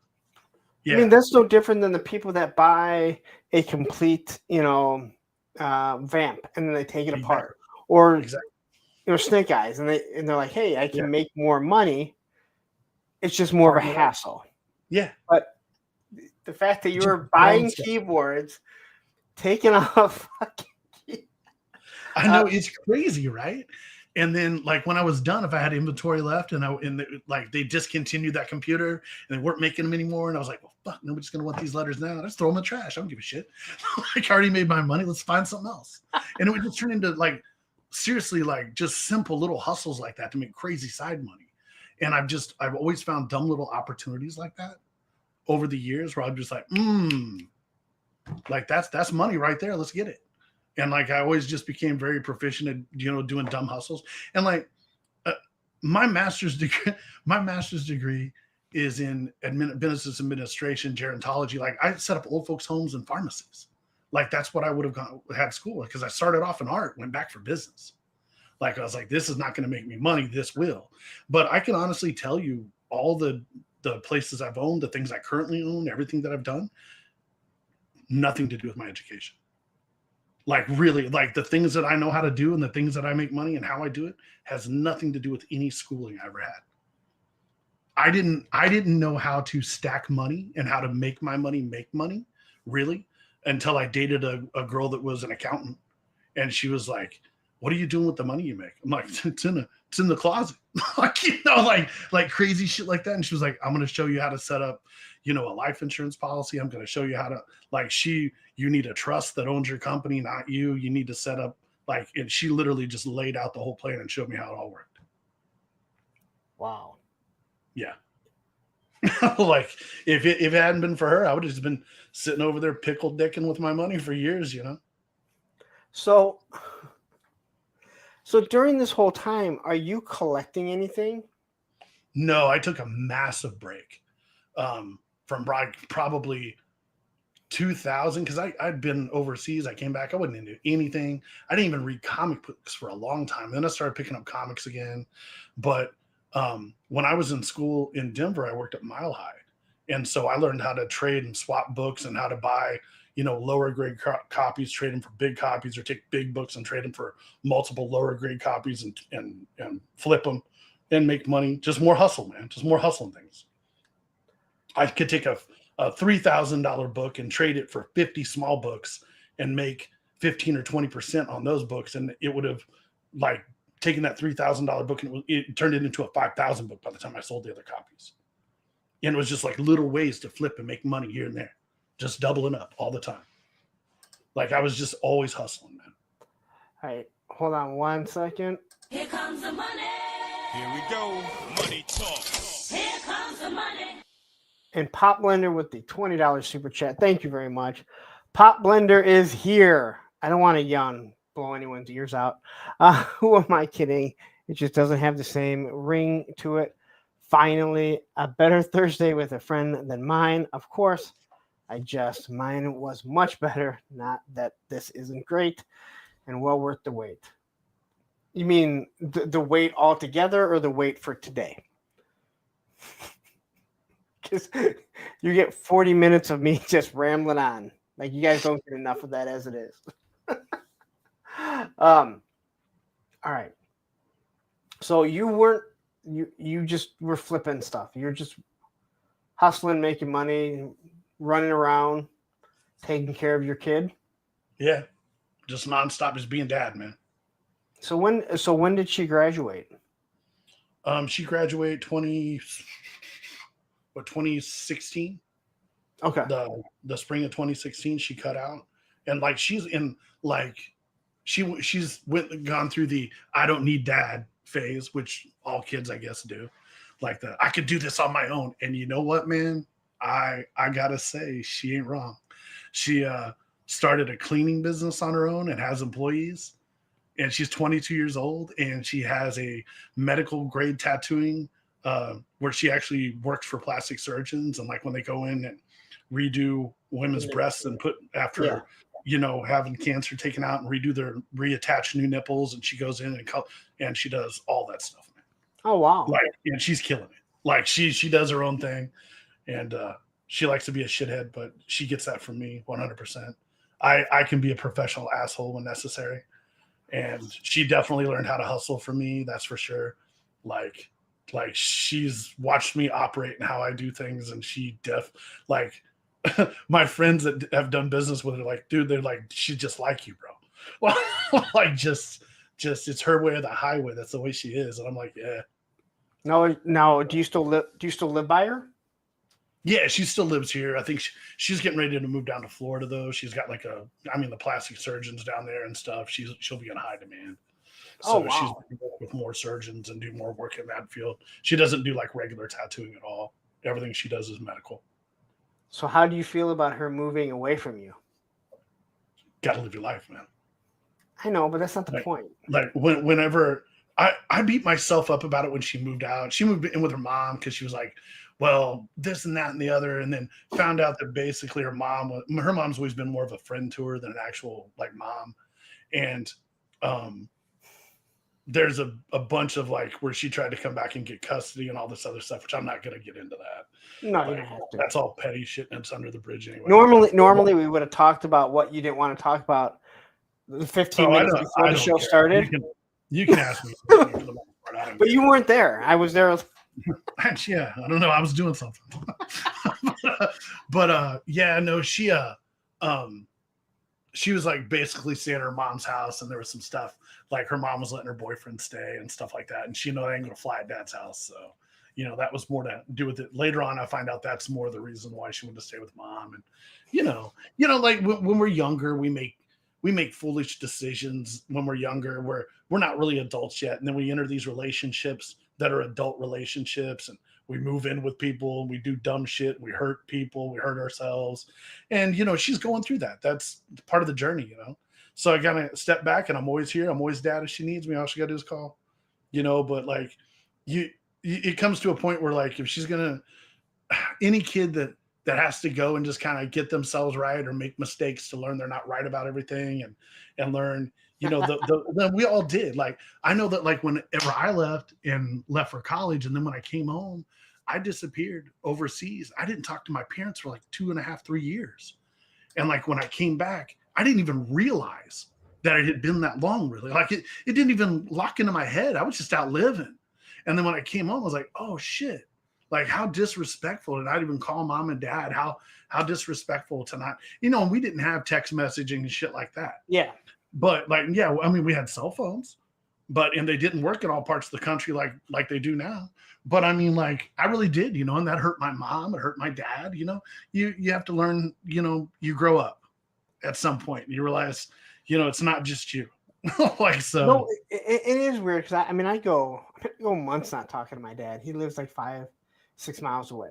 Yeah. I mean, that's no different than the people that buy a complete, vamp and then they take it apart. Or snake eyes, and they're like, hey, I can make more money. It's just more of a hassle. Yeah. But the fact that you were buying keyboards, taking off I know, it's crazy, right? And then, like, when I was done, if I had inventory left like they discontinued that computer and they weren't making them anymore, and I was like, well, fuck, nobody's gonna want these letters now. Let's throw them in the trash. I don't give a shit. Like, I already made my money. Let's find something else. And it would just turn into, like, seriously, like, just simple little hustles like that to make crazy side money. And I've always found dumb little opportunities like that over the years where I'm just like, like that's money right there. Let's get it. And, like, I always just became very proficient at, doing dumb hustles. And, like, my master's degree is in business administration, gerontology. Like, I set up old folks' homes and pharmacies. Like, that's what I would have had school with, because I started off in art, went back for business. Like, I was like, this is not going to make me money. This will. But I can honestly tell you all the places I've owned, the things I currently own, everything that I've done, nothing to do with my education. Like, really, like, the things that I know how to do and the things that I make money and how I do it has nothing to do with any schooling I ever had. I didn't know how to stack money and how to make my money make money, really, until I dated a girl that was an accountant. And she was like, what are you doing with the money you make? I'm like, it's in the closet. Like, like crazy shit like that. And she was like, I'm going to show you how to set up, a life insurance policy. I'm going to show you how to, like, you need a trust that owns your company, not you. You need to set up, like, and she literally just laid out the whole plan and showed me how it all worked. Wow. Yeah. Like, if it hadn't been for her, I would have just been sitting over there pickle dicking with my money for years, So during this whole time, are you collecting anything? No, I took a massive break from probably 2000, because I'd been overseas. I came back. I wasn't into anything. I didn't even read comic books for a long time. Then I started picking up comics again. But when I was in school in Denver, I worked at Mile High. And so I learned how to trade and swap books and how to buy, lower grade copies, trade them for big copies, or take big books and trade them for multiple lower grade copies and flip them and make money. Just more hustle, man. Just more hustling things. I could take a $3,000 book and trade it for 50 small books and make 15 or 20% on those books. And it would have, like, taken that $3,000 book and it turned it into a 5,000 book by the time I sold the other copies. And it was just like little ways to flip and make money here and there, just doubling up all the time. Like, I was just always hustling, man. All right, hold on 1 second. Here comes the money. Here we go. Money talk. Here comes the money. And Pop Blender with the $20 super chat. Thank you very much. Pop Blender is here. I don't want to yawn, blow anyone's ears out. Who am I kidding? It just doesn't have the same ring to it. Finally, a better Thursday with a friend than mine. Of course, mine was much better. Not that this isn't great and well worth the wait. You mean the wait altogether or the wait for today? Because you get 40 minutes of me just rambling on. Like, you guys don't get enough of that as it is. All right. So you just were flipping stuff. You're just hustling, making money, running around, taking care of your kid. Yeah. Just nonstop, just being dad, man. So when did she graduate? She graduated 2016. Okay. The spring of 2016, she cut out. And, like, she's in, like, she's gone through the I don't need dad phase, which all kids, I guess, do. Like, I could do this on my own. And you know what, man? I gotta say, she ain't wrong. She started a cleaning business on her own and has employees. And she's 22 years old, and she has a medical grade tattooing where she actually works for plastic surgeons. And, like, when they go in and redo women's breasts and put after, having cancer taken out and reattach new nipples. And she goes in and she does all that stuff, man. Oh, wow. Like, and she's killing it. Like, she does her own thing, and she likes to be a shithead, but she gets that from me 100%. I can be a professional asshole when necessary. And she definitely learned how to hustle from me. That's for sure. Like she's watched me operate and how I do things. And my friends that have done business with her, like, dude, they're like, she's just like you, bro. Well, like, just just it's her way or the highway. That's the way she is. And I'm like, yeah. Now, do you still live? Do you still live by her? Yeah, she still lives here. I think she's getting ready to move down to Florida though. She's got like the plastic surgeons down there and stuff. She'll be in high demand. Oh, So she's wow. going to work with more surgeons and do more work in that field. She doesn't do like regular tattooing at all. Everything she does is medical. So how do you feel about her moving away from you? Got to live your life, man. I know, but that's not the Like, point. like whenever I beat myself up about it when she moved out. She moved in with her mom because she was like, well, this and that and the other, and then found out that basically her mom's always been more of a friend to her than an actual like mom. And there's a bunch of like where she tried to come back and get custody and all this other stuff, which I'm not going to get into that. No, you Like, don't have to. that's all petty shit and it's under the bridge anyway. Normally we would have talked about what you didn't want to talk about the 15 minutes before the show started. You can ask me. But you weren't there. I was there. Yeah, I don't know. I was doing something. but yeah, no, she was like basically staying at her mom's house, and there was some stuff like her mom was letting her boyfriend stay and stuff like that, and she I ain't gonna fly at dad's house, so that was more to do with it. Later on, I find out that's more the reason why she wanted to stay with mom, and like when we're younger, we make foolish decisions when we're younger. We're not really adults yet, and then we enter these relationships that are adult relationships, and we move in with people and we do dumb shit. We hurt people, we hurt ourselves. And, she's going through that. That's part of the journey, So I gotta step back, and I'm always here. I'm always dad if she needs me. All she gotta do is call, but like it comes to a point where like, if she's any kid that has to go and just kind of get themselves right or make mistakes to learn they're not right about everything and learn, we all did. Like, I know that like whenever I left for college, and then when I came home, I disappeared overseas. I didn't talk to my parents for like 2.5, 3 years. And like, when I came back, I didn't even realize that it had been that long, really. Like it didn't even lock into my head. I was just out living. And then when I came home, I was like, oh shit. Like, how disrespectful did I even call mom and dad? How disrespectful to not, and we didn't have text messaging and shit like that. Yeah. But like, yeah, I mean, we had cell phones, and they didn't work in all parts of the country like they do now. But I mean, like, I really did, and that hurt my mom. It hurt my dad. You have to learn, you grow up at some point. You realize, it's not just you. Like, so. No, it is weird because I go months not talking to my dad. He lives like 5-6 miles away.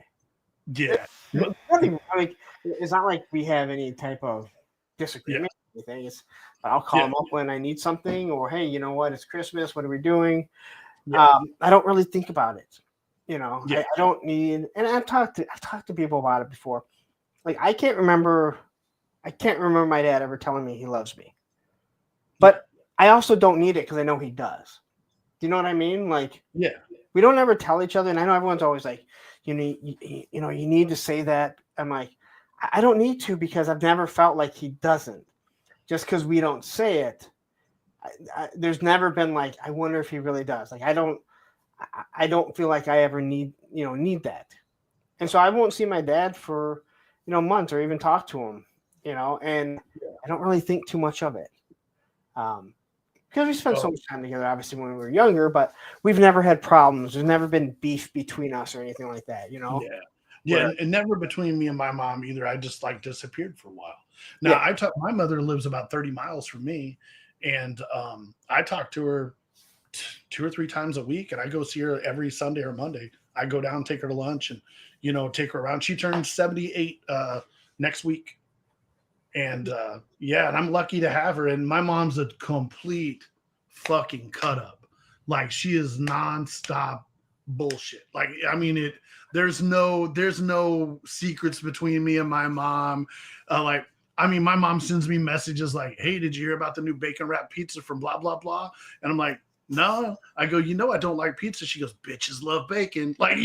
Yeah. It's not like we have any type of disagreement or anything. I'll call him up when I need something, or hey, you know what? It's Christmas. What are we doing? Yeah. I don't really think about it. I don't need. And I've talked to people about it before. Like, I can't remember my dad ever telling me he loves me, but I also don't need it because I know he does. Do you know what I mean? Like, yeah, we don't ever tell each other. And I know everyone's always like, you need to say that. I'm like, I don't need to, because I've never felt like he doesn't. Just because we don't say it, there's never been like, I wonder if he really does. Like, I don't feel like I ever need that. And so I won't see my dad for, months, or even talk to him, and I don't really think too much of it. Because we spent so much time together, obviously, when we were younger, but we've never had problems. There's never been beef between us or anything like that, Yeah, and never between me and my mom either. I just like disappeared for a while. Now, my mother lives about 30 miles from me, and I talk to her 2 or 3 times a week, and I go see her every Sunday or Monday. I go down, take her to lunch, and take her around. She turns 78 next week. And and I'm lucky to have her. And my mom's a complete fucking cut up. Like, she is nonstop bullshit. Like, I mean, there's no secrets between me and my mom. My mom sends me messages like, hey, did you hear about the new bacon wrap pizza from blah, blah, blah? And I'm like, no. I go, I don't like pizza. She goes, bitches love bacon. Like,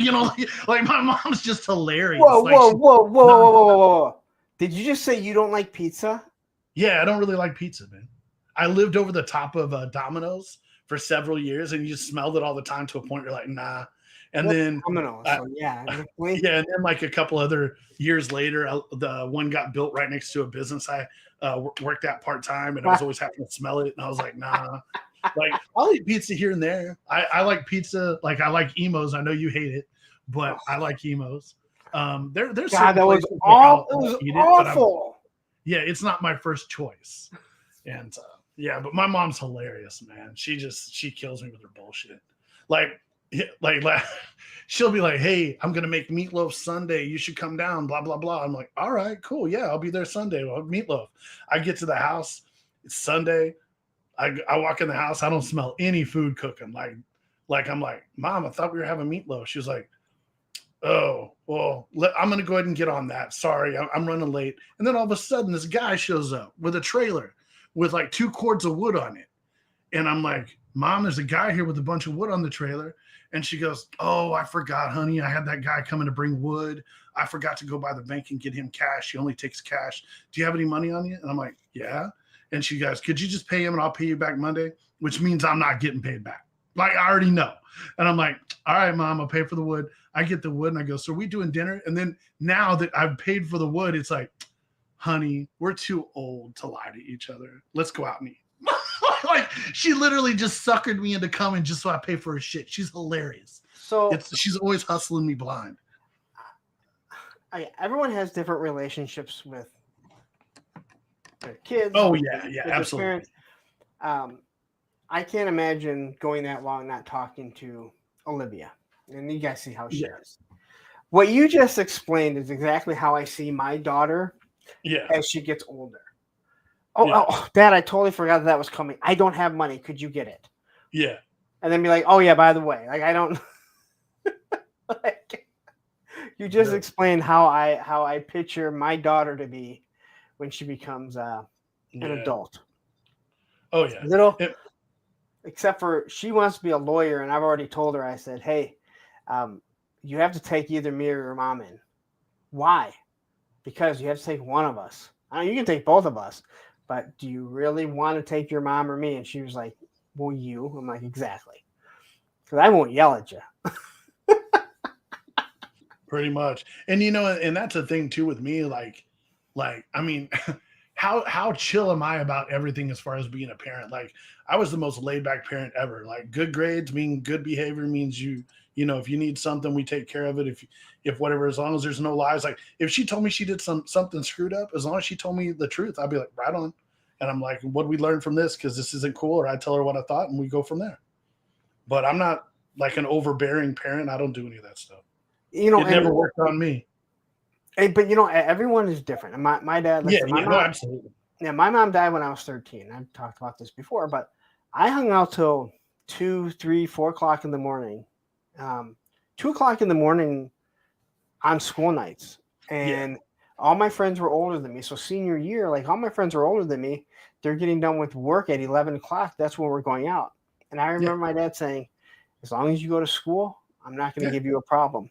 like my mom's just hilarious. Whoa. Did you just say you don't like pizza? Yeah, I don't really like pizza, man. I lived over the top of Domino's for several years, and you just smelled it all the time to a point you're like, nah. And then Domino's, yeah, and then like a couple other years later, the one got built right next to a business I worked at part time, and I was always having to smell it, and I was like, nah. Like I'll eat pizza here and there. I like pizza. Like I like emos. I know you hate it, but I like emos. There's God, certain that was places like I'll it was eat it, but awful. yeah, it's not my first choice. And yeah, but my mom's hilarious, man. She kills me with her bullshit. Like like she'll be like, "Hey, I'm gonna make meatloaf Sunday. You should come down." Blah blah blah. I'm like, "All right, cool. Yeah, I'll be there Sunday. We'll have meatloaf." I get to the house. It's Sunday. I walk in the house. I don't smell any food cooking. Like I'm like, "Mom, I thought we were having meatloaf." She was like, "Oh, well, I'm gonna go ahead and get on that. Sorry, I'm running late." And then all of a sudden, this guy shows up with a trailer with like 2 cords of wood on it. And I'm like, "Mom, there's a guy here with a bunch of wood on the trailer." And she goes, "Oh, I forgot, honey. I had that guy coming to bring wood. I forgot to go by the bank and get him cash. He only takes cash. Do you have any money on you?" And I'm like, "Yeah." And she goes, "Could you just pay him and I'll pay you back Monday?" Which means I'm not getting paid back. Like I already know. And I'm like, "All right, Mom, I'll pay for the wood." I get the wood and I go, "So are we doing dinner?" And then now that I've paid for the wood, it's like, "Honey, we're too old to lie to each other. Let's go out and eat." Like she literally just suckered me into coming just so I pay for her shit. She's hilarious. So She's always hustling me blind. everyone has different relationships with their kids. Oh with yeah, their absolutely. parents. I can't imagine going that long not talking to Olivia, and you guys see how she is. What you just explained is exactly how I see my daughter as she gets older. Oh, Dad, I totally forgot that was coming. I don't have money. Could you get it? Yeah. And then be like, "Oh yeah, by the way, like I don't." Like, you just explained how I picture my daughter to be when she becomes an adult. Oh yeah. Little, except for she wants to be a lawyer, and I've already told her. I said, "Hey, you have to take either me or your mom in." Why? Because you have to take one of us. I mean, you can take both of us, but do you really want to take your mom or me? And she was like, "Well, you." I'm like, "Exactly." Because I won't yell at you. Pretty much. And and that's the thing too with me, like I mean, how chill am I about everything as far as being a parent? Like I was the most laid back parent ever. Like good grades mean good behavior means if you need something, we take care of it. If whatever, as long as there's no lies. Like if she told me she did something screwed up, as long as she told me the truth, I'd be like, right on. And I'm like, what did we learn from this? Because this isn't cool. Or I tell her what I thought and we go from there. But I'm not like an overbearing parent. I don't do any of that stuff. It never worked on me. But everyone is different. And my dad, my mom, absolutely. Yeah, my mom died when I was 13. I've talked about this before, but I hung out till 2, 3, 4 o'clock in the morning. 2 o'clock in the morning on school nights. And all my friends were older than me. So senior year, like all my friends were older than me. They're getting done with work at 11 o'clock. That's when we're going out. And I remember my dad saying, "As long as you go to school, I'm not going to give you a problem."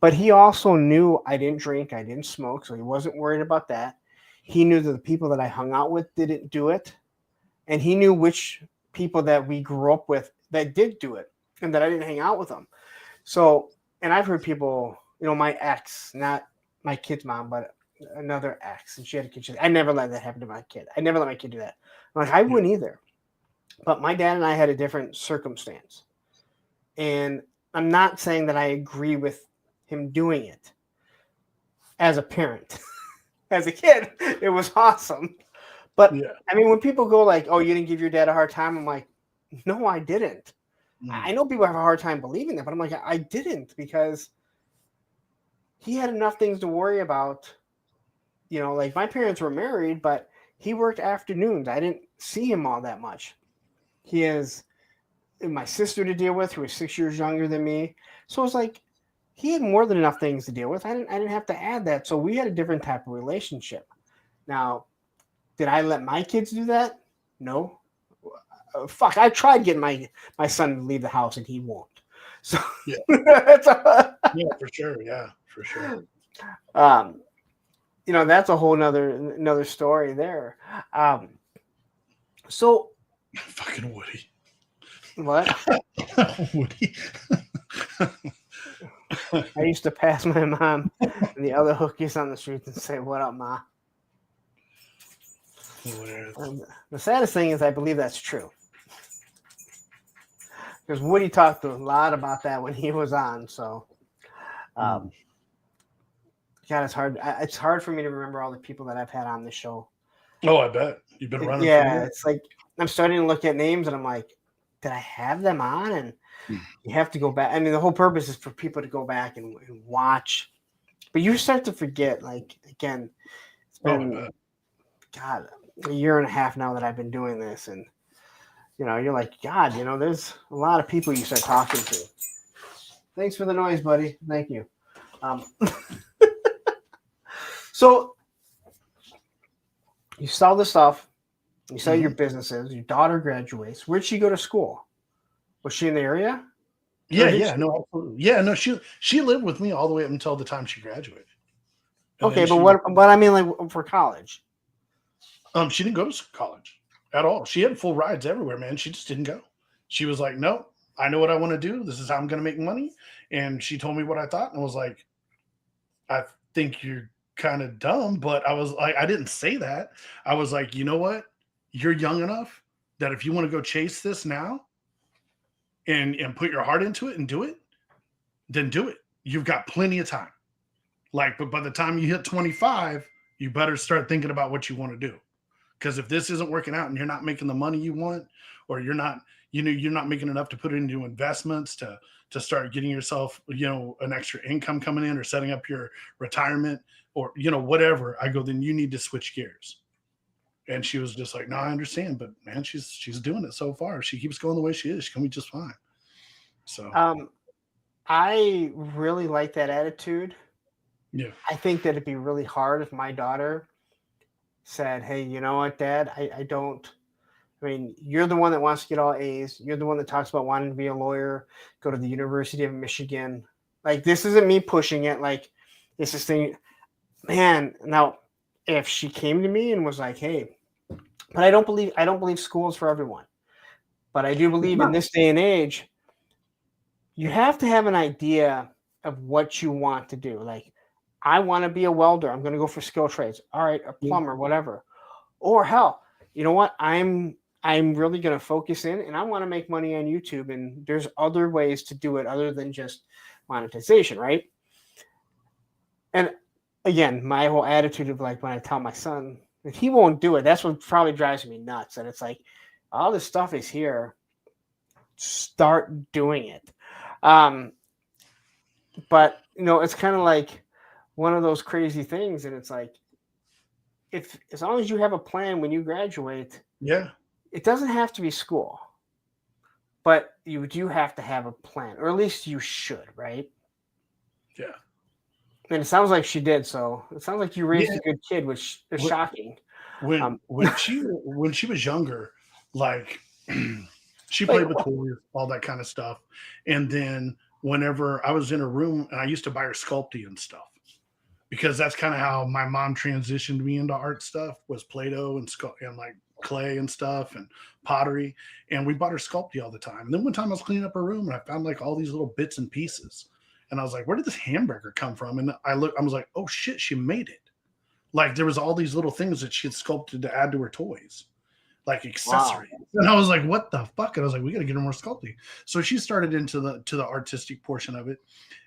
But he also knew I didn't drink, I didn't smoke, so he wasn't worried about that. He knew that the people that I hung out with didn't do it, and he knew which people that we grew up with that did do it, and that I didn't hang out with them. So, and I've heard people, my ex, not my kid's mom, but another ex, and she had a kid. I never let that happen to my kid. I never let my kid do that. I'm like, I wouldn't either. But my dad and I had a different circumstance, and I'm not saying that I agree with him doing it as a parent. As a kid, it was awesome. But I mean, when people go like, "Oh, you didn't give your dad a hard time," I'm like, "No, I didn't." I know people have a hard time believing that, but I'm like, I didn't, because he had enough things to worry about. Like my parents were married, but he worked afternoons. I didn't see him all that much. He has my sister to deal with, who is 6 years younger than me. So it's like, he had more than enough things to deal with. I didn't have to add that. So we had a different type of relationship. Now, did I let my kids do that? No. Fuck, I tried getting my son to leave the house and he won't. So yeah, for sure. Yeah, for sure. That's a whole another story there. So fucking Woody. What? Woody. I used to pass my mom and the other hookies on the streets and say, "What up, Ma?" The saddest thing is I believe that's true. because Woody talked a lot about that when he was on. So, um, God, it's hard. It's hard for me to remember all the people that I've had on the show. Oh, I bet you've been running for Yeah, years. it's like I'm starting to look at names and I'm like, did I have them on? And you have to go back. I mean, the whole purpose is for people to go back and watch. But you start to forget. Like again, it's Oh, I been bet. God a year and a half now that I've been doing this, and you're like, God, there's a lot of people you start talking to. Thanks for the noise, buddy. Thank you. So you sell the stuff, you sell your businesses, your daughter graduates. Where'd she go to school? Was she in the area? Yeah, no, absolutely. Yeah, no, she lived with me all the way up until the time she graduated. And Okay, then but I mean, like for college. she didn't go to college at all. She had full rides everywhere, man. She just didn't go. She was like, no, I know what I want to do. This is how I'm going to make money. And she told me what I thought, and I was like, I think you're kind of dumb, but I was like, I didn't say that. I was like, you know what? You're young enough that if you want to go chase this now and put your heart into it and do it, then do it. You've got plenty of time. Like, but by the time you hit 25, you better start thinking about what you want to do. Because if this isn't working out and you're not making the money you want, or you're not making enough to put into investments to start getting yourself, an extra income coming in or setting up your retirement or, whatever, I go, then you need to switch gears. And she was just like, no, I understand, but man, she's doing it so far. She keeps going the way she is. She can be just fine. So, I really like that attitude. yeah. I think that it'd be really hard if my daughter said, hey, you know what, Dad, I don't. I mean, you're the one that wants to get all A's. You're the one that talks about wanting to be a lawyer, go to the University of Michigan. Like, this isn't me pushing it. Like, it's this thing, man. Now, if she came to me and was like, hey, but I don't believe school is for everyone. But I do believe in this day and age, you have to have an idea of what you want to do. Like, I want to be a welder. I'm going to go for skill trades. All right, a plumber, whatever. Or hell, you know what? I'm really going to focus in and I want to make money on YouTube. And there's other ways to do it other than just monetization, right? And again, my whole attitude of like when I tell my son that he won't do it, that's what probably drives me nuts. And it's like, all this stuff is here. Start doing it. But it's kind of like one of those crazy things. And it's like, if as long as you have a plan when you graduate, Yeah. it doesn't have to be school, but you do have to have a plan, or at least you should, right? Yeah. And it sounds like she did. So it sounds like you raised Yeah. a good kid, which is shocking. When she was younger, like she Wait, played with toys, all that kind of stuff. And then whenever I was in her room, and I used to buy her Sculpey and stuff, because that's kind of how my mom transitioned me into art stuff, was Play-Doh and like clay and stuff and pottery. And we bought her Sculpey all the time. And then one time I was cleaning up her room and I found like all these little bits and pieces. And I was like, where did this hamburger come from? And I was like, oh shit, she made it. Like there was all these little things that she had sculpted to add to her toys, like accessories. Wow. And I was like, what the fuck? And I was like, we got to get her more sculpting. So she started into the artistic portion of it.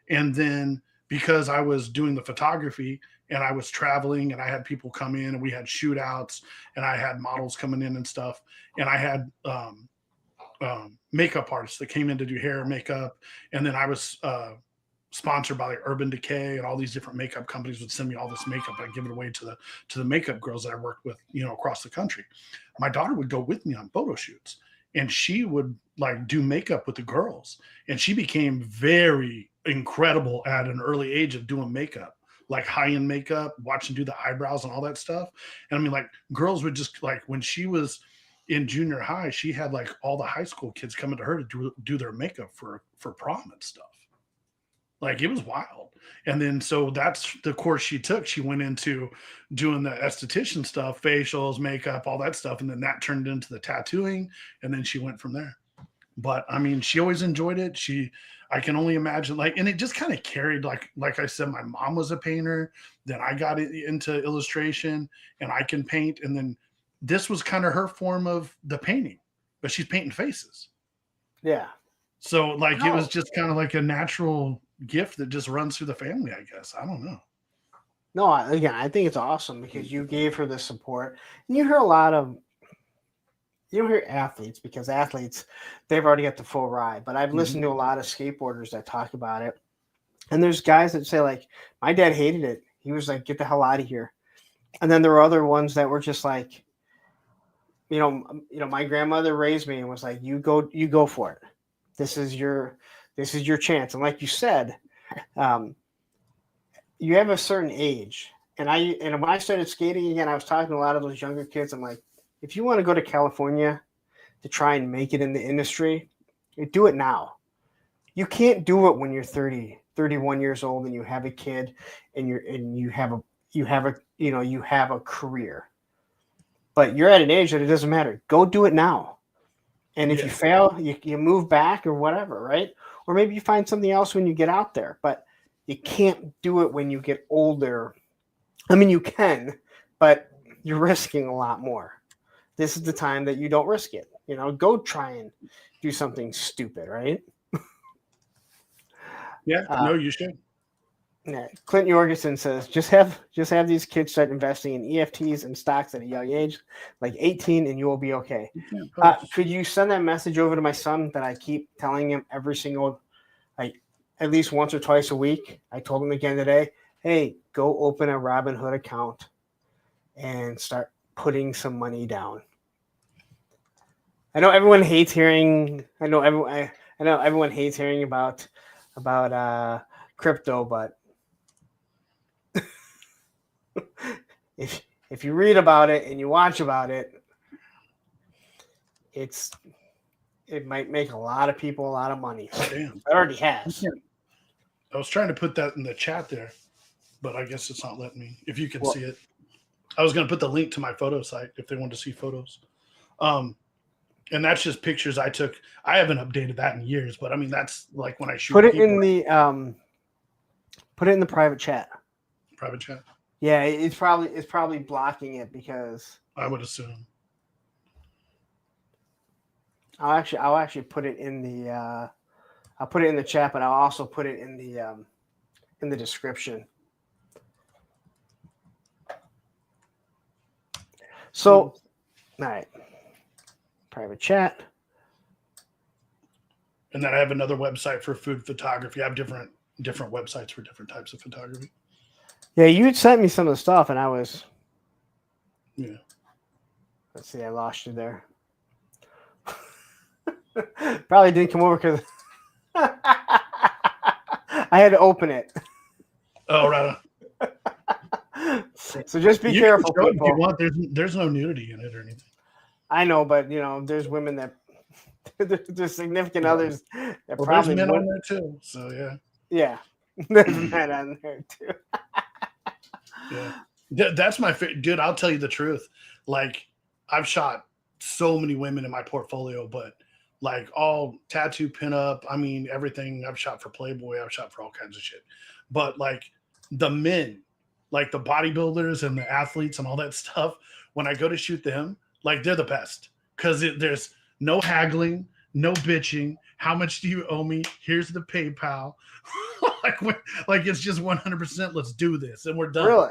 And then because I was doing the photography and I was traveling and I had people come in and we had shootouts and I had models coming in and stuff. And I had makeup artists that came in to do hair and makeup. And then I was sponsored by like Urban Decay and all these different makeup companies would send me all this makeup. I'd give it away to the makeup girls that I worked with, across the country. My daughter would go with me on photo shoots and she would like do makeup with the girls. And she became very incredible at an early age of doing makeup, like high-end makeup, watching do the eyebrows and all that stuff. And I mean, like girls would just like, when she was in junior high, she had like all the high school kids coming to her to do their makeup for prom and stuff. Like it was wild. And then, so that's the course she took. She went into doing the esthetician stuff, facials, makeup, all that stuff. And then that turned into the tattooing. And then she went from there. But I mean, she always enjoyed it. I can only imagine and it just kind of carried, like I said, my mom was a painter. Then I got into illustration and I can paint. And then this was kind of her form of the painting, but she's painting faces. Yeah. So like it was No. just kind of like a natural gift that just runs through the family, I guess. I don't know. No, again, I think it's awesome because you gave her the support. And you hear a lot of you don't hear athletes because athletes they've already got the full ride. But I've Mhm. listened to a lot of skateboarders that talk about it. And there's guys that say like, my dad hated it. He was like, get the hell out of here. And then there were other ones that were just like, my grandmother raised me and was like, you go for it. This is your chance. And like you said, um, you have a certain age. And when I started skating again, I was talking to a lot of those younger kids. I'm like, if you want to go to California to try and make it in the industry, you do it now. You can't do it when you're 30, 31 years old and you have a kid and you have a career. But you're at an age that it doesn't matter. Go do it now. And if you Yeah. fail, you move back or whatever, right? Or maybe you find something else when you get out there. But you can't do it when you get older. I mean, you can, but you're risking a lot more. This is the time that you don't risk it. Go try and do something stupid, right? Yeah. Uh, No, you should. yeah. Clint Jorgensen says just have these kids start investing in EFTs and stocks at a young age, like 18, and you will be okay. You can't post. Could you send that message over to my son that I keep telling him every single, like at least once or twice a week? I told him again today. Hey, go open a Robinhood account and start putting some money down. I know everyone hates hearing. I know everyone hates hearing about crypto, but if you read about it and you watch about it, it might make a lot of people a lot of money. Damn. It already has. I was trying to put that in the chat there, but I guess it's not letting me. If you can Well- see it, I was going to put the link to my photo site if they wanted to see photos. And that's just pictures I took. I haven't updated that in years, but I mean that's like when I shoot. Put it people. in the private chat. Private chat. Yeah, it's probably blocking it because I would assume. I'll actually put it in the I'll put it in the chat, but I'll also put it in the description. So, all right, private chat. And then I have another website for food photography. I have different websites for different types of photography. Yeah, you sent me some of the stuff, and I was. Yeah. Let's see, I lost you there. Probably didn't come over because I had to open it. Oh, right. So just be You careful, can show it if you people. want. There's no nudity in it or anything. I know, but there's women that there's significant others that Well, probably there's men would. on there too. So yeah. Yeah, there's men on there too. Yeah. That's my dude. I'll tell you the truth. Like I've shot so many women in my portfolio, but like all tattoo pinup. I mean everything. I've shot for Playboy. I've shot for all kinds of shit. But like the men, like the bodybuilders and the athletes and all that stuff, when I go to shoot them, like they're the best because there's no haggling, no bitching. How much do you owe me? Here's the PayPal. like it's just 100%. Let's do this, and we're done. Really?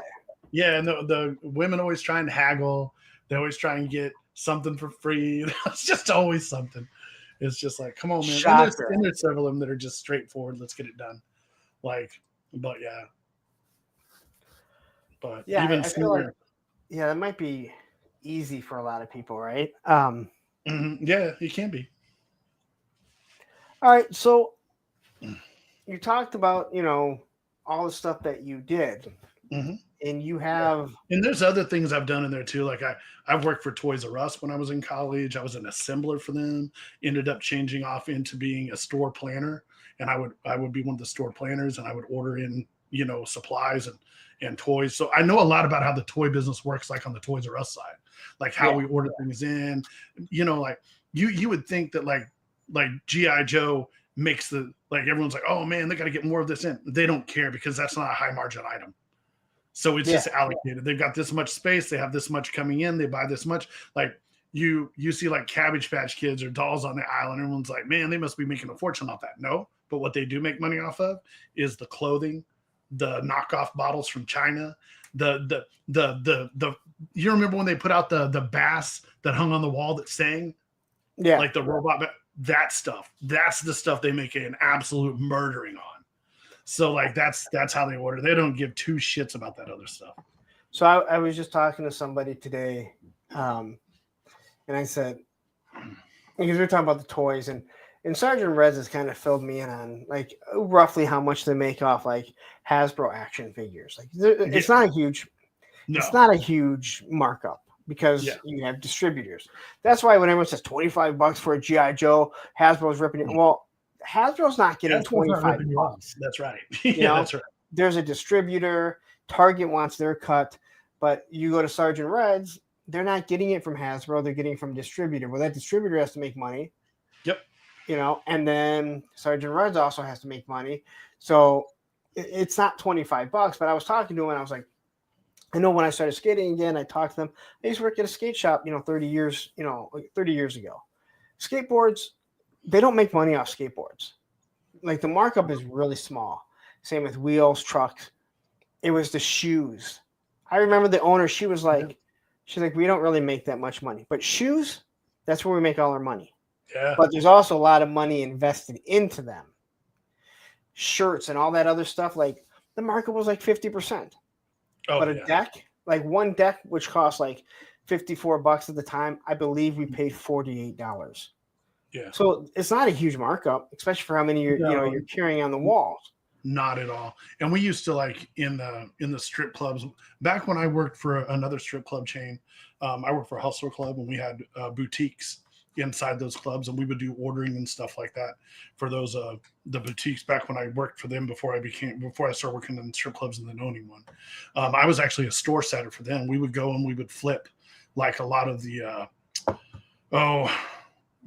Yeah, and the women always try and haggle. They always try and get something for free. It's just always something. It's just like, come on, man. And there's several of them that are just straightforward. Let's get it done. But Yeah, even I feel like that might be easy for a lot of people, right? yeah, it can be. All right, so you talked about all the stuff that you did, and you have. And there's other things I've done in there too. Like I've worked for Toys R Us when I was in college. I was an assembler for them. Ended up changing off into being a store planner, and I would be one of the store planners, and I would order in supplies and toys. So I know a lot about how the toy business works, like on the Toys R Us side, like how we order things in. Like you would think that like G.I. Joe makes everyone's like, oh man, they got to get more of this in. They don't care because that's not a high margin item. So it's just allocated. They've got this much space. They have this much coming in. They buy this much. Like you see like Cabbage Patch Kids or dolls on the island. Everyone's like, man, they must be making a fortune off that. No, but what they do make money off of is the clothing, the knockoff bottles from China, the you remember when they put out the bass that hung on the wall that sang? Yeah. Like the robot, that stuff. That's the stuff they make an absolute murdering on. So like that's how they order. They don't give two shits about that other stuff. So I was just talking to somebody today, and I said, because we were talking about the toys, and Sergeant Reds has kind of filled me in on like roughly how much they make off like Hasbro action figures. Like it's not a huge, it's not a huge markup because you have distributors. That's why when everyone says $25 for a GI Joe, Hasbro's ripping it. Well, Hasbro's not getting $25. That's right. That's right. There's a distributor. Target wants their cut, but you go to Sergeant Reds, they're not getting it from Hasbro. They're getting it from distributor. Well, that distributor has to make money. Yep. And then Sergeant Reds also has to make money. So it's not $25. But I was talking to him and I was like, I know when I started skating again, I talked to them. I used to work at a skate shop, 30 years ago. Skateboards, they don't make money off skateboards. Like the markup is really small. Same with wheels, trucks. It was the shoes. I remember the owner, she's like, we don't really make that much money. But shoes, that's where we make all our money. Yeah. But there's also a lot of money invested into them. Shirts and all that other stuff, like the markup was like 50%. But a deck, like one deck, which cost like $54 at the time, I believe we paid $48. Yeah. So it's not a huge markup, especially for how many you're carrying on the walls. Not at all. And we used to like in the strip clubs back when I worked for another strip club chain. I worked for a Hustler Club, and we had boutiques inside those clubs, and we would do ordering and stuff like that for those the boutiques back when I worked for them before I started working in strip clubs and then owning one. I was actually a store setter for them. We would go and we would flip like a lot of the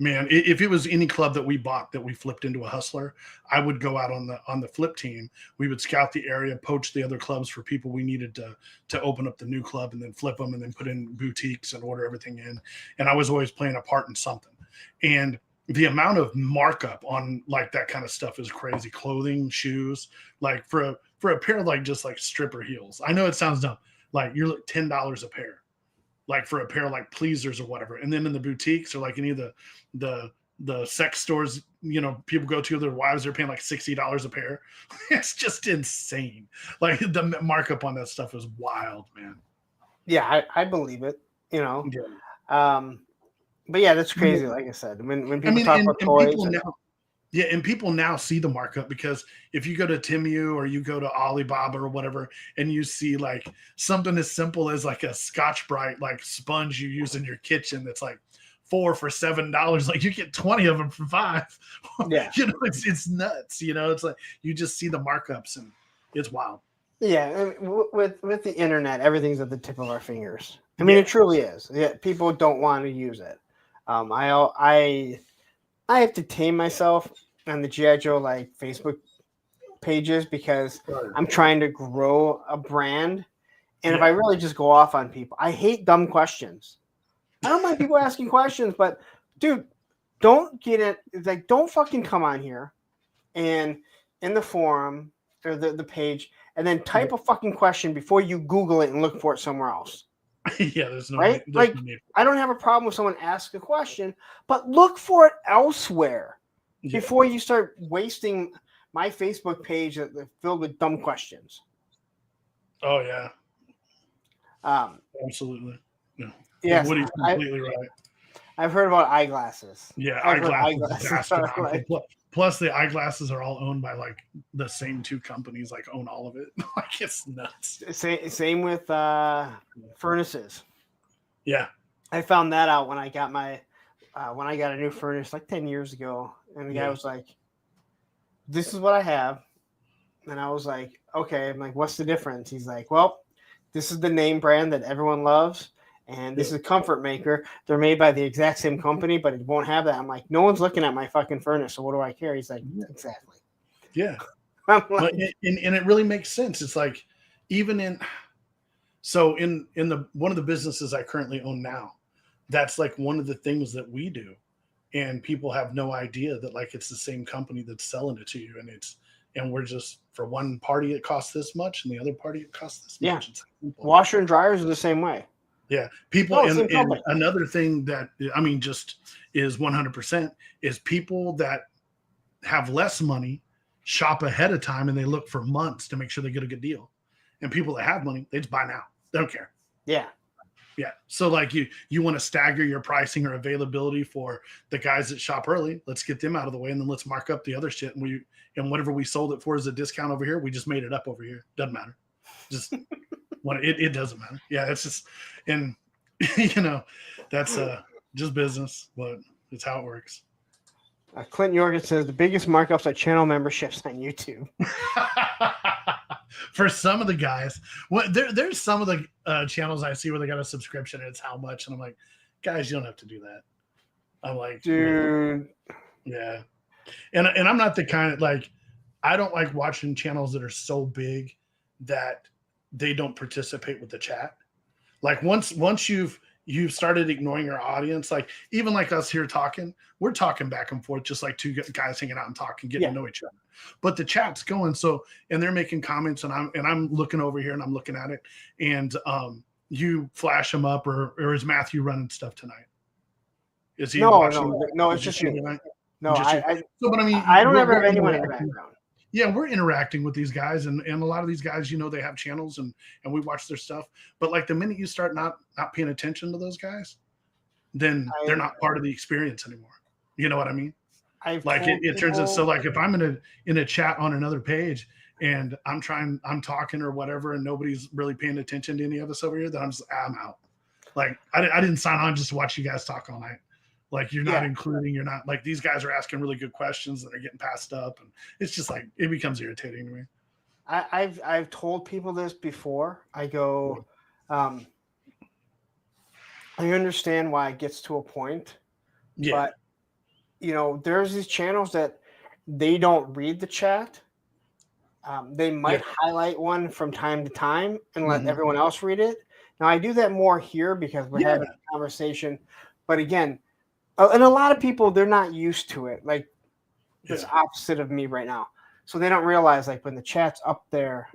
man, if it was any club that we bought that we flipped into a Hustler, I would go out on the flip team. We would scout the area, poach the other clubs for people we needed to open up the new club, and then flip them and then put in boutiques and order everything in. And I was always playing a part in something. And the amount of markup on like that kind of stuff is crazy. Clothing, shoes, like for a pair of like just like stripper heels. I know it sounds dumb. Like you're like $10 a pair. Like for a pair of like pleasers or whatever. And then in the boutiques or like any of the sex stores, people go to their wives, they're paying like $60 a pair. It's just insane. Like the markup on that stuff is wild, man. Yeah, I believe it, Yeah. But yeah, that's crazy. Like I said, when people talk about toys. And people now see the markup because if you go to Temu or you go to Alibaba or whatever, and you see like something as simple as like a Scotch-Brite like sponge you use in your kitchen that's like 4 for $7, like you get 20 of them for $5. Yeah, it's nuts. It's like you just see the markups and it's wild. Yeah, with the internet, everything's at the tip of our fingers. I mean, it truly is. Yeah, people don't want to use it. I have to tame myself on the G.I. Joe like Facebook pages because I'm trying to grow a brand. And if I really just go off on people, I hate dumb questions. I don't mind people asking questions, but dude, don't get it. It's like, don't fucking come on here and in the forum or the page and then type a fucking question before you Google it and look for it somewhere else. Yeah, there's no right. Like, I don't have a problem with someone ask a question, but look for it elsewhere before you start wasting my Facebook page filled with dumb questions. Oh yeah, absolutely. Yeah. Yes, Woody's completely right. I've heard about eyeglasses. Yeah, eyeglasses. Plus, the eyeglasses are all owned by like the same two companies, like own all of it. Like it's nuts. Same with furnaces. Yeah, I found that out when I got a new furnace like 10 years ago, and the guy was like, "This is what I have," and I was like, "Okay." I'm like, "What's the difference?" He's like, "Well, this is the name brand that everyone loves." And this is a comfort maker. They're made by the exact same company, but it won't have that. I'm like, no one's looking at my fucking furnace, so what do I care? He's like, exactly. Yeah. I'm like, and it really makes sense. It's like, even in the one of the businesses I currently own now, that's like one of the things that we do, and people have no idea that like it's the same company that's selling it to you, and we're just, for one party it costs this much and the other party it costs this Yeah. much. It's simple. Washer and dryers are the same way. Yeah, people, No, same and company. another thing that I mean just is 100% is people that have less money shop ahead of time and they look for months to make sure they get a good deal, and people that have money, they just buy now. They don't care. Yeah. Yeah. So like you want to stagger your pricing or availability for the guys that shop early. Let's get them out of the way, and then let's mark up the other shit. And whatever we sold it for as a discount over here, we just made it up over here. Doesn't matter. Just it doesn't matter. Yeah, it's just, and that's just business, but it's how it works. Clint Jorgen says the biggest markups are channel memberships on YouTube. For some of the guys, there's some of the channels I see where they got a subscription and it's how much, and I'm like, guys, you don't have to do that. I'm like, dude, yeah, and I'm not the kind of, like, I don't like watching channels that are so big that they don't participate with the chat. Like once you've started ignoring your audience, like even like us here talking, we're talking back and forth just like two guys hanging out and talking, getting to know each other. But the chat's going, so, and they're making comments, and I'm looking over here and I'm looking at it, and you flash them up, or is Matthew running stuff tonight? Is he no, it's just you me. tonight? No, So, but I mean, I don't ever have anyone in the background. Yeah, we're interacting with these guys, and a lot of these guys, they have channels, and we watch their stuff. But like the minute you start not paying attention to those guys, then they're not part of the experience anymore. You know what I mean? It turns into, so like if I'm in a chat on another page and I'm talking or whatever, and nobody's really paying attention to any of us over here, then I'm out. Like I didn't sign on just to watch you guys talk all night. Like you're not including, you're not, like, these guys are asking really good questions and they're getting passed up, and it's just like, it becomes irritating to me. I've told people this before. I go, I understand why it gets to a point, but there's these channels that they don't read the chat. They might highlight one from time to time and let everyone else read it. Now I do that more here because we're having a conversation, but again, and a lot of people, they're not used to it. Like this opposite of me right now. So they don't realize, like, when the chat's up there,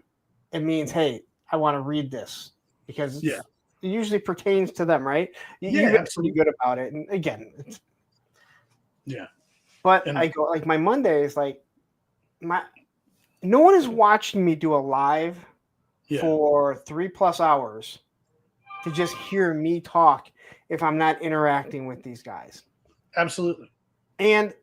it means, hey, I want to read this, because it usually pertains to them, right? You get pretty good about it. And again, but I go, like, my Mondays, like, no one is watching me do a live for 3+ hours to just hear me talk if I'm not interacting with these guys. Absolutely. And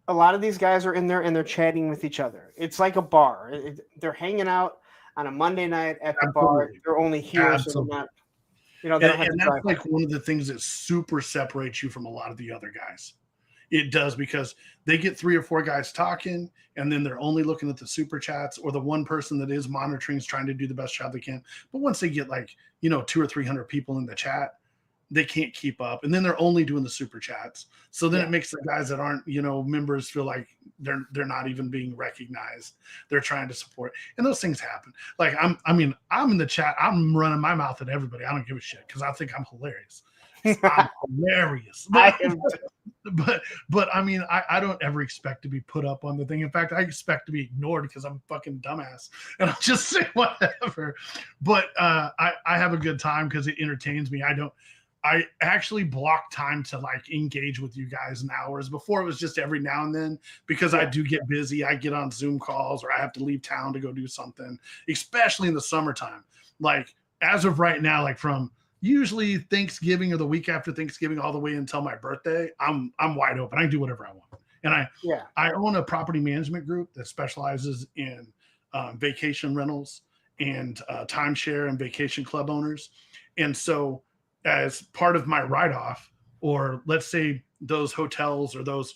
a lot of these guys are in there and they're chatting with each other. It's like a bar. They're hanging out on a Monday night at the bar. They're only here, so they're not, they don't have to that's drive. like one of the things that super separates you from a lot of the other guys. It does, because they get 3 or 4 guys talking, and then they're only looking at the super chats, or the one person that is monitoring is trying to do the best job they can. But once they get, like, 200 or 300 people in the chat, they can't keep up, and then they're only doing the super chats. So then it makes the guys that aren't, members feel like they're not even being recognized. They're trying to support, and those things happen. Like I'm in the chat, I'm running my mouth at everybody. I don't give a shit because I think I'm hilarious. I'm hilarious. But I mean, I don't ever expect to be put up on the thing. In fact, I expect to be ignored because I'm a fucking dumbass, and I'll just say whatever. But I have a good time because it entertains me. I actually block time to, like, engage with you guys in hours. Before, it was just every now and then, because I do get busy. I get on Zoom calls, or I have to leave town to go do something, especially in the summertime. Like, as of right now, like from usually Thanksgiving or the week after Thanksgiving all the way until my birthday, I'm wide open. I can do whatever I want. And I own a property management group that specializes in vacation rentals and timeshare and vacation club owners. And so, as part of my write-off, or let's say those hotels or those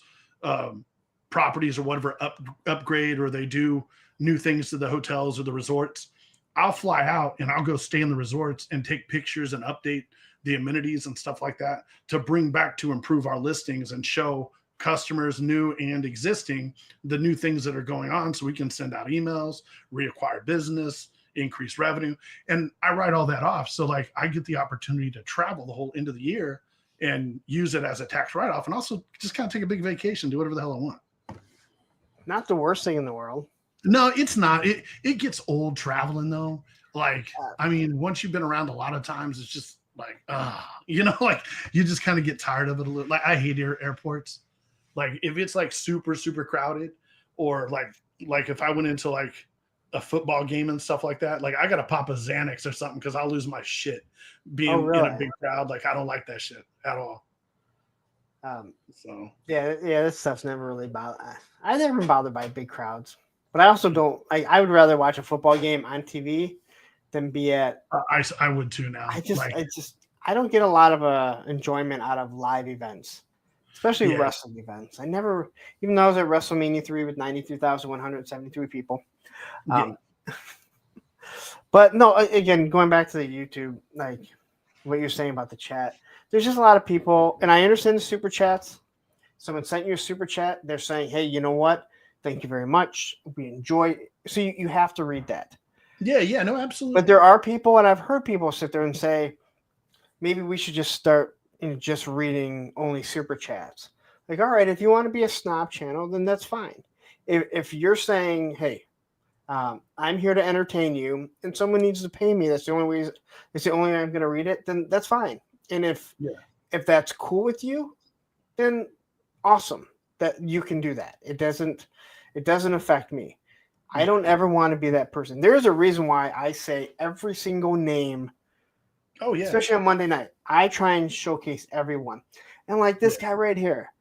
properties or whatever upgrade, or they do new things to the hotels or the resorts, I'll fly out and I'll go stay in the resorts and take pictures and update the amenities and stuff like that to bring back to improve our listings and show customers, new and existing, the new things that are going on, so we can send out emails, reacquire business, increase revenue. And I write all that off. So, like, I get the opportunity to travel the whole end of the year and use it as a tax write-off, and also just kind of take a big vacation, do whatever the hell I want. Not the worst thing in the world. No, it's not. It gets old traveling though. Like, I mean, once you've been around a lot of times, it's just like, like you just kind of get tired of it a little. Like, I hate airports. Like, if it's like super, super crowded, or like if I went into like a football game and stuff like that, like I gotta pop a Xanax or something because I'll lose my shit being in a big crowd. Like, I don't like that shit at all. So yeah, this stuff's never really bothered. I never been bothered by big crowds, but I also don't. I would rather watch a football game on TV than be at. I would too now. I don't get a lot of enjoyment out of live events, especially wrestling events. I never, even though I was at WrestleMania 3 with 93,173 people. But no, again, going back to the YouTube, like what you're saying about the chat, there's just a lot of people, and I understand the super chats. Someone sent you a super chat. They're saying, hey, you know what? Thank you very much. We enjoy it. So you have to read that. Yeah, no, absolutely. But there are people, and I've heard people sit there and say, maybe we should just start just reading only super chats. Like, all right, if you want to be a snob channel, then that's fine. If you're saying, hey, I'm here to entertain you, and someone needs to pay me, that's the only way. It's the only way I'm going to read it. Then that's fine. And if that's cool with you, then awesome that you can do that. It doesn't affect me. I don't ever want to be that person. There's a reason why I say every single name. Oh yeah, especially on Monday night. I try and showcase everyone, and like this guy right here,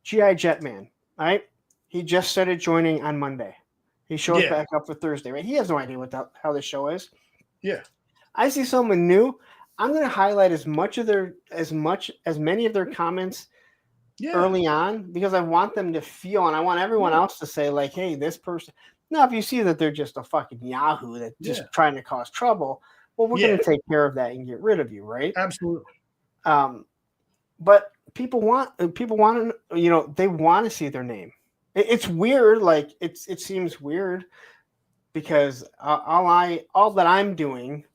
GI Jetman. Right, he just started joining on Monday. He shows back up for Thursday. Right, he has no idea how the show is. Yeah, I see someone new. I'm going to highlight as many of their comments early on, because I want them to feel, and I want everyone else to say like, hey, this person. Now, if you see that they're just a fucking Yahoo that's just trying to cause trouble, well, we're going to take care of that and get rid of you, right? Absolutely. But people want to, they want to see their name. It's weird. Like it seems weird because all that I'm doing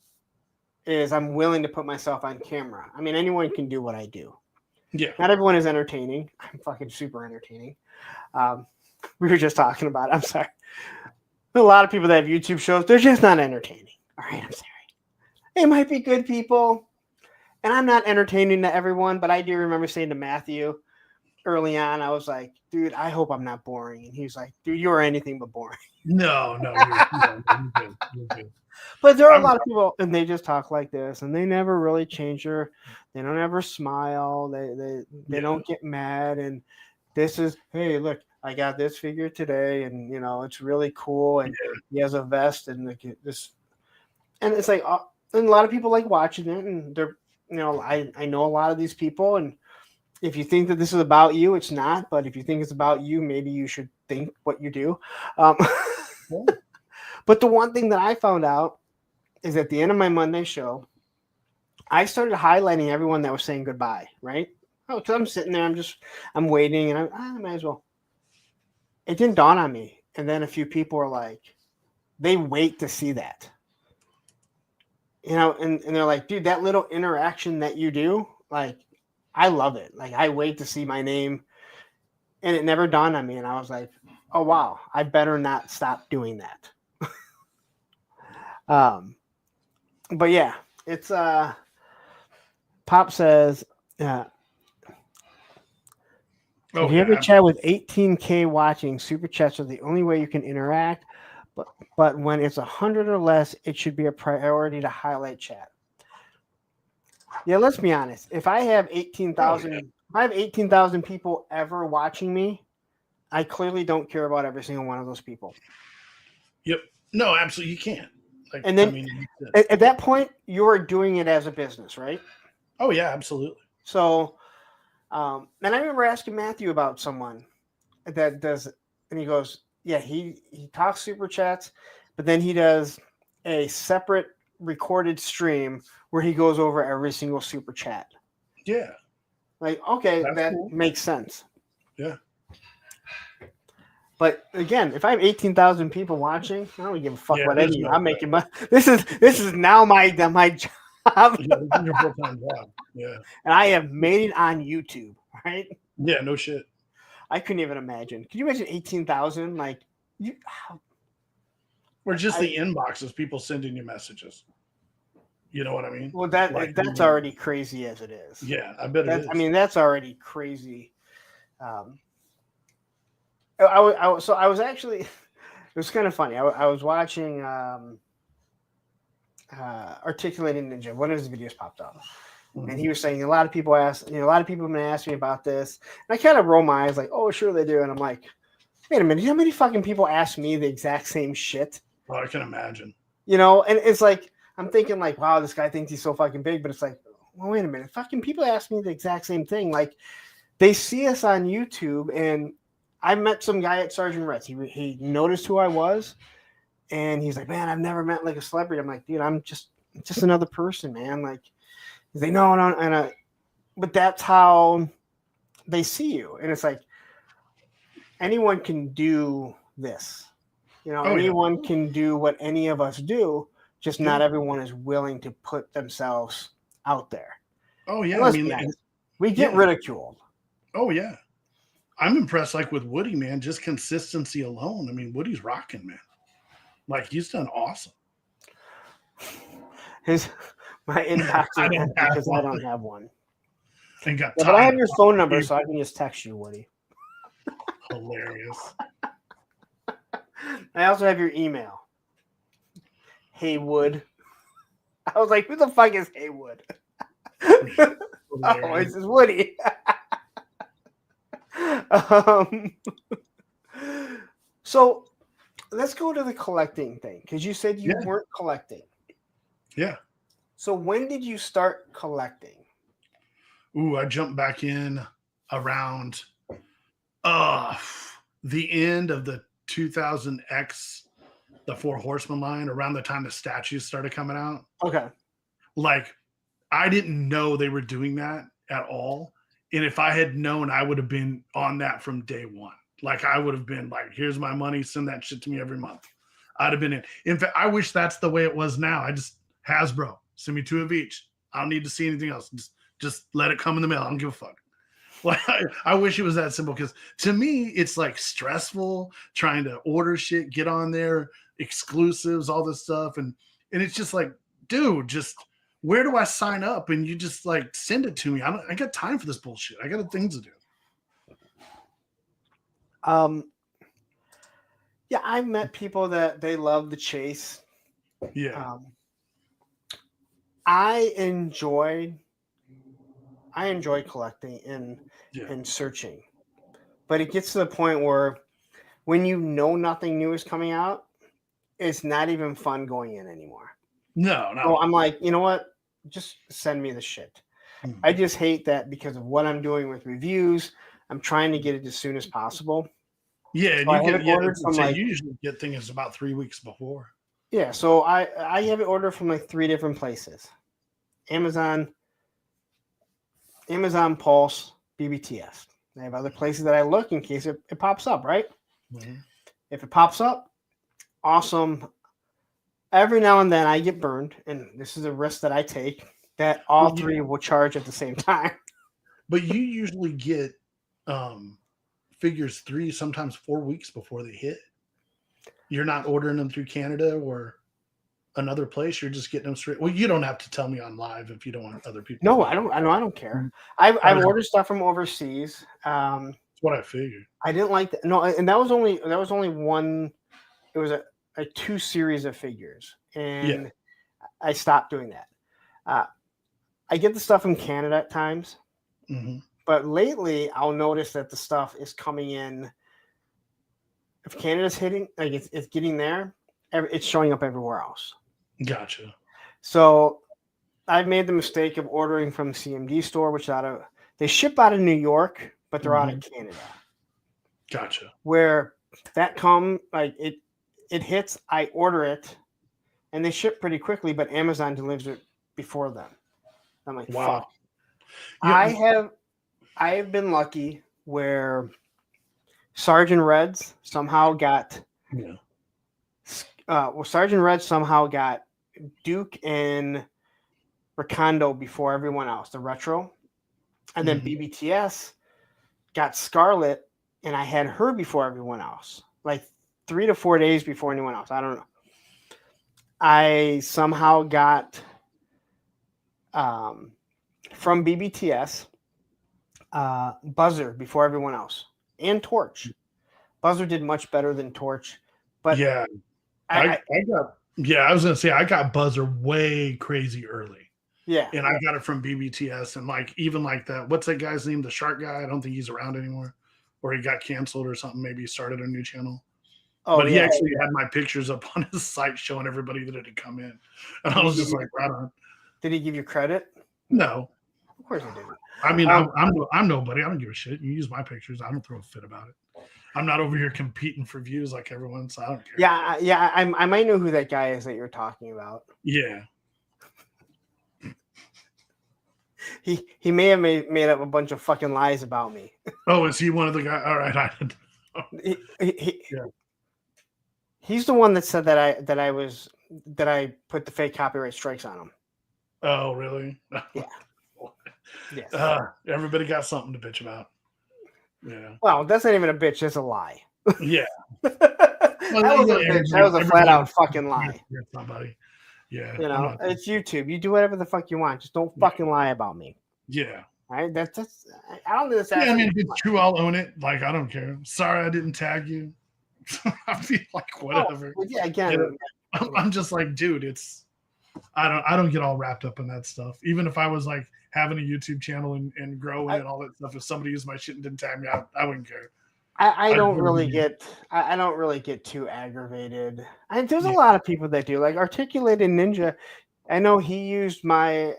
is I'm willing to put myself on camera. I mean, anyone can do what I do. Yeah. Not everyone is entertaining. I'm fucking super entertaining. We were just talking about it. I'm sorry. A lot of people that have YouTube shows, they're just not entertaining. All right, I'm sorry. They might be good people, and I'm not entertaining to everyone, but I do remember saying to Matthew early on, I was like, dude, I hope I'm not boring. And he was like, dude, you're anything but boring. No, you're good. But there are a lot of people, and they just talk like this, and they never really change they don't ever smile. They don't get mad. And this is, hey, look, I got this figure today, and it's really cool, and he has a vest, and this, and it's like, and a lot of people like watching it, and they're, I know a lot of these people, and if you think that this is about you, it's not. But if you think it's about you, maybe you should think what you do. But the one thing that I found out is at the end of my Monday show, I started highlighting everyone that was saying goodbye, right? Oh, because I'm sitting there, I'm waiting, and I might as well. It didn't dawn on me. And then a few people were like, they wait to see that. And they're like, dude, that little interaction that you do, like, I love it. Like, I wait to see my name. And it never dawned on me. And I was like, oh, wow, I better not stop doing that. But yeah, it's Pop says, if you have a chat with 18K watching, super chats are the only way you can interact. But when it's 100 or less, it should be a priority to highlight chat. Yeah, let's be honest. If I have 18,000 people ever watching me, I clearly don't care about every single one of those people. Yep. No, absolutely, you can't. Like, and then at that point, you're doing it as a business, right? Oh yeah, absolutely. So, and I remember asking Matthew about someone that does, and he goes, yeah, he talks super chats, but then he does a separate recorded stream where he goes over every single super chat. Yeah. Like, okay, that makes sense. Yeah. But again, if I have 18,000 people watching, I don't give a fuck what any of you. I'm making money. This is now my job. Yeah, this is your full-time job. Yeah. And I have made it on YouTube, right? Yeah, no shit. I couldn't even imagine. Can you imagine 18,000? Like, you, Or just I- the inboxes, people sending you messages. You know what I mean? well, Like, that's already crazy as it is. Yeah, I bet it That's, is. I mean, that's already crazy. So I was actually, it was kind of funny. I was watching Articulating Ninja. One of his videos popped up. And he was saying a lot of people have been asking me about this. And I kind of roll my eyes like, oh, sure they do. And I'm like, wait a minute, you know how many fucking people ask me the exact same shit? Oh, I can imagine. You know, and it's like, I'm thinking like, wow, this guy thinks he's so fucking big, but it's like, well, wait a minute, fucking people ask me the exact same thing. Like, they see us on YouTube, and I met some guy at Sergeant Rett's. He noticed who I was, and he's like, man, I've never met like a celebrity. I'm like, dude, I'm just another person, man. Like, he's like, no, and but that's how they see you, and it's like anyone can do this. You know, anyone can do what any of us do. Just not everyone is willing to put themselves out there. Oh yeah, I mean, we get ridiculed. Oh yeah, I'm impressed. Like with Woody, man, just consistency alone. I mean, Woody's rocking, man. Like he's done awesome. My inbox is empty because I don't have one. And got but I have your phone number, so I can just text you, Woody. Hilarious. I also have your email. Haywood. I was like, who the fuck is Haywood? Oh, it's Woody. So let's go to the collecting thing, because you said you weren't collecting. Yeah. So when did you start collecting? Ooh, I jumped back in around the end of the 2000X, the Four Horsemen line, around the time the statues started coming out. Okay. Like, I didn't know they were doing that at all. And if I had known, I would have been on that from day one. Like, I would have been like, here's my money, send that shit to me every month. I'd have been in. In fact, I wish that's the way it was now. I just, Hasbro, send me 2 of each. I don't need to see anything else. Just let it come in the mail. I don't give a fuck. Like, I wish it was that simple, because to me, it's like stressful trying to order shit, get on there, exclusives, all this stuff. And it's just like, dude, just where do I sign up? And you just like send it to me. I got time for this bullshit. I got things to do. Yeah, I've met people that they love the chase. Yeah. I enjoy collecting and searching, but it gets to the point where when you know nothing new is coming out, it's not even fun going in anymore. No. So I'm like, you know what? Just send me the shit. Mm-hmm. I just hate that because of what I'm doing with reviews. I'm trying to get it as soon as possible. Yeah, so you usually get things about 3 weeks before. Yeah, so I have it ordered from like 3 different places: Amazon, Pulse, BBTS. I have other places that I look in case it pops up, right? Mm-hmm. If it pops up, awesome. Every now and then I get burned, and this is a risk that I take, that all 3 will charge at the same time. But you usually get figures 3, sometimes 4 weeks before they hit. You're not ordering them through Canada or another place. You're just getting them straight. Well, you don't have to tell me on live if you don't want other people. No, I don't care. I've ordered stuff from overseas. That's what I figured. I didn't like that. No, and that was only one. It was a 2 series of figures, and I stopped doing that. I get the stuff from Canada at times, but lately I'll notice that the stuff is coming in. If Canada's hitting, like it's getting there, it's showing up everywhere else. Gotcha. So I've made the mistake of ordering from CMD store, which they ship out of New York, but they're out of Canada. Gotcha. Where that it hits, I order it, and they ship pretty quickly, but Amazon delivers it before them. I'm like, wow. Fuck. Yeah. I have been lucky where Sergeant Reds somehow got Sergeant Red somehow got Duke and Recondo before everyone else, the retro. And then Mhm. BBTS got Scarlet, and I had her before everyone else, like 3 to 4 days before anyone else. I don't know. I somehow got um, from BBTS Buzzer before everyone else, and Torch. Buzzer did much better than Torch, but Yeah, I I got. Yeah, I was gonna say I got Buzzer way crazy early, yeah. and I got it from BBTS, and like even like that. What's that guy's name? The shark guy. I don't think he's around anymore, or he got canceled or something. Maybe he started a new channel. Oh But he yeah. actually had my pictures up on his site showing everybody that it had come in, and I Did he was give just you, like, right on. did he give you credit? No, Of course he didn't. I mean, Um, I'm nobody. I don't give a shit. You use my pictures. I don't throw a fit about it. I'm not over here competing for views like everyone, so I don't care. yeah. I might know who that guy is that you're talking about. Yeah. He may have made up a bunch of fucking lies about me. Oh, is he one of the guys? All right. I didn't know. He, Yeah. he's the one that said that I put the fake copyright strikes on him. Oh, really? Yeah. Yes. Everybody got something to bitch about. Yeah. Well, that's not even a bitch. That's a lie. Yeah. That Well, was a yeah, bitch. That was a flat everybody out fucking lie. somebody. Yeah. You I'm know, not. it's YouTube. You do whatever the fuck you want. Just don't fucking lie about me. Yeah. All right. That's. I don't think that's Yeah. I asking mean, if too it's much. true, I'll own it. Like, I don't care. Sorry, I didn't tag you. I feel like Oh, whatever. but yeah. Again. You know, I'm just like, dude, it's I don't get all wrapped up in that stuff. Even if I was like having a YouTube channel and growing and all that stuff, if somebody used my shit and didn't tag me, I wouldn't care. I don't I'd really be- get I don't really get too aggravated. There's a lot of people that do. Like Articulated Ninja, I know he used my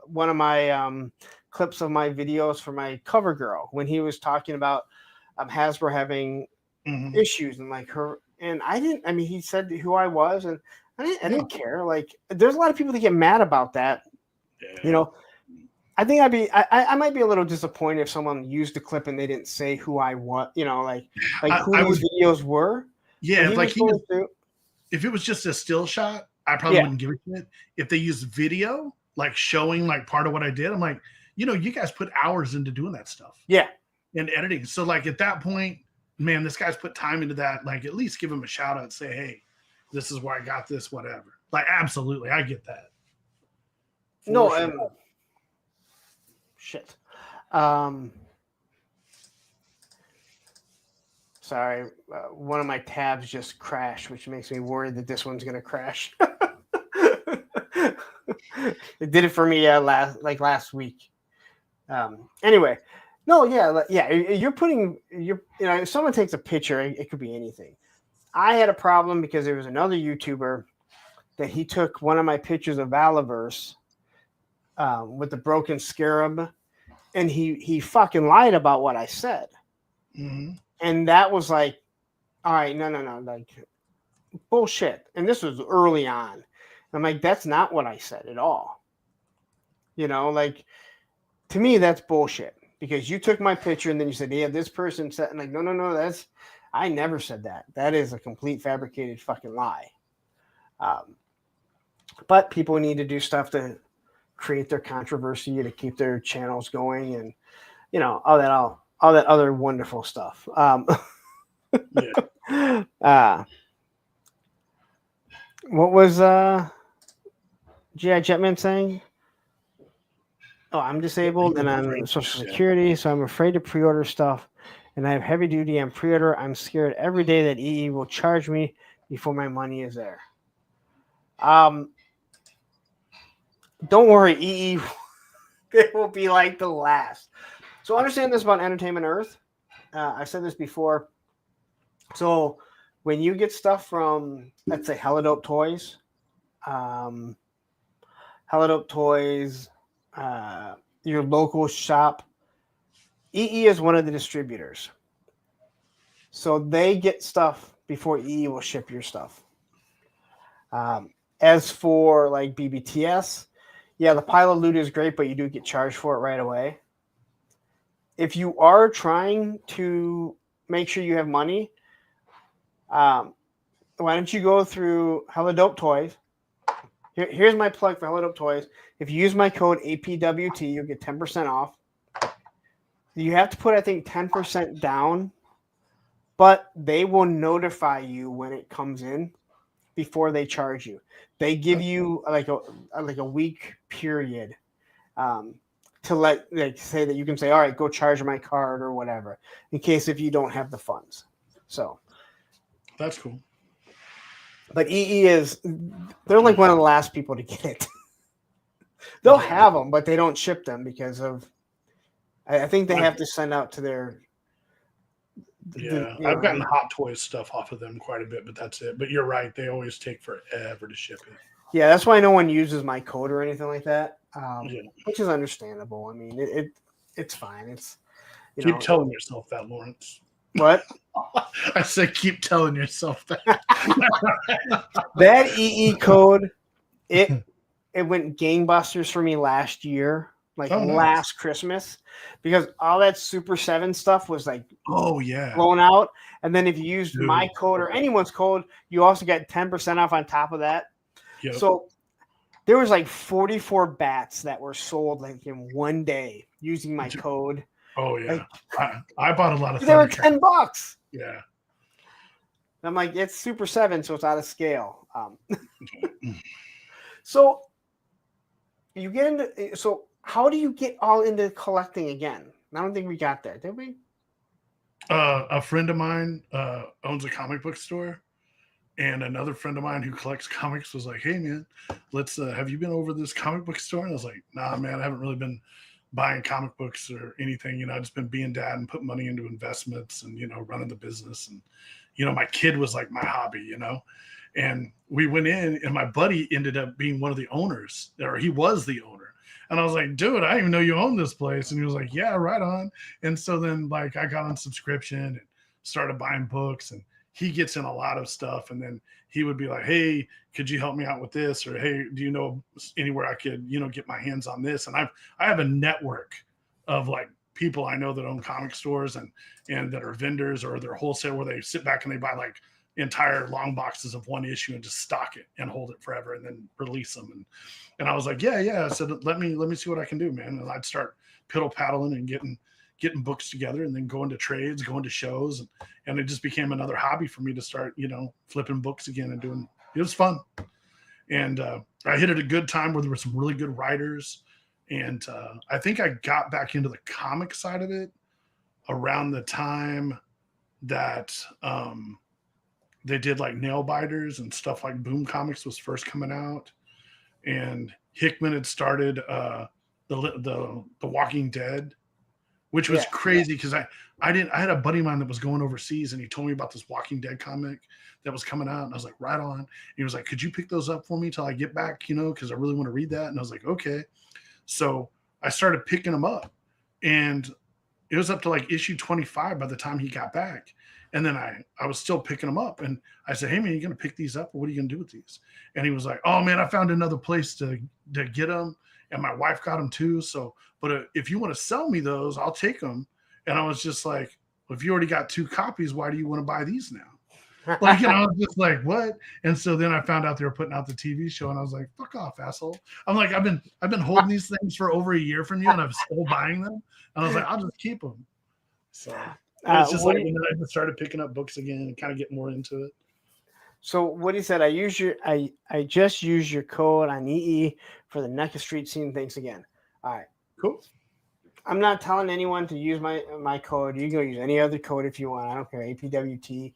one of my clips of my videos for my cover girl when he was talking about Hasbro having Mhm. issues and like her, and I didn't. I mean, he said who I was, and I Yeah. didn't care. Like, there's a lot of people that get mad about that. Yeah. You know, I think I might be a little disappointed if someone used the clip and they didn't say who I was, you know, like who I these would, videos were. yeah, But he was going through. if it was just a still shot, I probably Yeah. wouldn't give a shit. If they used video, like showing like part of what I did, I'm like, you guys put hours into doing that stuff Yeah. and editing. So like at that point, man, this guy's put time into that. Like at least give him a shout out, say, hey, this is where I got this, whatever. Like absolutely, I get that. For No, sure. shit. Sorry, one of my tabs just crashed, which makes me worried that this one's gonna crash. It did it for me last week. Anyway, no, yeah. You're putting if someone takes a picture, it could be anything. I had a problem because there was another YouTuber that he took one of my pictures of Valaverse with the broken scarab, and he fucking lied about what I said. Mm-hmm. And that was like, all right, no, like bullshit. And this was early on. I'm like, that's not what I said at all. Like to me, that's bullshit because you took my picture and then you said, yeah, this person said, and like, no, I never said that. That is a complete fabricated fucking lie. But people need to do stuff to create their controversy to keep their channels going and, all that other wonderful stuff. Yeah. What was G.I. Jetman saying? Oh, I'm disabled and I'm Social Security, so I'm afraid to pre-order stuff. And I have heavy duty on pre-order. I'm scared every day that EE will charge me before my money is there. Don't worry, EE. It will be like the last. So understand this about Entertainment Earth. I've said this before. So when you get stuff from, let's say, Helidope Toys, your local shop, EE is one of the distributors. So they get stuff before EE will ship your stuff. As for like BBTS, yeah, the pile of loot is great, but you do get charged for it right away. If you are trying to make sure you have money, why don't you go through Hella Dope Toys? Here's my plug for Hold Up Toys. If you use my code APWT, you'll get 10% off. You have to put, I think, 10% down, but they will notify you when it comes in before they charge you. They give you like a week period to say that you can say, all right, go charge my card or whatever, in case if you don't have the funds. So that's cool. But they're like one of the last people to get it. They'll have them, but they don't ship them because of, I think they have to send out to their. I've gotten Hot Toys stuff off of them quite a bit, but that's it. But you're right. They always take forever to ship it. Yeah, that's why no one uses my code or anything like that, which is understandable. I mean, it's fine. It's keep telling yourself that, Lawrence. What? I said keep telling yourself that. That EE code, it went gangbusters for me last year, last Christmas, because all that Super 7 stuff was like blown out. And then if you used my code or anyone's code, you also get 10% off on top of that. Yep. So there was like 44 bats that were sold like in one day using my code. Oh yeah, I bought a lot of. They were $10. Yeah. I'm like, it's Super 7, so it's out of scale. So you get into. So how do you get all into collecting again? I don't think we got there, did we? A friend of mine owns a comic book store, and another friend of mine who collects comics was like, "Hey man, let's. Have you been over to this comic book store?" And I was like, "Nah, man, I haven't really been buying comic books or anything. I've just been being dad and putting money into investments and running the business. And my kid was like my hobby. And we went in, and my buddy ended up being one of the owners, or he was the owner." And I was like, "Dude, I didn't even know you own this place." And he was like, "Yeah, right on." And so then I got on subscription and started buying books, and he gets in a lot of stuff. And then he would be like, "Hey, could you help me out with this?" Or, "Hey, do you know anywhere I could, get my hands on this?" And I have a network of people I know that own comic stores and that are vendors or they're wholesale, where they sit back and they buy entire long boxes of one issue and just stock it and hold it forever and then release them. And I was like, yeah. I said, let me see what I can do, man. And I'd start piddle paddling and getting books together, and then going to trades, going to shows. And it just became another hobby for me to start, flipping books again and doing, it was fun. And I hit at a good time where there were some really good writers. And I think I got back into the comic side of it around the time that they did nail biters and stuff like Boom Comics was first coming out. And Hickman had started the Walking Dead, which was crazy because I had a buddy of mine that was going overseas, and he told me about this Walking Dead comic that was coming out, and I was like, right on. And he was like, "Could you pick those up for me till I get back, because I really want to read that." And I was like, okay. So I started picking them up, and it was up to issue 25 by the time he got back. And then I was still picking them up, and I said, "Hey man, you gonna pick these up, or what are you gonna do with these?" And he was like, "Oh man, I found another place to get them, and my wife got them too. So, but if you want to sell me those, I'll take them." And I was just like, "Well, if you already got 2 copies, why do you want to buy these now?" I was just like, "What?" And so then I found out they were putting out the TV show, and I was like, "Fuck off, asshole!" I'm like, I've been holding these things for over a year from you, and I'm still buying them. And I was like, "I'll just keep them." So it's just and then I just started picking up books again and kind of get more into it. So what he said, I just used your code on EE for the NECA Street Scene. Thanks again. All right, cool. I'm not telling anyone to use my code. You can use any other code if you want. I don't care. APWT.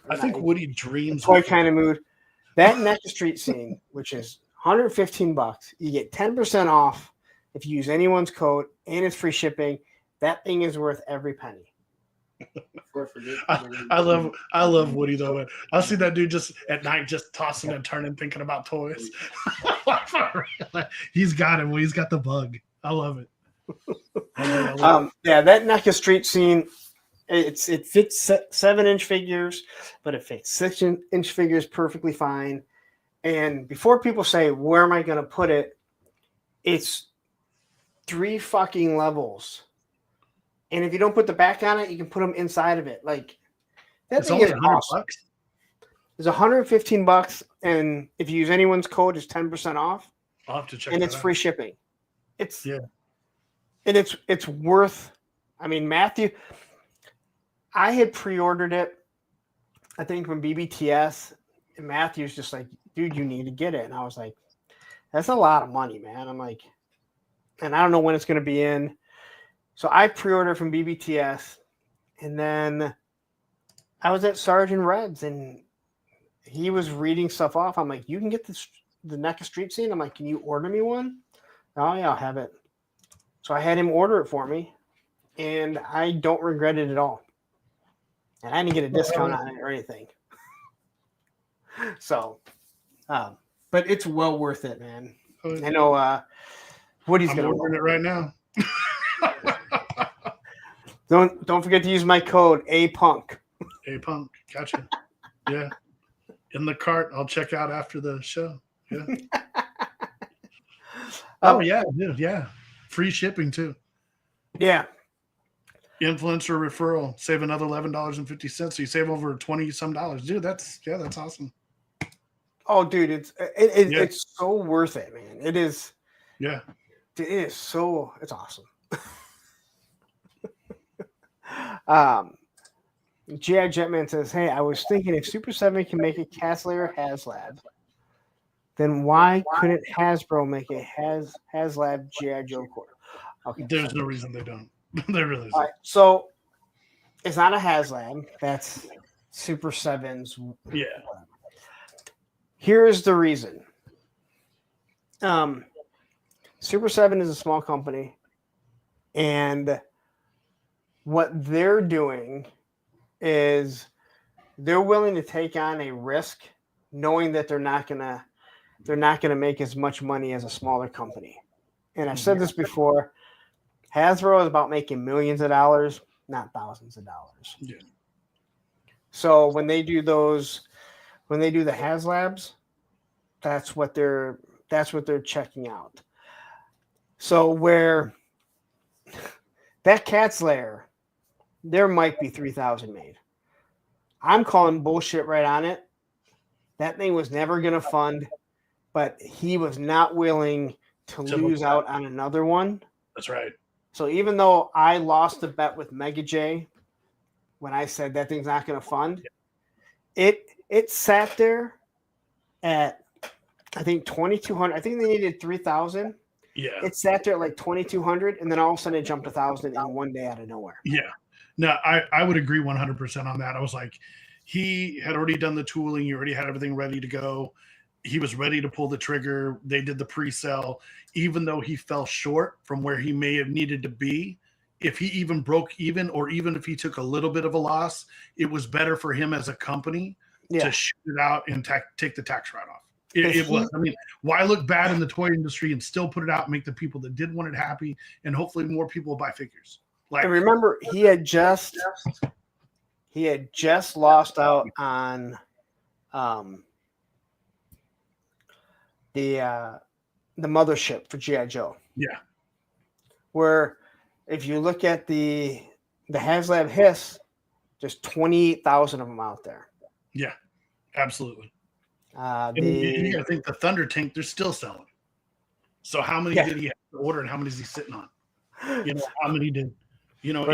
I think Woody dreams. Toy kind of mood. That NECA Street Scene, which is $115, you get 10% off if you use anyone's code, and it's free shipping. That thing is worth every penny. I love Woody though. I'll see that dude just at night, just tossing and turning, thinking about toys. He's got it. Well, he's got the bug. I love it. Yeah, that NECA Street Scene. It fits 7-inch figures, but it fits 6-inch figures perfectly fine. And before people say, "Where am I going to put it?" It's 3 fucking levels. And if you don't put the back on it, you can put them inside of it. That thing is awesome. It's $115, and if you use anyone's code, it's 10% off, I'll have to check and that it's out. free shipping. It's Yeah. and it's worth. I mean, Matthew, I had pre-ordered it, I think from BBTS, and Matthew's just like, dude, you need to get it, and I was like, that's a lot of money, man. I'm like, and I don't know when it's going to be in, so I pre-ordered from BBTS, and then I was at Sergeant Red's, and he was reading stuff off. I'm like, you can get the NECA Street Scene. I'm like, can you order me one? Oh yeah, I'll have it. So I had him order it for me, and I don't regret it at all. And I didn't get a discount on it or anything. So, but it's well worth it, man. I know Woody's I'm gonna ordering it right now. don't forget to use my code APUNK. Hey, Punk, gotcha. Yeah. In the cart, I'll check out after the show. Yeah. Oh, yeah, dude. Yeah. Free shipping, too. Yeah. Influencer referral. Save another $11.50. So you save over 20 some dollars. Dude, that's awesome. Oh, dude, it's so worth it, man. It is. Yeah. It is so. It's awesome. G.I. Jetman says, hey, I was thinking if Super 7 can make a Caslayer HasLab, then why couldn't Hasbro make a HasLab G.I. Joe core? Okay, There's no reason they don't. There really isn't. all right, so it's not a HasLab. That's Super 7's. Yeah. Here's the reason. Super 7 is a small company, and what they're doing is they're willing to take on a risk knowing that they're not gonna make as much money as a smaller company. And I've said this before, Hasbro is about making millions of dollars, not thousands of dollars. Yeah. So when they do the HasLabs, that's what they're checking out. So where that Cat's Lair, there might be 3,000 made. I'm calling bullshit right on it. That thing was never going to fund, but he was not willing to lose out on another one. That's right. So even though I lost the bet with Mega J when I said that thing's not going to fund, it sat there at, I think, 2,200. I think they needed 3,000. Yeah. It sat there at like 2,200, and then all of a sudden it jumped 1,000 in one day out of nowhere. Yeah. No, I would agree 100% on that. I was like, he had already done the tooling. He already had everything ready to go. He was ready to pull the trigger. They did the pre-sell. Even though he fell short from where he may have needed to be, if he even broke even, or even if he took a little bit of a loss, it was better for him as a company to shoot it out and take the tax write-off. It was. I mean, why look bad in the toy industry and still put it out and make the people that did want it happy, and hopefully more people will buy figures. Like, and remember, he had just lost out on the mothership for G.I. Joe. Yeah. Where if you look at the HasLab Hiss, there's 28,000 of them out there. Yeah, absolutely. I think the Thunder Tank, they're still selling. So how many did he have to order, and how many is he sitting on? You know, how many did, you know,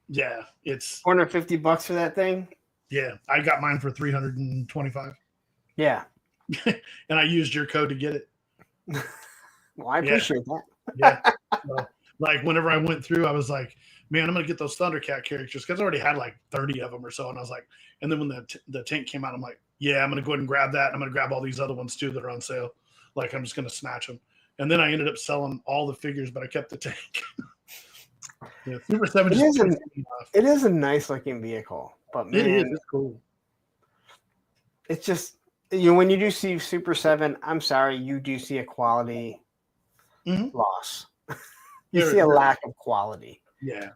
yeah, it's $450 for that thing. Yeah, I got mine for $325. Yeah. And I used your code to get it. Well, I appreciate that. Yeah. So, like, whenever I went through, I was like, man, I'm going to get those Thundercat characters, because I already had like 30 of them or so. And I was like, and then when the tank came out, I'm like, yeah, I'm going to go ahead and grab that. And I'm going to grab all these other ones too that are on sale. Like, I'm just going to snatch them. And then I ended up selling all the figures, but I kept the tank. Yeah, Super 7 it is a nice looking vehicle, but man, it's cool. It's just, you know, when you do see Super 7, I'm sorry, you do see a quality loss. You see a lack of quality. Yeah.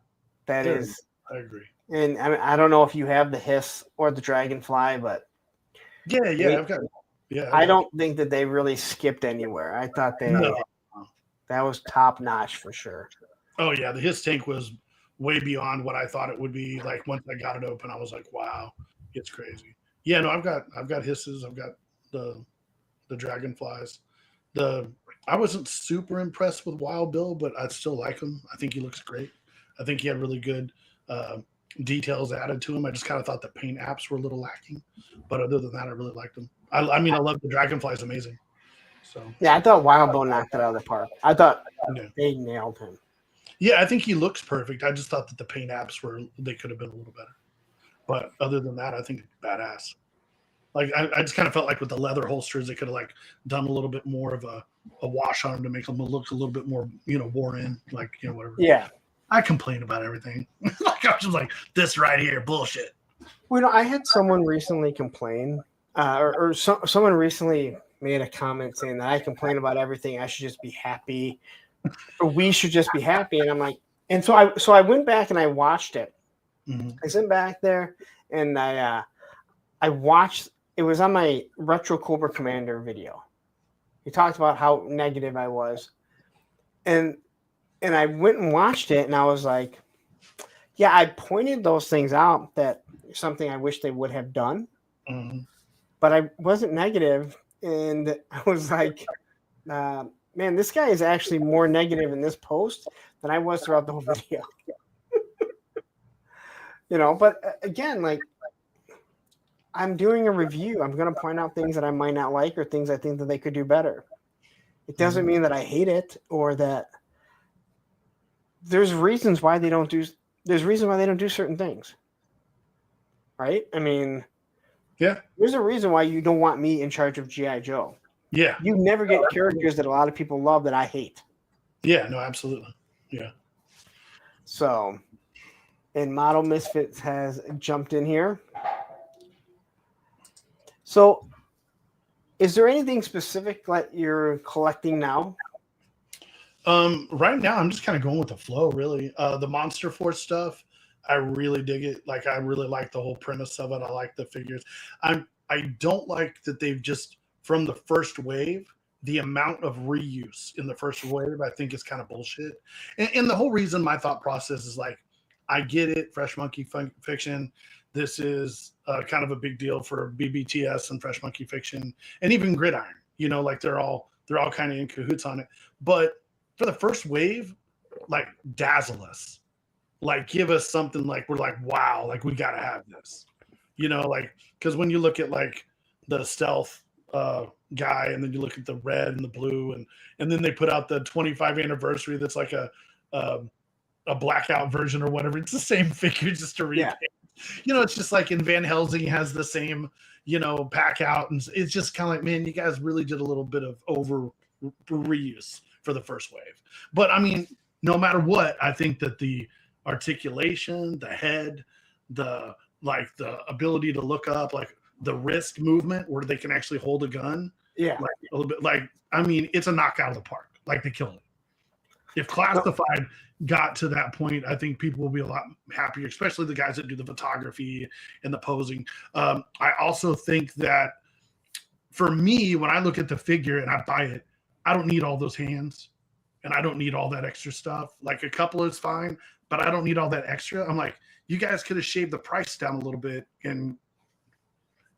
That is. I agree. And I mean, I don't know if you have the Hiss or the Dragonfly, but I don't think that they really skipped anywhere. I thought that was top notch for sure. Oh yeah, the Hiss tank was way beyond what I thought it would be. Like, once I got it open, I was like, wow, it's crazy. Yeah, no, I've got hisses. I've got the dragonflies. I wasn't super impressed with Wild Bill, but I still like him. I think he looks great. I think he had really good uh, details added to him. I just kind of thought the paint apps were a little lacking, but other than that, I really liked him. I mean, I love the dragonflies, amazing. So Yeah, I thought Wildbone knocked it out of the park. I thought yeah. they nailed him. Yeah, I think he looks perfect. I just thought that the paint apps they could have been a little better. But other than that, I think it's badass. Like I just kind of felt like with the leather holsters, they could have like done a little bit more of a wash on them to make them look a little bit more, wore in, like whatever. Yeah. I complain about everything. Like I was just like, this right here, bullshit. Well, I had someone recently complain, someone recently made a comment saying that I complain about everything. I should just be happy, or we should just be happy. And I'm like, and so I went back and I watched it. Mm-hmm. I sat back there and I watched. It was on my Retro Cobra Commander video. He talked about how negative I was, and I went and watched it, and I was like, yeah, I pointed those things out, that something I wish they would have done, but I wasn't negative, and I was like, man, this guy is actually more negative in this post than I was throughout the whole video. But again, like, I'm doing a review. I'm going to point out things that I might not like or things I think that they could do better. It doesn't mean that I hate it or that there's reasons why they don't do certain things. Right? I mean, yeah, there's a reason why you don't want me in charge of G.I. Joe. Yeah. You never get characters that a lot of people love that I hate. Yeah, no, absolutely. Yeah. So, and Model Misfits has jumped in here. So, is there anything specific that you're collecting now? Right now, I'm just kind of going with the flow, really. The Monster Force stuff, I really dig it. Like, I really like the whole premise of it. I like the figures. I don't like that they've just, from the first wave, the amount of reuse in the first wave, I think is kind of bullshit. And the whole reason my thought process is like, I get it, Fresh Monkey Fiction. This is kind of a big deal for BBTS and Fresh Monkey Fiction, and even Gridiron. Like they're all kind of in cahoots on it. But for the first wave, like, dazzle us, like, give us something like we're like, wow, like, we gotta have this. Like, because when you look at like the stealth guy, and then you look at the red and the blue, and then they put out the 25 anniversary that's like a blackout version or whatever. It's the same figure, just a repaint. It's just like in Van Helsing has the same, pack out. And it's just kind of like, man, you guys really did a little bit of over reuse for the first wave. But I mean, no matter what, I think that the articulation, the head, the ability to look up, like the wrist movement where they can actually hold a gun. Yeah. Like a little bit, like, I mean, it's a knockout of the park. Like, they killed it. If Classified got to that point, I think people will be a lot happier, especially the guys that do the photography and the posing. I also think that for me, when I look at the figure and I buy it, I don't need all those hands and I don't need all that extra stuff. Like, a couple is fine, but I don't need all that extra. I'm like, you guys could have shaved the price down a little bit. And,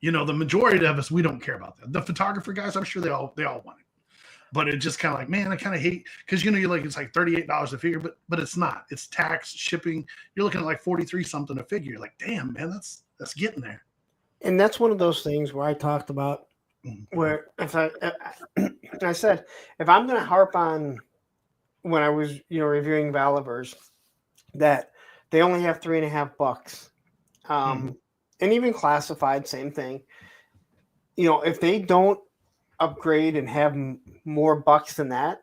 the majority of us, we don't care about that. The photographer guys, I'm sure they all want it. But it just kind of like, man, I kind of hate, because you're like, it's like $38 a figure, but it's not. It's tax, shipping. You're looking at like 43 something a figure. You're like, damn, man, that's getting there. And that's one of those things where I talked about where if I said, if I'm going to harp on when I was, reviewing Valivers, that they only have $3.50, and even Classified, same thing. If they don't upgrade and have more bucks than that,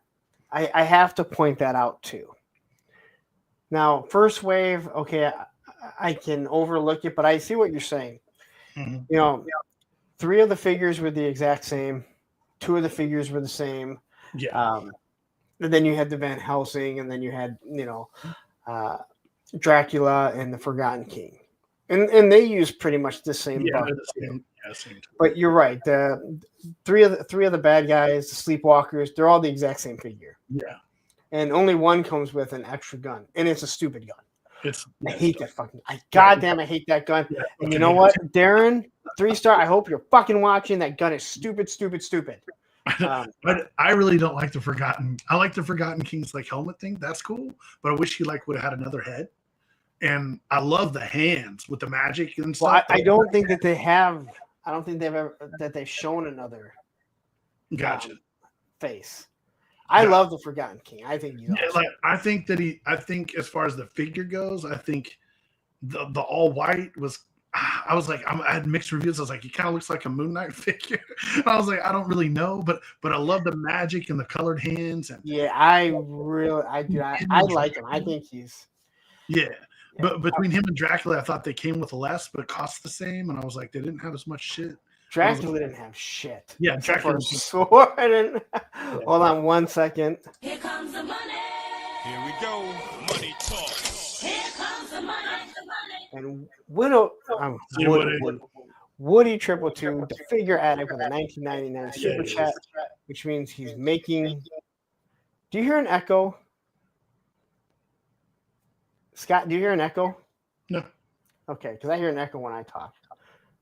I have to point that out too. Now, first wave, okay, I can overlook it, but I see what you're saying. Mm-hmm. 3 of the figures were the exact same. 2 of the figures were the same. Yeah. And then you had the Van Helsing, and then you had, Dracula and the Forgotten King. And they use pretty much the same buck. Same. But you're right. The three of the bad guys, the Sleepwalkers, they're all the exact same figure. Yeah. And only one comes with an extra gun, and it's a stupid gun. I hate that fucking. Goddamn, I hate that gun. Yeah, And you know what, Darren, 3-star. I hope you're fucking watching. That gun is stupid, stupid, stupid. But I really don't like the Forgotten. I like the Forgotten King's like helmet thing. That's cool. But I wish he like would have had another head. And I love the hands with the magic and stuff. Well, I don't think that they have. I don't think they've shown another Gotcha. face. I Yeah. love the Forgotten King. I think he's Yeah, awesome. like I think as far as the figure goes, I think the all white was. I was like, I had mixed reviews. I was like, he kind of looks like a Moon Knight figure. And I was like, I don't really know, but I love the magic and the colored hands. And Yeah, I like him. I think he's. yeah. But between him and Dracula, I thought they came with less, but cost the same. And I was like, they didn't have as much shit. Dracula didn't have shit. Yeah, Except Dracula for a sword. Hold on 1 second. Here comes the money. Here we go. Money talk. Here comes the money. And Woody 222, the figure addict with a 1999 super chat, which means he's making. Do you hear an echo? Scott, do you hear an echo? No. Okay, because I hear an echo when I talk.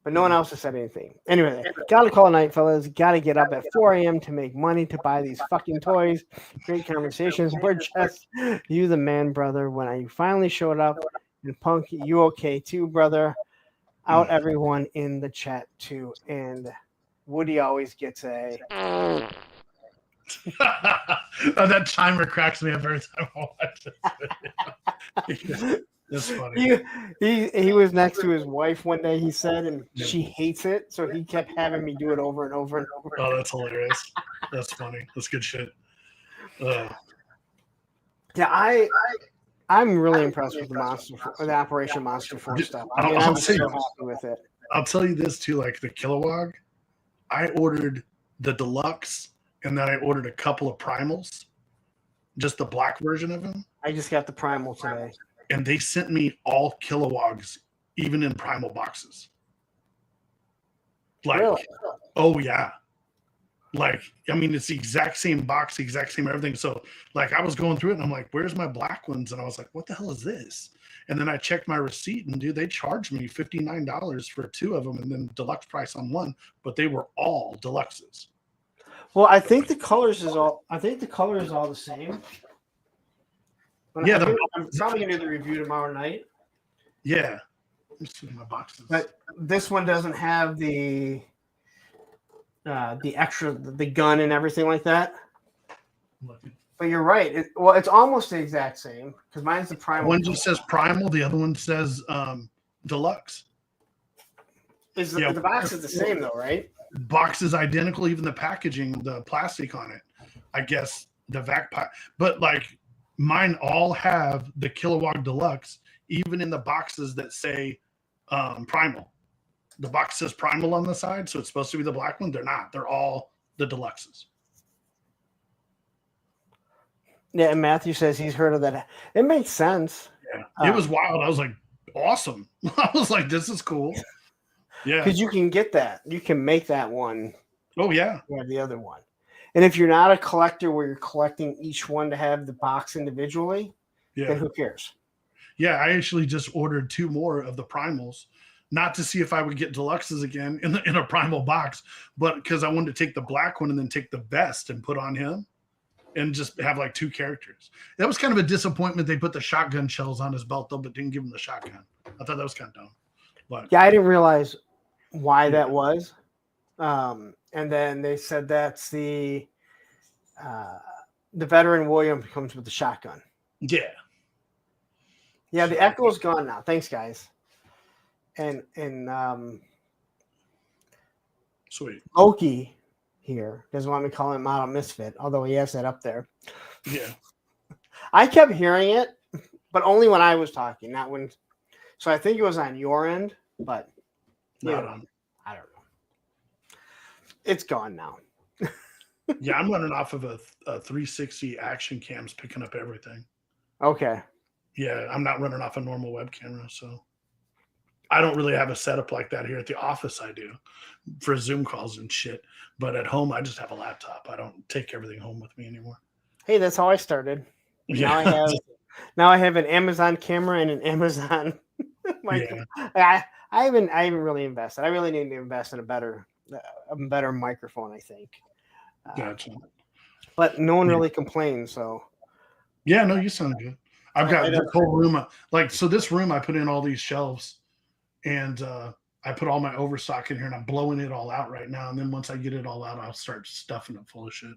But no one else has said anything. Anyway, gotta call it night, fellas. Gotta get up at 4 a.m. to make money to buy these fucking toys. Great conversations. We're just you, the man, brother. When I finally showed up, and Punk, you okay too, brother? Out everyone in the chat too. And Woody always gets a. Oh, that timer cracks me up every time I watch it. That's funny. He was next to his wife one day, he said, and she hates it, so he kept having me do it over and over and over. Oh, that's hilarious. That's funny. That's good shit. Yeah, I'm really impressed with the Operation Monster Force stuff. I mean, I'm so happy with it. I'll tell you this too, like the Kilowog, I ordered the deluxe and then I ordered a couple of primals, just the black version of them. I just got the primal today. And they sent me all Kilowogs, even in primal boxes. Like, Really? Oh yeah. Like, I mean, it's the exact same box, the exact same everything. So, like, I was going through it and I'm like, where's my black ones? And I was like, what the hell is this? And then I checked my receipt and, dude, they charged me $59 for 2 of them and then deluxe price on 1, but they were all deluxes. Well, I think the color is all the same. But Yeah, I'm probably gonna do the review tomorrow night. Yeah. Let me see my boxes. But this one doesn't have the extra the gun and everything like that. But you're right. It's almost the exact same because mine's the primal. One just says primal, the other one says deluxe. The box is the same though, right? Box is identical, even the packaging, the plastic on it. I guess the vac pack, but like mine all have the Kilowog Deluxe, even in the boxes that say primal. The box says primal on the side, so it's supposed to be the black one. They're not. They're all the deluxes. Yeah, and Matthew says he's heard of that. It makes sense. Yeah, it was wild. I was like, awesome. I was like, this is cool. Yeah, because you can get that. You can make that one. Oh yeah. You have the other one. And if you're not a collector where you're collecting each one to have the box individually, then who cares? Yeah, I actually just ordered 2 more of the primals, not to see if I would get deluxes again in a primal box, but because I wanted to take the black one and then take the best and put on him and just have like 2 characters. That was kind of a disappointment. They put the shotgun shells on his belt though, but didn't give him the shotgun. I thought that was kind of dumb. But yeah, I didn't realize why that was. And then they said that's the veteran William comes with the shotgun. Yeah. Yeah, the echo's gone now. Thanks, guys. And Sweet. Loki here doesn't want me to call him Model Misfit, although he has that up there. Yeah. I kept hearing it, but only when I was talking, not when. So I think it was on your end, but Not on. I don't know. It's gone now. Yeah, I'm running off of a 360 action cams, picking up everything. Okay. Yeah, I'm not running off a normal web camera, so I don't really have a setup like that here at the office. I do for Zoom calls and shit, but at home I just have a laptop. I don't take everything home with me anymore. Hey, that's how I started. Yeah. Now I have Now I have an Amazon camera and an Amazon microphone. I haven't really invested. I really need to invest in a better microphone, I think. Gotcha. But no one Yeah. really complains, so Yeah, no, you sound good. I've I got this don't. whole room, so this room I put in all these shelves, and I put all my overstock in here, and I'm blowing it all out right now. And then once I get it all out, I'll start stuffing it full of shit.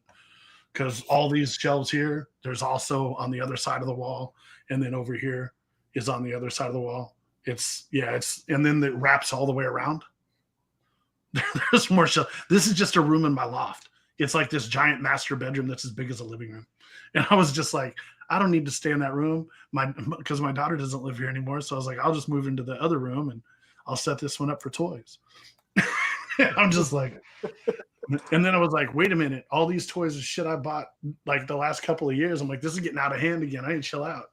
Because all these shelves here, there's also on the other side of the wall, and then over here is on the other side of the wall. And then it wraps all the way around. There's more shelves. This is just a room in my loft. It's like this giant master bedroom that's as big as a living room. And I was just like, I don't need to stay in that room, because my daughter doesn't live here anymore. So I was like, I'll just move into the other room and I'll set this one up for toys. I'm just like, and then I was like, wait a minute, all these toys are shit I bought like the last couple of years. I'm like, this is getting out of hand again. I need to chill out.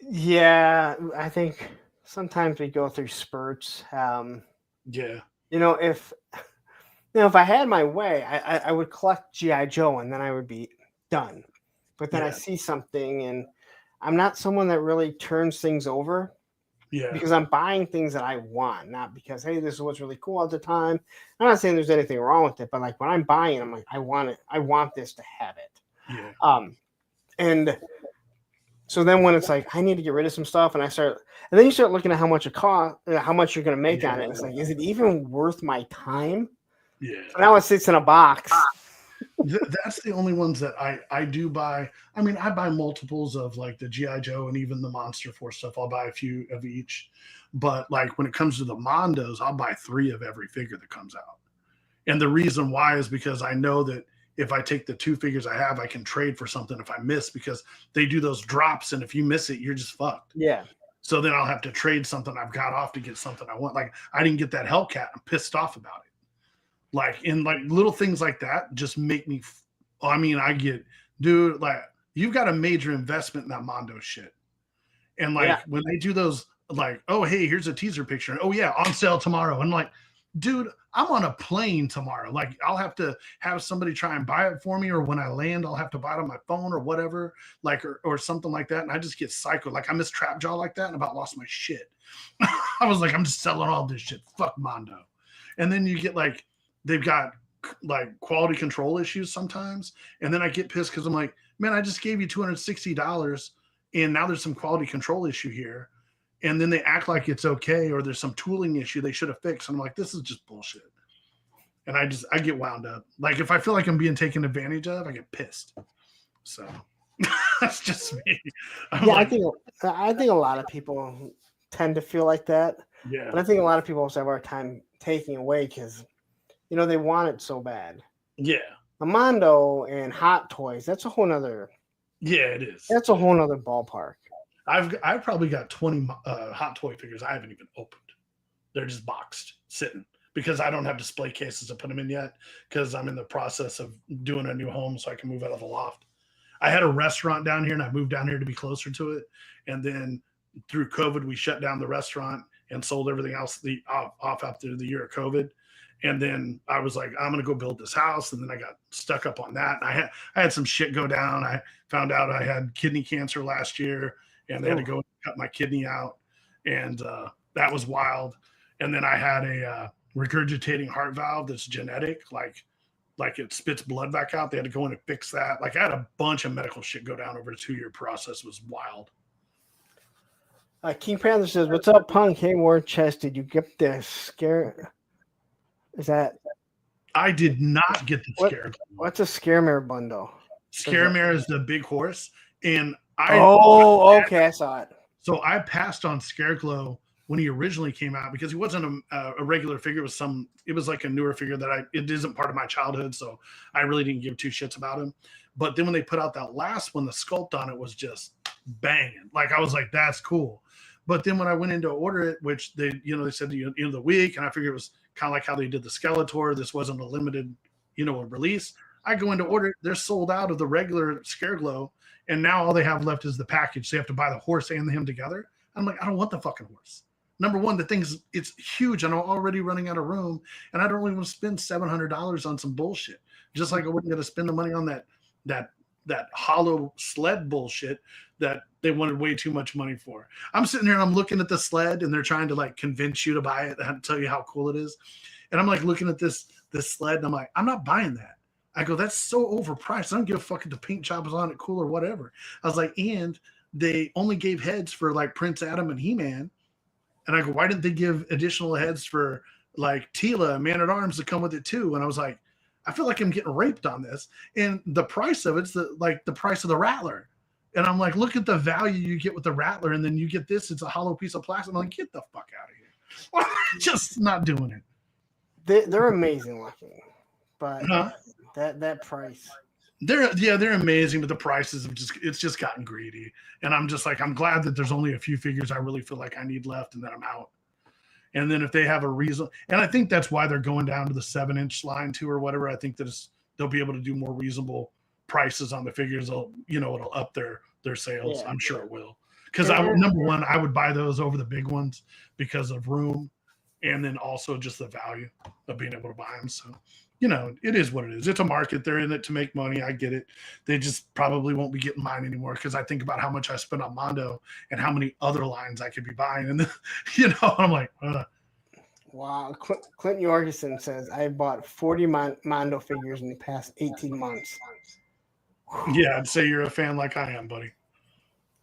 Yeah, I think sometimes we go through spurts. Yeah. If I had my way, I would collect GI Joe and then I would be done. But then I Yeah. see something, and I'm not someone that really turns things over. Yeah. Because I'm buying things that I want, not because, hey, this is what's really cool at the time. I'm not saying there's anything wrong with it, but like when I'm buying, I'm like, I want it. I want this to have it. Yeah. And so then when it's like I need to get rid of some stuff, and then you start looking at how much it costs, how much you're going to make on it. It's like, is it even worth my time? Yeah. So now it sits in a box. That's the only ones that I do buy. I mean, I buy multiples of like the GI Joe and even the Monster Force stuff. I'll buy a few of each, but like when it comes to the Mondos, I'll buy 3 of every figure that comes out. And the reason why is because I know that if I take the 2 figures I have, I can trade for something if I miss, because they do those drops, and if you miss it, you're just fucked. Yeah. So then I'll have to trade something I've got off to get something I want. Like I didn't get that Hellcat. I'm pissed off about it. Like, little things like that just make me, dude, like you've got a major investment in that Mondo shit. And like when they do those, like, oh, hey, here's a teaser picture. And, oh yeah, on sale tomorrow. And like, dude, I'm on a plane tomorrow. Like I'll have to have somebody try and buy it for me, or when I land, I'll have to buy it on my phone or whatever, like, or something like that. And I just get psycho. Like I missed Trap Jaw like that and about lost my shit. I was like, I'm just selling all this shit. Fuck Mondo. And then you get like, they've got like quality control issues sometimes. And then I get pissed because I'm like, man, I just gave you $260 and now there's some quality control issue here. And then they act like it's okay, or there's some tooling issue they should have fixed. And I'm like, this is just bullshit. And I get wound up. Like if I feel like I'm being taken advantage of, I get pissed. So that's just me. I think a lot of people tend to feel like that. Yeah. But I think a lot of people also have our time taking away because they want it so bad. Yeah. The Mondo and Hot Toys, that's a whole nother. Yeah, it is. That's a whole nother ballpark. I've probably got 20 Hot Toy figures I haven't even opened. They're just boxed, sitting, because I don't have display cases to put them in yet, because I'm in the process of doing a new home so I can move out of the loft. I had a restaurant down here, and I moved down here to be closer to it. And then through COVID, we shut down the restaurant and sold everything else off after the year of COVID. And then I was like, I'm going to go build this house. And then I got stuck up on that. And I had some shit go down. I found out I had kidney cancer last year, and they had to go and cut my kidney out. And that was wild. And then I had a regurgitating heart valve that's genetic, like it spits blood back out. They had to go in and fix that. Like I had a bunch of medical shit go down over a 2-year process. It was wild. King Panther says, "What's up, Punk? Hey, War Chest, did you get the scare? Is that? I did not get the scare. What's a Scaremare bundle? Scaremare is the big horse, and I saw it. So I passed on Scareglow when he originally came out because he wasn't a regular figure. It was like a newer figure that it isn't part of my childhood, so I really didn't give 2 shits about him. But then when they put out that last one, the sculpt on it was just banging. Like I was like, that's cool. But then when I went in to order it, which they said the end of the week, and I figured it was kind of like how they did the Skeletor. This wasn't a limited, release. I go in to order it. They're sold out of the regular Scareglow, and now all they have left is the package. So you have to buy the horse and him together. I'm like, I don't want the fucking horse. Number one, it's huge, and I'm already running out of room, and I don't really want to spend $700 on some bullshit. Just like I wasn't going to spend the money on that that hollow sled bullshit that they wanted way too much money for. I'm sitting here and I'm looking at the sled and they're trying to like convince you to buy it and tell you how cool it is. And I'm like looking at this sled and I'm like, I'm not buying that. I go, that's so overpriced. I don't give a fuck if the paint job is on it cool or whatever. I was like, and they only gave heads for like Prince Adam and He-Man. And I go, why didn't they give additional heads for like Tila and Man at Arms to come with it too? And I was like, I feel like I'm getting raped on this. And the price of it's the price of the Rattler. And I'm like, look at the value you get with the Rattler, and then you get this. It's a hollow piece of plastic. I'm like, get the fuck out of here. Just not doing it. They're amazing looking, but that price. They're amazing, but the prices have just gotten greedy. And I'm just like, I'm glad that there's only a few figures I really feel like I need left, and then I'm out. And then if they have a reason, and I think that's why they're going down to the 7-inch line too, or whatever. I think that they'll be able to do more reasonable prices on the figures. It'll up their sales. Yeah. I'm sure it will. Because number one, I would buy those over the big ones because of room, and then also just the value of being able to buy them. So, it is what it is. It's a market. They're in it to make money. I get it. They just probably won't be getting mine anymore because I think about how much I spend on Mondo and how many other lines I could be buying. And then, I'm like, Wow. Clinton Yorgensen says, I bought 40 Mondo figures in the past 18 months. yeah, I'd say you're a fan like I am, buddy.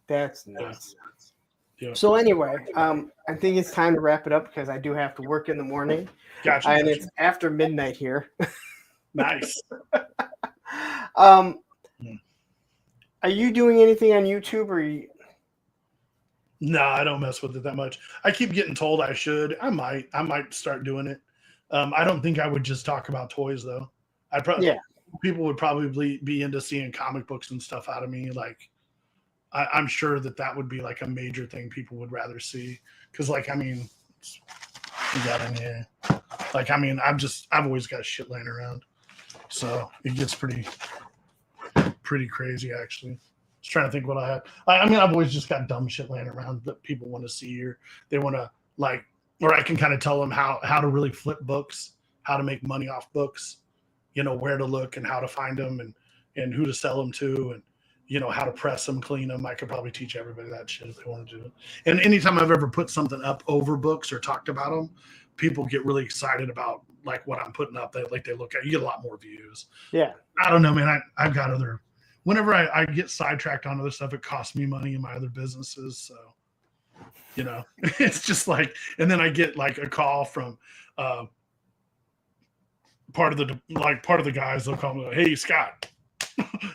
That's nuts. Yeah. So anyway, I think it's time to wrap it up because I do have to work in the morning. Gotcha. And it's after midnight here. Nice. Are you doing anything on YouTube or No, I don't mess with it that much. I keep getting told I should. I might start doing it. I don't think I would just talk about toys though. People would probably be into seeing comic books and stuff out of me. Like, I'm sure that would be like a major thing people would rather see. Because, like, I mean, we got in here. Like, I mean, I've always got shit laying around, so it gets pretty crazy actually. Just trying to think what I have. I mean, I've always just got dumb shit laying around that people want to see, or they want to like, or I can kind of tell them how to really flip books, how to make money off books, where to look and how to find them and who to sell them to, and how to press them, clean them. I could probably teach everybody that shit if they want to do it. And anytime I've ever put something up over books or talked about them, people get really excited about like what I'm putting up. They look at. You get a lot more views. Yeah. I don't know, man. I've got other. Whenever I get sidetracked on other stuff, it costs me money in my other businesses. So, it's just like, and then I get like a call from part of the guys. They'll call me like, "Hey, Scott,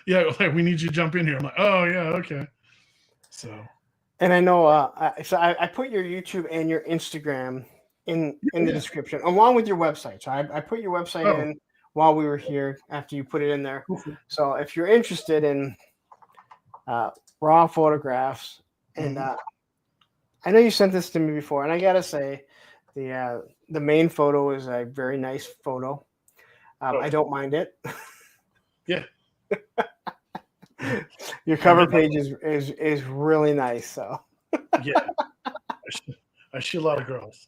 yeah, like we need you to jump in here." I'm like, "Oh yeah, okay." So, and I know, I put your YouTube and your Instagram in the description along with your website. So I put your website in while we were here after you put it in there. So if you're interested in raw photographs, and I know you sent this to me before, and I gotta say, the main photo is a very nice photo. I don't mind it. Yeah. Your cover page is really nice. So yeah, I shoot a lot of girls,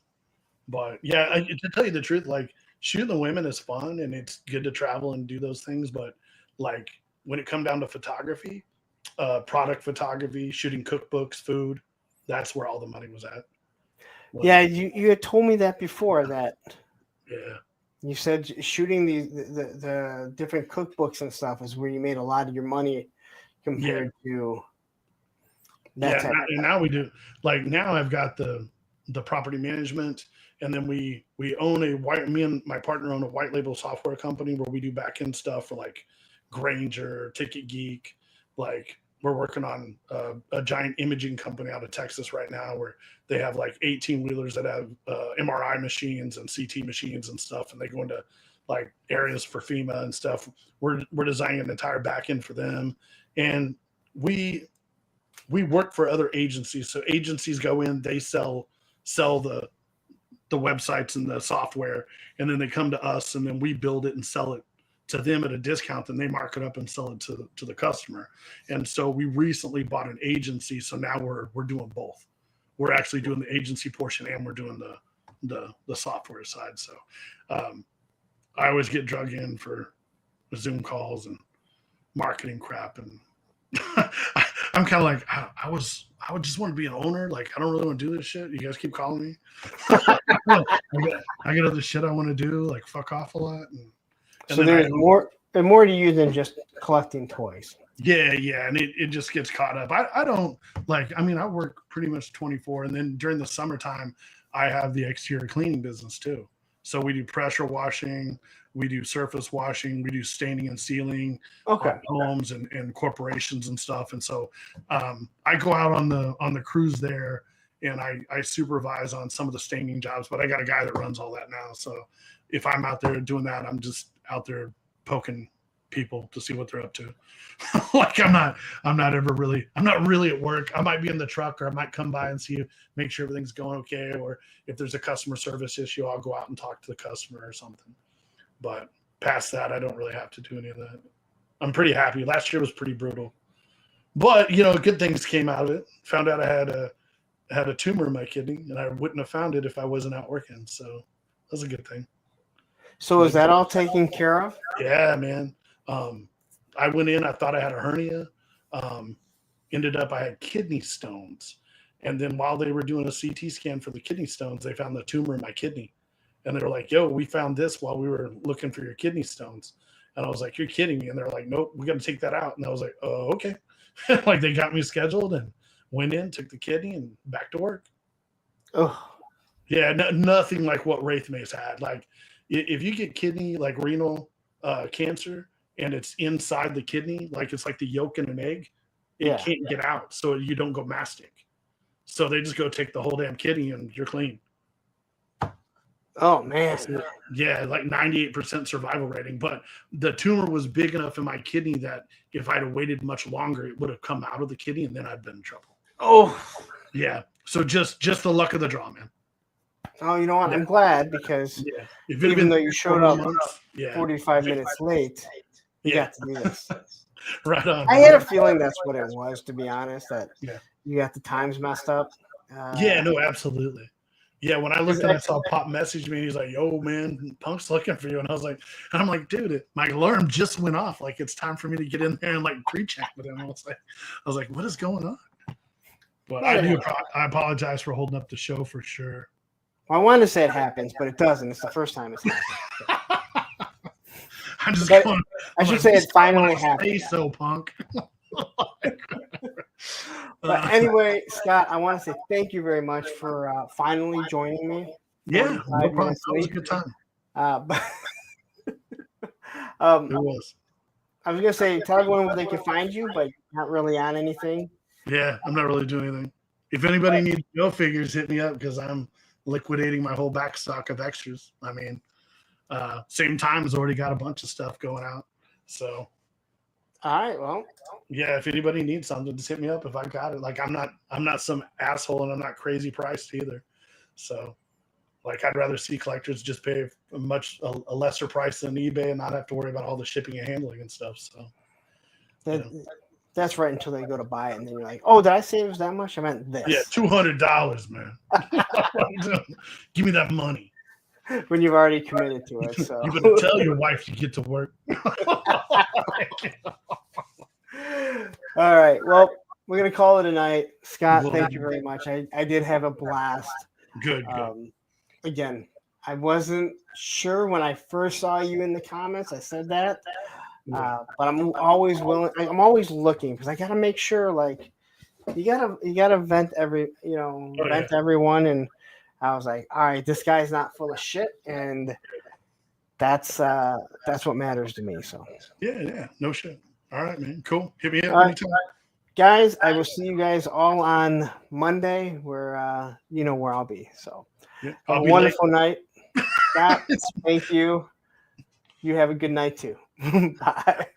but yeah, to tell you the truth, like shooting the women is fun and it's good to travel and do those things. But like when it come down to photography, product photography, shooting cookbooks, food, that's where all the money was at. Yeah, you had told me that before. That yeah. You said shooting the different cookbooks and stuff is where you made a lot of your money compared to that type and now we do. Like now I've got the property management, and then we own me and my partner own a white label software company where we do back end stuff for like Granger, Ticket Geek. Like we're working on a giant imaging company out of Texas right now where they have like 18 wheelers that have MRI machines and CT machines and stuff. And they go into like areas for FEMA and stuff. We're designing an entire back end for them. And we work for other agencies. So agencies go in, they sell the websites and the software, and then they come to us and then we build it and sell it to them at a discount, and they mark it up and sell it to the customer. And so we recently bought an agency. So now we're doing both. We're actually doing the agency portion and we're doing the software side. So I always get drug in for Zoom calls and marketing crap. And I'm kind of like, I would just want to be an owner. Like, I don't really want to do this shit. You guys keep calling me. I got other shit I want to do, like fuck off a lot. And So there's more to you than just collecting toys. Yeah, and it just gets caught up. I don't like, I mean, I work pretty much 24, and then during the summertime, I have the exterior cleaning business too. So we do pressure washing, we do surface washing, we do staining and sealing Okay. homes and corporations and stuff. And so I go out on the cruise there, and I supervise on some of the staining jobs, but I got a guy that runs all that now. So if I'm out there doing that, I'm just out there poking people to see what they're up to. Like I'm not really at work. I might be in the truck, or I might come by and make sure everything's going okay, or if there's a customer service issue, I'll go out and talk to the customer or something. But past that, I don't really have to do any of that. I'm pretty happy. Last year was pretty brutal, but good things came out of it. Found out I had a tumor in my kidney, and I wouldn't have found it if I wasn't out working. So that's a good thing. So is that all taken care of? Yeah, man. I went in, I thought I had a hernia. Ended up, I had kidney stones. And then while they were doing a CT scan for the kidney stones, they found the tumor in my kidney. And they were like, yo, we found this while we were looking for your kidney stones. And I was like, you're kidding me. And they're like, nope, we got to take that out. And I was like, oh, okay. Like they got me scheduled and went in, took the kidney, and back to work. Oh, Yeah, nothing like what Wraith Mace had. Like if you get kidney, like renal cancer, and it's inside the kidney, like it's like the yolk in an egg, it can't get out, so you don't go mastic. So they just go take the whole damn kidney and you're clean. Oh man. Yeah, like 98% survival rating. But the tumor was big enough in my kidney that if I'd have waited much longer, it would have come out of the kidney, and then I'd been in trouble. Oh. Yeah. So just the luck of the draw, man. Oh, you know what? I'm glad, because even though you showed up 45 minutes late, you got to do this. Right on. I had a feeling that's what it was, to be honest, that you got the times messed up. No, absolutely. Yeah, when I looked and I saw Pop message me, he's like, yo, man, Punk's looking for you. And I'm like, dude, my alarm just went off. Like, it's time for me to get in there and like pre-check with him. I was like, what is going on? But I apologize for holding up the show for sure. Well, I wanted to say it happens, but it doesn't. It's the first time it's happened. I should say it finally happened. So Punk. But anyway, Scott, I want to say thank you very much for finally joining me. Yeah, no problem. That was a good time. It was. I was gonna say, tell everyone where they can find you, but not really on anything. Yeah, I'm not really doing anything. If anybody needs Go figures, hit me up, because I'm liquidating my whole back stock of extras. I mean, same time has already got a bunch of stuff going out. So, all right, well, yeah, if anybody needs something, just hit me up if I got it. Like I'm not some asshole, and I'm not crazy priced either. So, like, I'd rather see collectors just pay a lesser price than eBay and not have to worry about all the shipping and handling and stuff. So, that's right, until they go to buy it, and then you're like, oh, did I say it was that much? I meant this. Yeah, $200, man. Give me that money. When you've already committed to it. So you better tell your wife to get to work. All right. Well, we're going to call it a night. Scott, thank you very much. I did have a blast. Good. Again, I wasn't sure when I first saw you in the comments. I said that. But I'm always willing. I'm always looking, because I got to make sure, like, you gotta vent everyone. And I was like, all right, this guy's not full of shit, and that's what matters to me. So yeah, no shit. All right, man, cool. Hit me up anytime. Guys, I will see you guys all on Monday, where you know where I'll be. So have a wonderful night. Scott, thank you. You have a good night too. Bye.